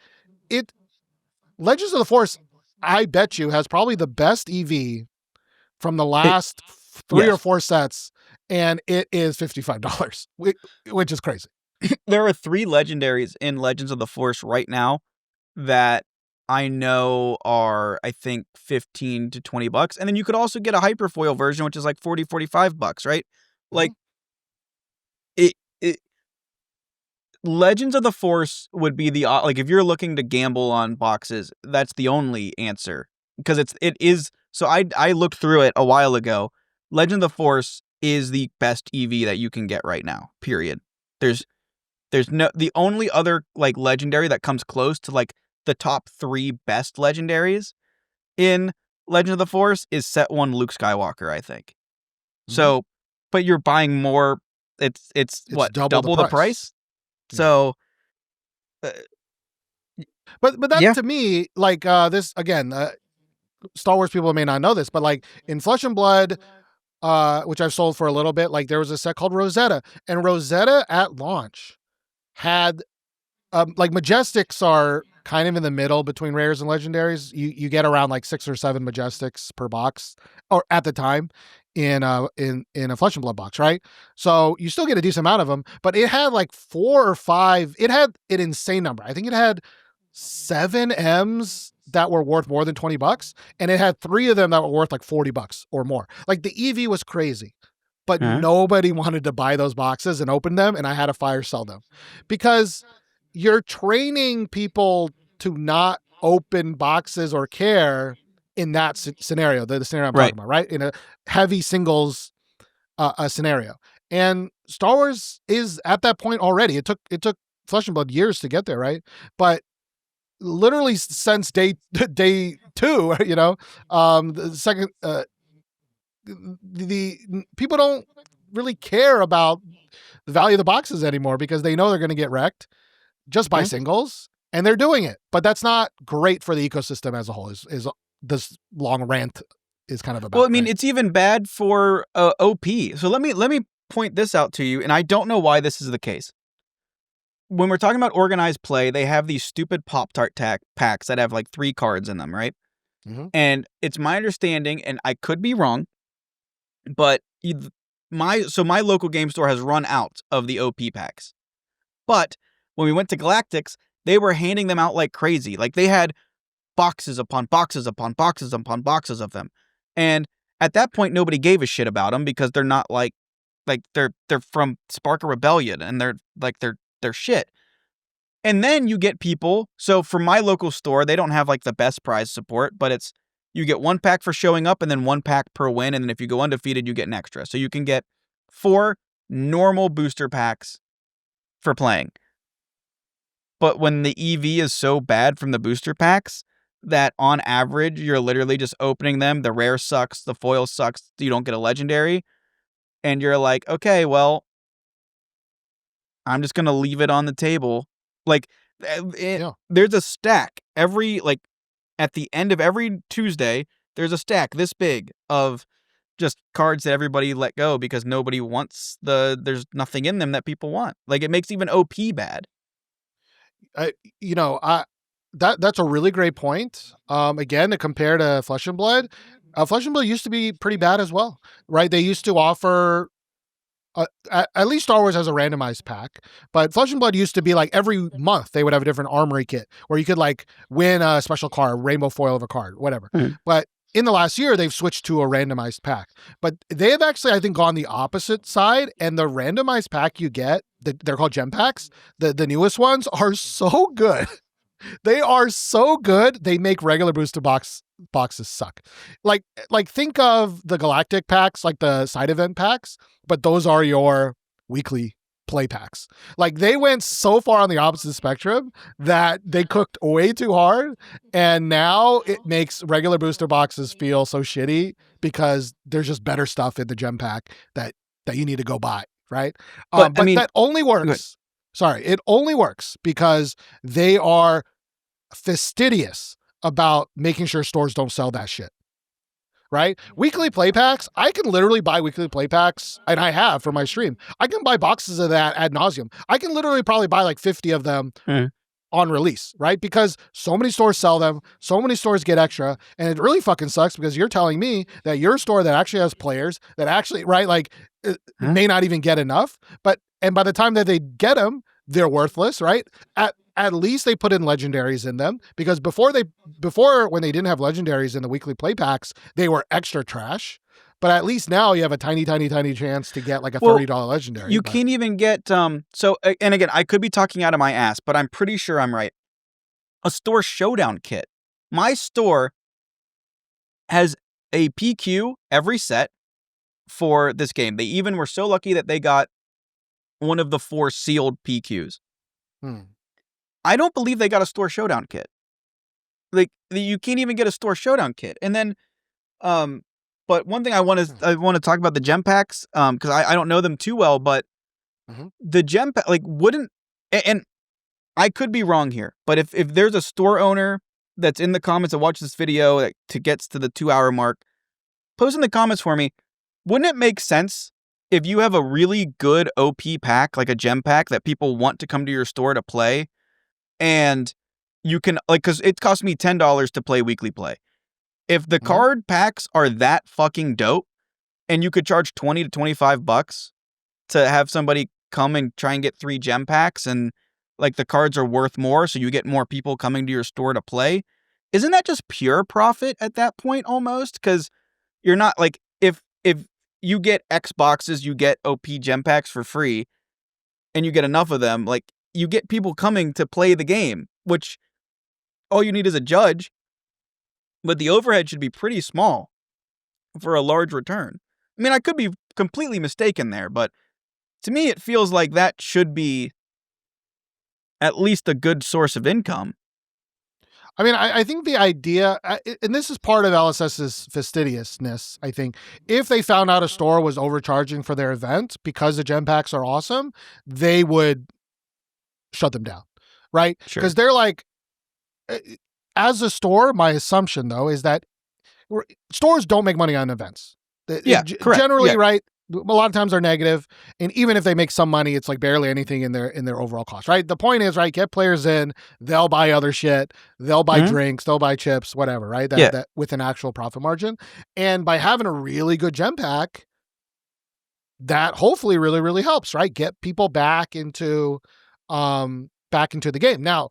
Legends of the Force, I bet you, has probably the best EV from the last three or four sets, and it is $55, which is crazy. There are 3 legendaries in Legends of the Force right now that I know are, I think, $15 to $20. And then you could also get a hyperfoil version, which is like $45, right? Like, Legends of the Force would be the, like, if you're looking to gamble on boxes, that's the only answer. Because it is. So I looked through it a while ago. Legend of the Force is the best EV that you can get right now. Period. There's no, the only other like legendary that comes close to like the top 3 best legendaries in Legend of the Force is set 1 Luke Skywalker, I think. Mm-hmm. So, but you're buying more. It's what, double the price? Yeah. So, but that to me, like this again. Star Wars people may not know this, but like in Flesh and Blood, which I've sold for a little bit, like there was a set called Rosetta, and Rosetta at launch had like Majestics are kind of in the middle between rares and legendaries. You get around like 6 or 7 majestics per box, or at the time in a Flesh and Blood box, right? So you still get a decent amount of them, but it had like 4 or 5. It had an insane number. I think it had 7 M's that were worth more than $20, and it had 3 of them that were worth like $40 or more. Like the EV was crazy, but nobody wanted to buy those boxes and open them, and I had to fire sell them because you're training people to not open boxes or care in that scenario, the scenario I'm talking about, right? In a heavy singles scenario. And Star Wars is at that point already. It took Flesh and Blood years to get there, right? But literally since day 2, the second the people don't really care about the value of the boxes anymore because they know they're going to get wrecked just by singles, and they're doing it. But that's not great for the ecosystem as a whole. Is this long rant is kind of about. Well, I mean, it's even bad for OP. So let me point this out to you, and I don't know why this is the case. When we're talking about organized play, they have these stupid Pop-Tart packs that have like 3 cards in them, right? Mm-hmm. And it's my understanding, and I could be wrong, but my local game store has run out of the OP packs. But when we went to Galactics, they were handing them out like crazy. Like they had boxes upon boxes upon boxes upon boxes of them. And at that point, nobody gave a shit about them because they're not like they're from Spark of Rebellion, and they're shit. And then you get people. So for my local store, they don't have like the best prize support, but it's you get 1 pack for showing up and then 1 pack per win. And then if you go undefeated, you get an extra. So you can get 4 normal booster packs for playing. But when the EV is so bad from the booster packs that on average, you're literally just opening them. The rare sucks. The foil sucks. You don't get a legendary. And you're like, okay, well, I'm just going to leave it on the table. Like, there's a stack every, like, at the end of every Tuesday, there's a stack this big of just cards that everybody let go because nobody wants there's nothing in them that people want. Like, it makes even OP bad. That's a really great point. Again, to compare to Flesh and Blood, Flesh and Blood used to be pretty bad as well, right? They used to offer, at least Star Wars has a randomized pack, but Flesh and Blood used to be like every month they would have a different armory kit where you could like win a special card, rainbow foil of a card, whatever. But in the last year, they've switched to a randomized pack. But they have actually, I think, gone the opposite side, and the randomized pack you get, they're called gem packs, the newest ones are so good. They are so good. They make regular booster boxes suck. Like think of the Galactic packs, like the side event packs, but those are your weekly play packs. Like they went so far on the opposite spectrum that they cooked way too hard, and now it makes regular booster boxes feel so shitty because there's just better stuff in the gem pack that you need to go buy, right? But I mean, that only works. Sorry, it only works because they are fastidious about making sure stores don't sell that shit. Right? Weekly play packs, I can literally buy weekly play packs, and I have for my stream. I can buy boxes of that ad nauseum. I can literally probably buy like 50 of them on release, right? Because so many stores sell them, so many stores get extra, and it really fucking sucks because you're telling me that your store that actually has players that actually, right, like may not even get enough, and by the time that they get them, they're worthless, right? At least they put in legendaries in them, because before when they didn't have legendaries in the weekly play packs, they were extra trash. But at least now you have a tiny chance to get like a $30 legendary. You can't even get so, and again, I could be talking out of my ass, but I'm pretty sure I'm right. A store showdown kit. My store has a PQ every set for this game. They even were so lucky that they got one of the 4 sealed PQs. I don't believe they got a store showdown kit. Like, you can't even get a store showdown kit. And then, but one thing I want to talk about the gem packs, because I don't know them too well, but the gem pack, like, wouldn't, and I could be wrong here, but if there's a store owner that's in the comments that watch this video that gets to the 2-hour mark, post in the comments for me, wouldn't it make sense if you have a really good OP pack, like a gem pack that people want to come to your store to play, and you can like because it cost me $10 to play weekly play. If the Mhm. card packs are that fucking dope, and you could charge $20 to $25 to have somebody come and try and get 3 gem packs, and like the cards are worth more, so you get more people coming to your store to play. Isn't that just pure profit at that point almost? Because you're not like if you get X boxes, you get OP gem packs for free, and you get enough of them, like you get people coming to play the game, which all you need is a judge, but the overhead should be pretty small for a large return. I mean, I could be completely mistaken there, but to me, it feels like that should be at least a good source of income. I mean, I think the idea, and this is part of LSS's fastidiousness, I think, if they found out a store was overcharging for their event because the gem packs are awesome, they would shut them down, right? Sure. Because they're like, as a store, my assumption, though, is that stores don't make money on events. Yeah, correct. Generally, Yeah. right? A lot of times they're negative, and even if they make some money, it's like barely anything in their overall cost, right? The point is, right, get players in, they'll buy other shit, they'll buy Mhm. drinks, they'll buy chips, whatever, right? Yeah. That with an actual profit margin. And by having a really good gem pack, that hopefully really, really helps, right? Get people back into the game. Now,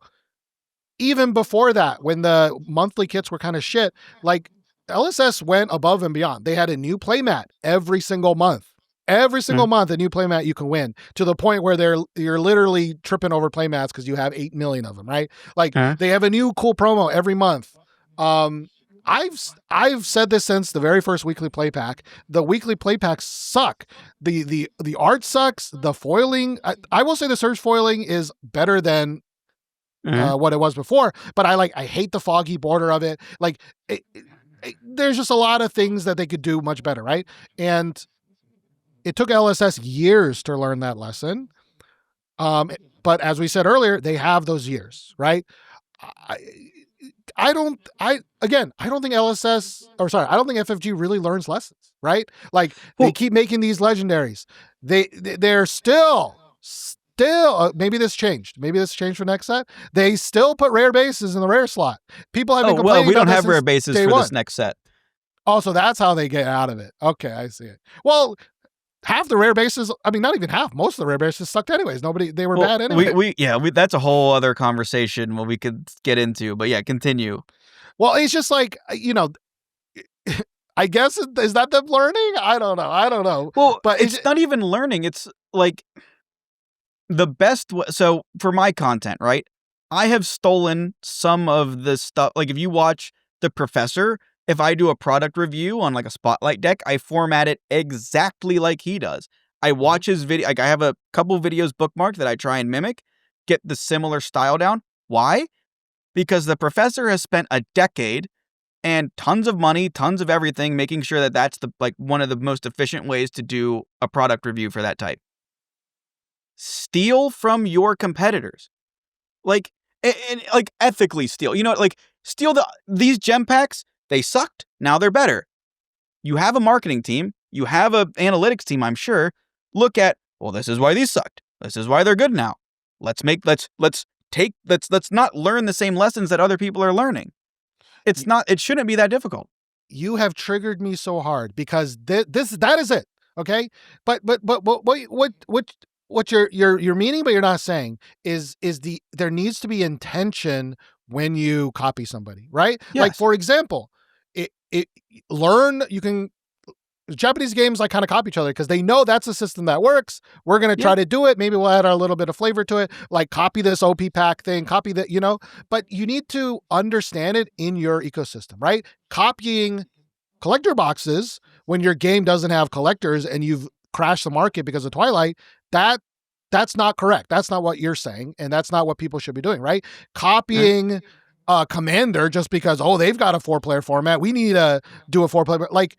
even before that, when the monthly kits were kind of shit, like LSS went above and beyond. They had a new playmat every single month. Every single month, a new playmat you can win, to the point where you're literally tripping over playmats because you have 8 million of them, right? Like they have a new cool promo every month. I've said this since the very first weekly play pack. The weekly play packs suck. The art sucks. The foiling, I will say the surge foiling is better than what it was before, but I hate the foggy border of it. Like there's just a lot of things that they could do much better, right? And it took LSS years to learn that lesson. But as we said earlier, they have those years, right? I don't think I don't think FFG really learns lessons, right? Like they keep making these legendaries. They're still maybe this changed. Maybe this changed for next set. They still put rare bases in the rare slot. People have been complaining. Well, we about don't have this rare since bases day for one. this next set. Oh, so that's how they get out of it. Okay, I see it. Well, half the rare bases, I mean, not even half, most of the rare bases sucked anyways. They were bad anyway. That's a whole other conversation we could get into, but yeah, continue. Well, it's just like, I guess, is that them learning? I don't know. Well, but it's not even learning. It's like the best. So for my content, right? I have stolen some of the stuff. Like if you watch The Professor, if I do a product review on like a spotlight deck, I format it exactly like he does. I watch his video. Like I have a couple videos bookmarked that I try and mimic, get the similar style down. Why? Because the Professor has spent a decade and tons of money, tons of everything, making sure that that's one of the most efficient ways to do a product review for that type. Steal from your competitors, and ethically steal. Steal these gem packs. They sucked. Now they're better. You have a marketing team. You have an analytics team. I'm sure. Look at, well, this is why these sucked. This is why they're good now. Let's not learn the same lessons that other people are learning. It shouldn't be that difficult. You have triggered me so hard because that is it. Okay. But what you're meaning, but you're not saying is there needs to be intention when you copy somebody, right? Yes. Like for example, Japanese games kind of copy each other because they know that's a system that works. We're going to try to do it. Maybe we'll add a little bit of flavor to it. Like copy this OP pack thing, copy that, but you need to understand it in your ecosystem, right? Copying collector boxes when your game doesn't have collectors and you've crashed the market because of Twilight, that's not correct. That's not what you're saying. And that's not what people should be doing, right? Copying Commander just because, they've got a 4-player format. We need to do a 4-player. Like,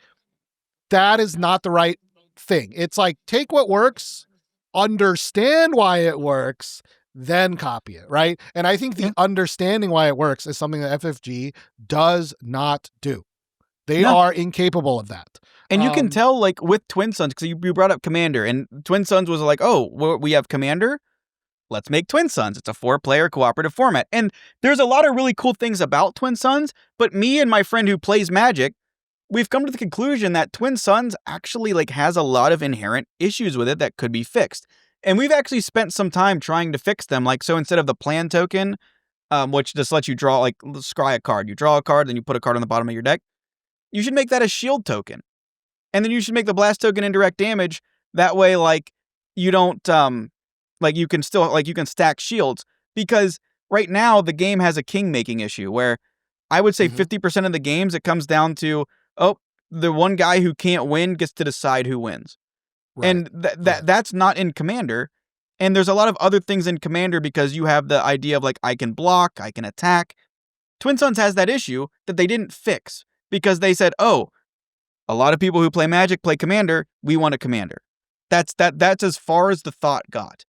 that is not the right thing. It's like, take what works, understand why it works, then copy it, right? And I think the understanding why it works is something that FFG does not do. They are incapable of that. And you can tell, with Twin Suns, because you brought up Commander, and Twin Suns was like, we have Commander? let's make Twin Suns. It's a 4-player cooperative format. And there's a lot of really cool things about Twin Suns, but me and my friend who plays Magic, we've come to the conclusion that Twin Suns actually like has a lot of inherent issues with it that could be fixed. And we've actually spent some time trying to fix them. Like, so instead of the plan token, which just lets you draw, like, scry a card. You draw a card, then you put a card on the bottom of your deck. You should make that a shield token. And then you should make the blast token indirect damage. That way, like, you don't, like, you can still, like, you can stack shields. Because right now, the game has a king-making issue where I would say 50% of the games, it comes down to, oh, the one guy who can't win gets to decide who wins. Right. And that's not in Commander. And there's a lot of other things in Commander because you have the idea of like, I can block, I can attack. Twin Suns has that issue that they didn't fix because they said, oh, a lot of people who play Magic play Commander. We want a Commander. That's as far as the thought got.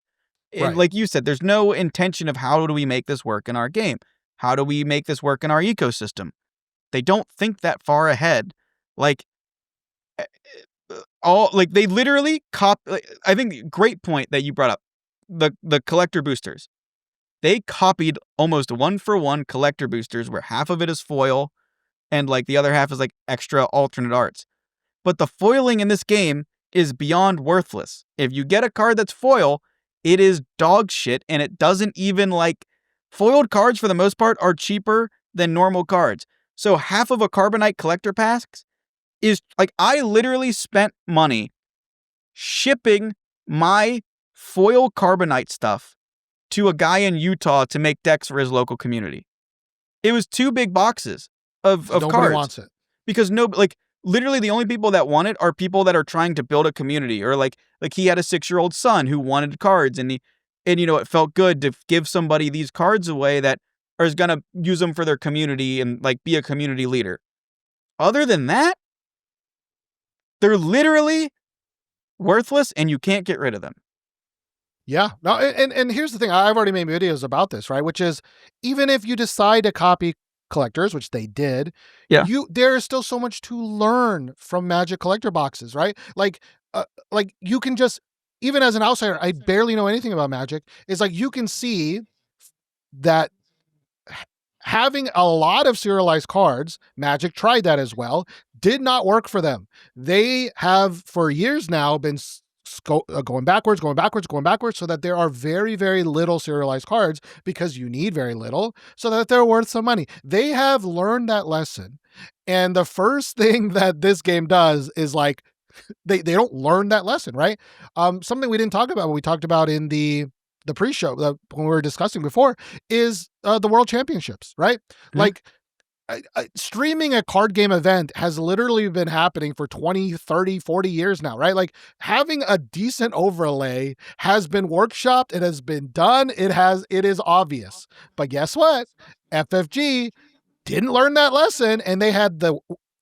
Right. And like you said, there's no intention of how do we make this work in our game? How do we make this work in our ecosystem? They don't think that far ahead. Like, they literally I think great point that you brought up. The collector boosters. They copied almost 1-for-1 collector boosters where half of it is foil and like the other half is like extra alternate arts. But the foiling in this game is beyond worthless. If you get a card that's foil, it is dog shit and it doesn't even like foiled cards for the most part are cheaper than normal cards. So half of a Carbonite collector packs is like I literally spent money shipping my foil Carbonite stuff to a guy in Utah to make decks for his local community. It was 2 big boxes of cards. Nobody wants it. Because literally the only people that want it are people that are trying to build a community or like he had a 6-year-old son who wanted cards and it felt good to give somebody these cards away that is going to use them for their community and like be a community leader. Other than that, they're literally worthless and you can't get rid of them. Yeah. No, and here's the thing. I've already made videos about this, right? Which is even if you decide to copy collectors, which they did, there is still so much to learn from Magic collector boxes, right? Like you can just, even as an outsider, I barely know anything about Magic. It's like you can see that having a lot of serialized cards, Magic tried that as well, did not work for them. They have for years now been going backwards, so that there are very, very little serialized cards because you need very little so that they're worth some money. They have learned that lesson. And the first thing that this game does is like, they don't learn that lesson, right? Something we didn't talk about, but we talked about in the pre-show when we were discussing before is the World Championships, right? Mm-hmm. Like streaming a card game event has literally been happening for 20, 30, 40 years now, right? Like having a decent overlay has been workshopped. It has been done. It is obvious. But guess what? FFG didn't learn that lesson and they had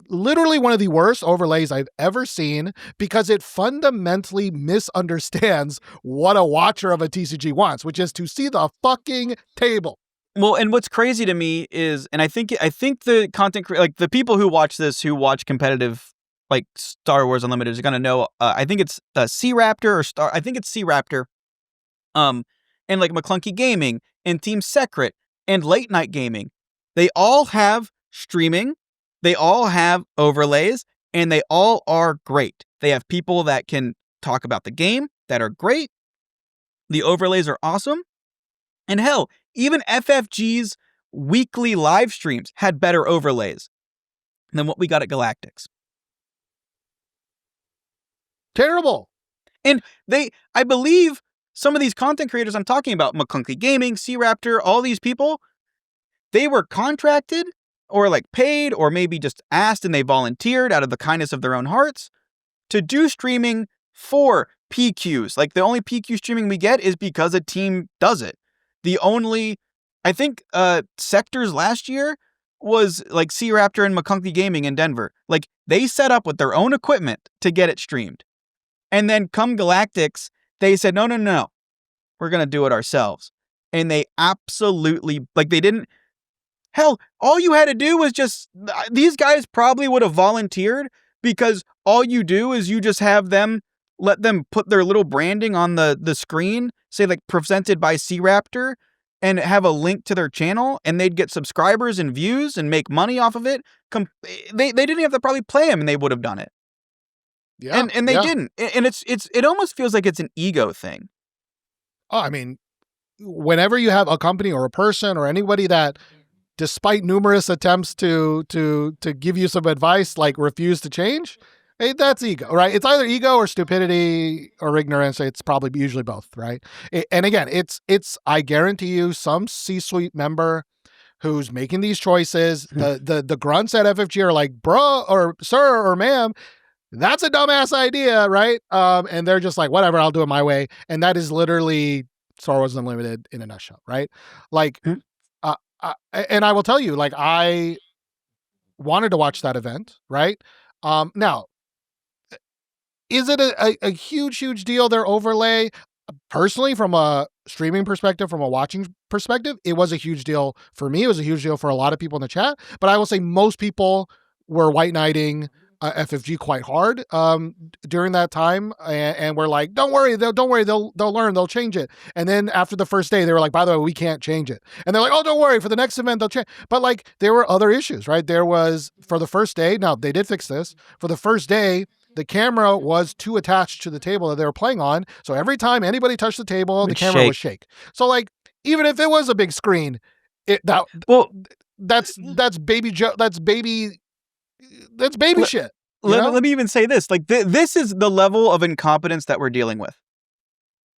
literally one of the worst overlays I've ever seen because it fundamentally misunderstands what a watcher of a TCG wants, which is to see the fucking table. Well, and what's crazy to me is, and I think the content, like the people who watch this, who watch competitive, like Star Wars Unlimited, is gonna know. I think it's Sea Raptor or Star. I think it's Sea Raptor. And like McClunky Gaming and Team Secret and Late Night Gaming, they all have streaming, they all have overlays, and they all are great. They have people that can talk about the game that are great. The overlays are awesome, and hell, even FFG's weekly live streams had better overlays than what we got at Galactics. Terrible. And I believe some of these content creators I'm talking about, McClunky Gaming, Sea Raptor, all these people, they were contracted or like paid or maybe just asked and they volunteered out of the kindness of their own hearts to do streaming for PQs. Like the only PQ streaming we get is because a team does it. I think Sectors last year was like Sea Raptor and McClunky Gaming in Denver. Like they set up with their own equipment to get it streamed. And then come Galactics, they said, no, we're going to do it ourselves. And they absolutely, like they didn't, hell, all you had to do was just, these guys probably would have volunteered because all you do is you just have them let them put their little branding on the screen, say like presented by C Raptor, and have a link to their channel, and they'd get subscribers and views and make money off of it. They didn't have to probably play them, and they would have done it. Yeah, And they yeah. didn't. And it almost feels like it's an ego thing. Oh, I mean, whenever you have a company or a person or anybody that, despite numerous attempts to give you some advice, like refuse to change, that's ego, right? It's either ego or stupidity or ignorance. It's probably usually both, right? And again, it's I guarantee you, some C-suite member who's making these choices, the grunts at FFG are like, bro or sir or ma'am, that's a dumbass idea, right? And they're just like, whatever, I'll do it my way. And that is literally Star Wars Unlimited in a nutshell, right? Like, and I will tell you, like, I wanted to watch that event, right? Now, is it a huge deal, their overlay? Personally, from a streaming perspective, from a watching perspective, it was a huge deal for me. It was a huge deal for a lot of people in the chat. But I will say most people were white knighting FFG quite hard during that time, and we're like, don't worry, they'll learn, they'll change it. And then after the first day, they were like, by the way, we can't change it. And they're like, oh, don't worry, for the next event they'll change. But like, there were other issues, right? There was, for the first day, now they did fix this. For the first day, the camera was too attached to the table that they were playing on. So every time anybody touched the table, the camera would shake. So like, even if it was a big screen, that's baby shit. Let me even say this. Like, this is the level of incompetence that we're dealing with.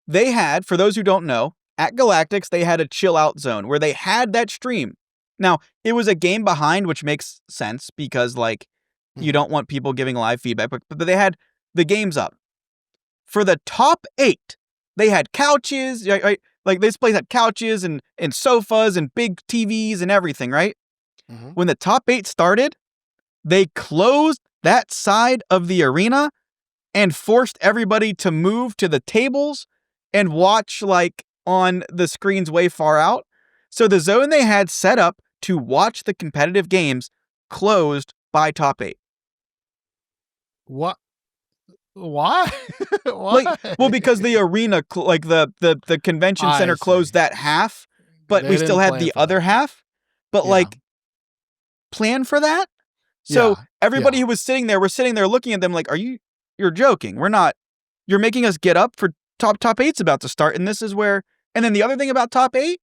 They had, for those who don't know, at Galactics, they had a chill out zone where they had that stream. Now, it was a game behind, which makes sense because, like, you don't want people giving live feedback, but they had the games up. For the top 8, they had couches, right? Like, this place had couches and sofas and big TVs and everything, right? Mm-hmm. When the top 8 started, they closed that side of the arena and forced everybody to move to the tables and watch, like, on the screens way far out. So the zone they had set up to watch the competitive games closed by top 8. What? Why? Why? Like, well, because the arena, like the convention center closed that half, but we still had the other half. But like, plan for that? So everybody who was sitting there, looking at them like, you're joking. We're not, you're making us get up for top 8's about to start. And this is where, and then the other thing about top 8,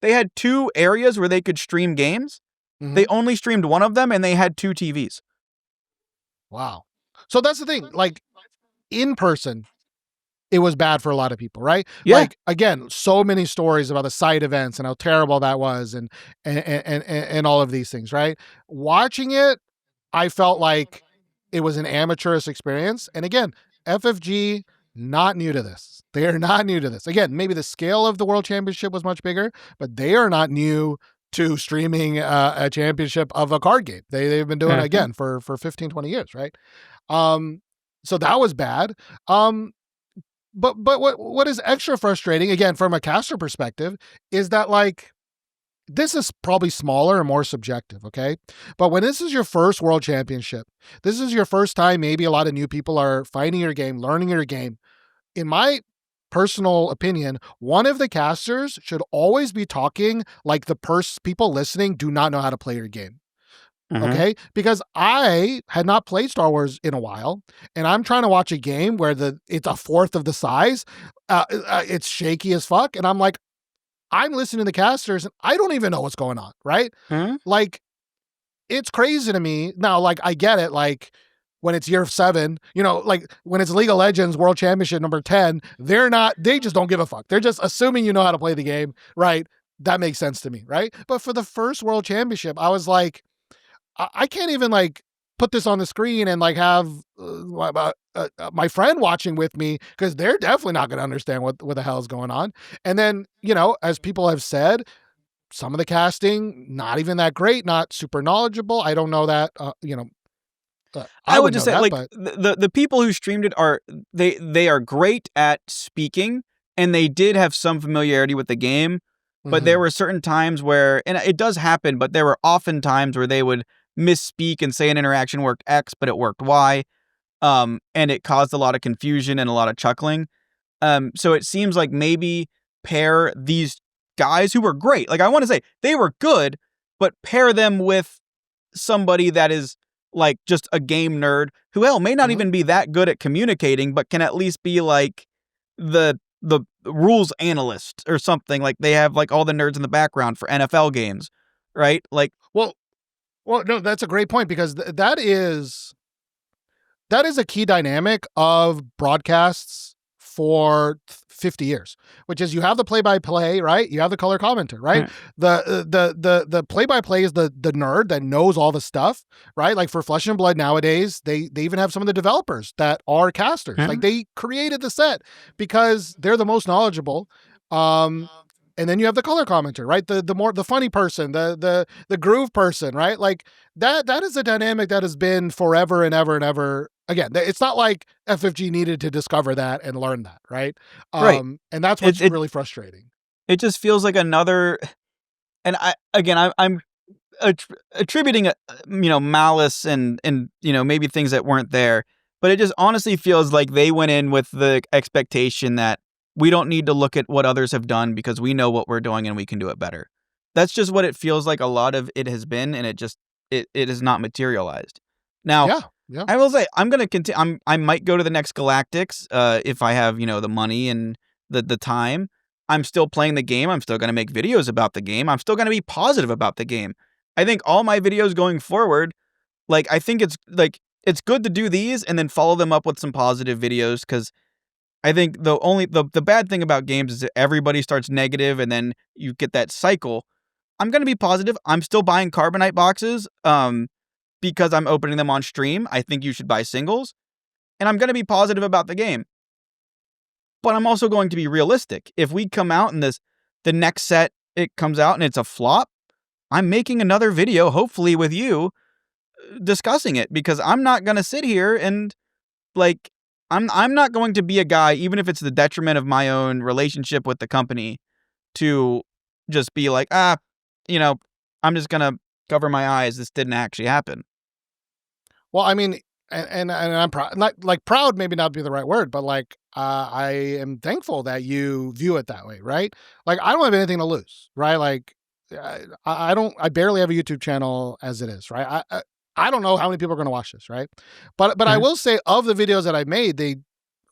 they had 2 areas where they could stream games. Mm-hmm. They only streamed one of them and they had 2 TVs. Wow. So that's the thing, like, in person, it was bad for a lot of people, right? Yeah. Like, again, so many stories about the side events and how terrible that was and all of these things, right? Watching it, I felt like it was an amateurish experience. And again, FFG, not new to this. They are not new to this. Again, maybe the scale of the World Championship was much bigger, but they are not new to streaming a championship of a card game. They've been doing it again for 15, 20 years, right? So that was bad. But what is extra frustrating, again, from a caster perspective, is that, like, this is probably smaller and more subjective, okay? But when this is your first World Championship, this is your first time, maybe a lot of new people are finding your game, learning your game. In my personal opinion, one of the casters should always be talking like the people listening do not know how to play your game. Mm-hmm. Okay, because I had not played Star Wars in a while, and I'm trying to watch a game where it's a fourth of the size. It's shaky as fuck, and I'm like, I'm listening to the casters, and I don't even know what's going on, right? Mm-hmm. Like, it's crazy to me. Now, like, I get it, like, when it's year 7, like, when it's League of Legends World Championship number 10, they just don't give a fuck. They're just assuming you know how to play the game, right? That makes sense to me, right? But for the first World Championship, I was like, I can't even, like, put this on the screen and, like, have my friend watching with me, because they're definitely not going to understand what the hell is going on. And then, as people have said, some of the casting, not even that great, not super knowledgeable. I don't know that, I would just say, that, like, but the people who streamed it they are great at speaking, and they did have some familiarity with the game. But mm-hmm. there were certain times where, and it does happen, but there were often times where they would misspeak and say an interaction worked X, but it worked Y. and it caused a lot of confusion and a lot of chuckling. So it seems like maybe pair these guys who were great. Like, I want to say they were good, but pair them with somebody that is like just a game nerd who, hell, may not Mhm. even be that good at communicating, but can at least be like the rules analyst or something. Like, they have like all the nerds in the background for NFL games, right? Like, Well, no, that's a great point because that is a key dynamic of broadcasts for 50 years, which is you have the play-by-play, right? You have the color commenter, right? mm, The play-by-play is the nerd that knows all the stuff, right? Like for Flesh and Blood nowadays, they even have some of the developers that are casters. Like mm, they created the set because they're the most knowledgeable. Um, and then you have the color commenter, right? The funny person, the groove person, right? Like that is a dynamic that has been forever and ever and ever. Again, it's not like FFG needed to discover that and learn that, right? right. And that's It what's it really frustrating. it just feels like another. And I'm attributing malice and maybe things that weren't there, but it just honestly feels like they went in with the expectation that we don't need to look at what others have done because we know what we're doing and we can do it better. That's just what it feels like a lot of it has been, and it has not materialized. Now, Yeah, yeah. I will say I'm gonna continue. I might go to the next Galactics if I have the money and the time. I'm still playing the game. I'm still gonna make videos about the game. I'm still gonna be positive about the game. I think all my videos going forward, like I think it's good to do these and then follow them up with some positive videos because I think the bad thing about games is that everybody starts negative and then you get that cycle. I'm gonna be positive. I'm still buying Carbonite boxes. Because I'm opening them on stream. I think you should buy singles. And I'm going to be positive about the game. But I'm also going to be realistic. If we come out and the next set, it comes out and it's a flop, I'm making another video, hopefully with you, discussing it because I'm not going to sit here and like, I'm not going to be a guy, even if it's the detriment of my own relationship with the company, to just be like, you know, I'm just going to cover my eyes. This didn't actually happen. Well, I mean, and I'm proud. Not like proud, maybe not be the right word, but like I am thankful that you view it that way, right? Like I don't have anything to lose, right? Like I don't. I barely have a YouTube channel as it is, right? I don't know how many people are going to watch this, right? But I Mhm. will say of the videos that I made, they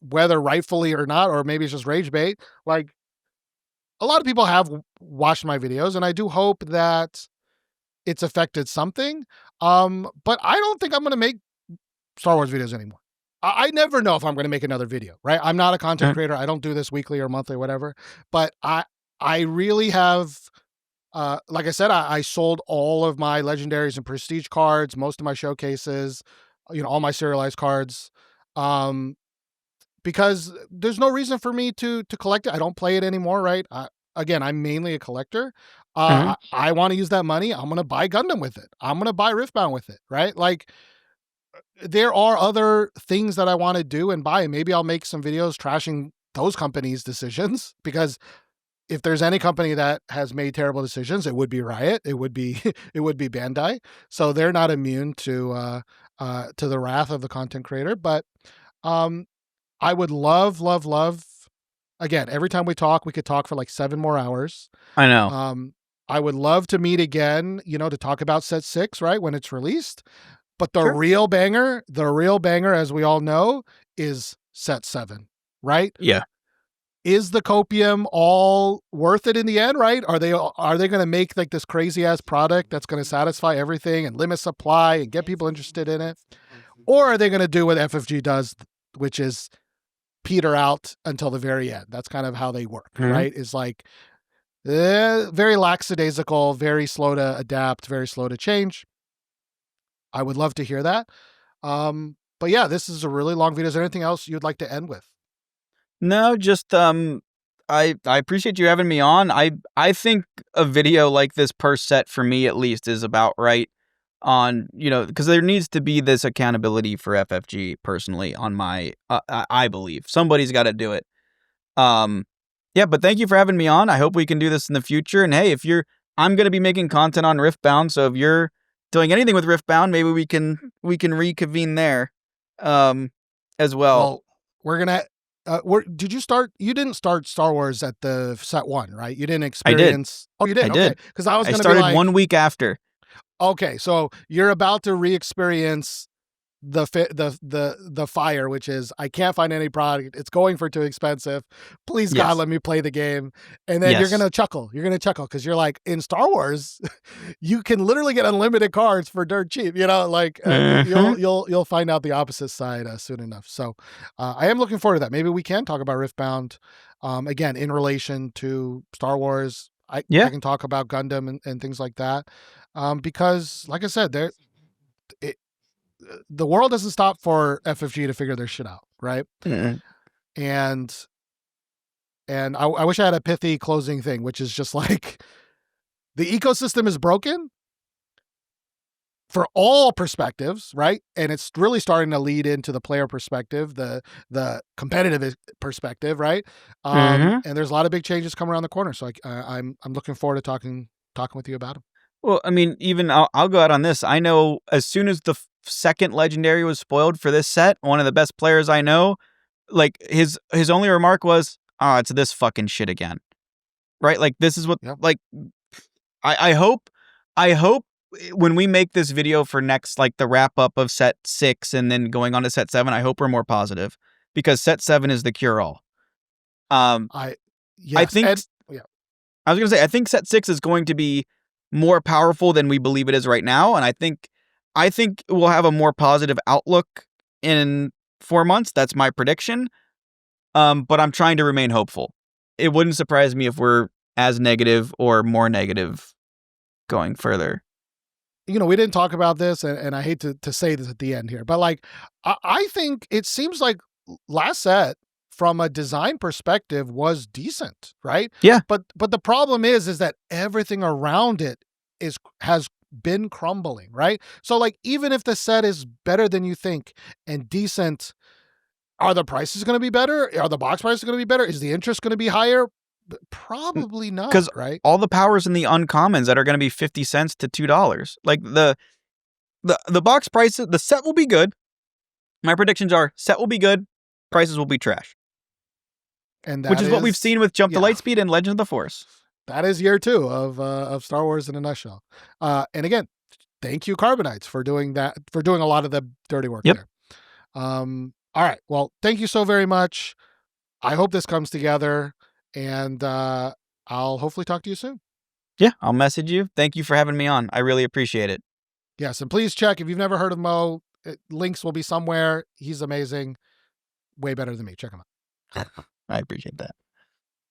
whether rightfully or not, or maybe it's just rage bait, like a lot of people have watched my videos, and I do hope that it's affected something. But I don't think I'm going to make Star Wars videos anymore. I never know if I'm going to make another video, right? I'm not a content Mhm. creator. I don't do this weekly or monthly or whatever. But I really have, like I said, I sold all of my legendaries and prestige cards, most of my showcases, all my serialized cards, um, because there's no reason for me to collect it. I don't play it anymore, right? Again, I'm mainly a collector. Mhm. I want to use that money. I'm going to buy Gundam with it. I'm going to buy Riftbound with it, right? Like there are other things that I want to do and buy. And maybe I'll make some videos trashing those companies' decisions because if there's any company that has made terrible decisions, it would be Riot. It would be it would be Bandai. So they're not immune to the wrath of the content creator. But um, I would love. Again, every time we talk, we could talk for like 7 more hours. I know. Um, I would love to meet again, to talk about Set 6, right, when it's released. But Sure. the real banger, as we all know, is Set 7, right? Yeah. Is the copium all worth it in the end, right? Are they going to make like this crazy ass product that's going to satisfy everything and limit supply and get people interested in it? Or are they going to do what FFG does, which is peter out until the very end? That's kind of how they work, Mhm. right? Is like very lackadaisical, very slow to adapt, very slow to change. I would love to hear that. But yeah, this is a really long video. Is there anything else you'd like to end with? No, just I appreciate you having me on. I think a video like this per set for me at least is about right on, because there needs to be this accountability for FFG personally on my I believe. Somebody's got to do it. Um yeah, but thank you for having me on. I hope we can do this in the future. And hey, if you're I'm going to be making content on Riftbound, so if you're doing anything with Riftbound, maybe we can reconvene there. as well. Well, we're gonna. Did you start? You didn't start Star Wars at the set 1, right? You didn't I did. experience. Oh, you did. I Okay, did. because I was I gonna be started like, 1 week after. okay, so you're about to re-experience the fire, which is I can't find any product. It's going for too expensive. Please God, Yes. let me play the game. And then you're Yes. gonna chuckle. You're gonna chuckle because you're like, in Star Wars, you can literally get unlimited cards for dirt cheap. You know, like Mhm. you'll find out the opposite side soon enough. So I am looking forward to that. Maybe we can talk about Riftbound again in relation to Star Wars. I Yeah. can talk about Gundam and things like that because, like I said, the world doesn't stop for FFG to figure their shit out, right? Mm-mm. And I wish I had a pithy closing thing, which is just like the ecosystem is broken for all perspectives, right? And it's really starting to lead into the player perspective, the competitive perspective, right? Mhm. And there's a lot of big changes coming around the corner, so I'm looking forward to talking with you about them. Well, I mean, even I'll go out on this. I know as soon as the second legendary was spoiled for this set, one of the best players I know, like his only remark was, "Ah, it's this fucking shit again." Right? Like this is what Yeah. like I hope when we make this video for next, like the wrap up of set 6 and then going on to set 7, I hope we're more positive because set 7 is the cure all. Um, I I yes, think and yeah, I was gonna say I think set 6 is going to be more powerful than we believe it is right now, and I think we'll have a more positive outlook in 4 months. That's my prediction. But I'm trying to remain hopeful. It wouldn't surprise me if we're as negative or more negative going further. we didn't talk about this, and I hate to say this at the end here, but like, I think it seems like last set from a design perspective was decent, right? Yeah. But the problem is that everything around it has been crumbling, right? So like, even if the set is better than you think and decent, are the prices going to be better? Are the box prices going to be better? Is the interest going to be higher? Probably Because not, right? all the powers in the uncommons that are going to be 50 cents to $2. Like the box prices, the set will be good. My predictions are set will be good, prices will be trash. And Which that is what we've is, seen with Jump to yeah, Lightspeed and Legend of the Force. that is year 2 of Star Wars in a nutshell. And again, thank you, Carbonites, for doing that, for doing a lot of the dirty work Yep. there. All right. Well, thank you so very much. I hope this comes together, and I'll hopefully talk to you soon. Yeah, I'll message you. Thank you for having me on. I really appreciate it. Yes, and please check if you've never heard of Mo. Links will be somewhere. He's amazing. Way better than me. Check him out. I appreciate that.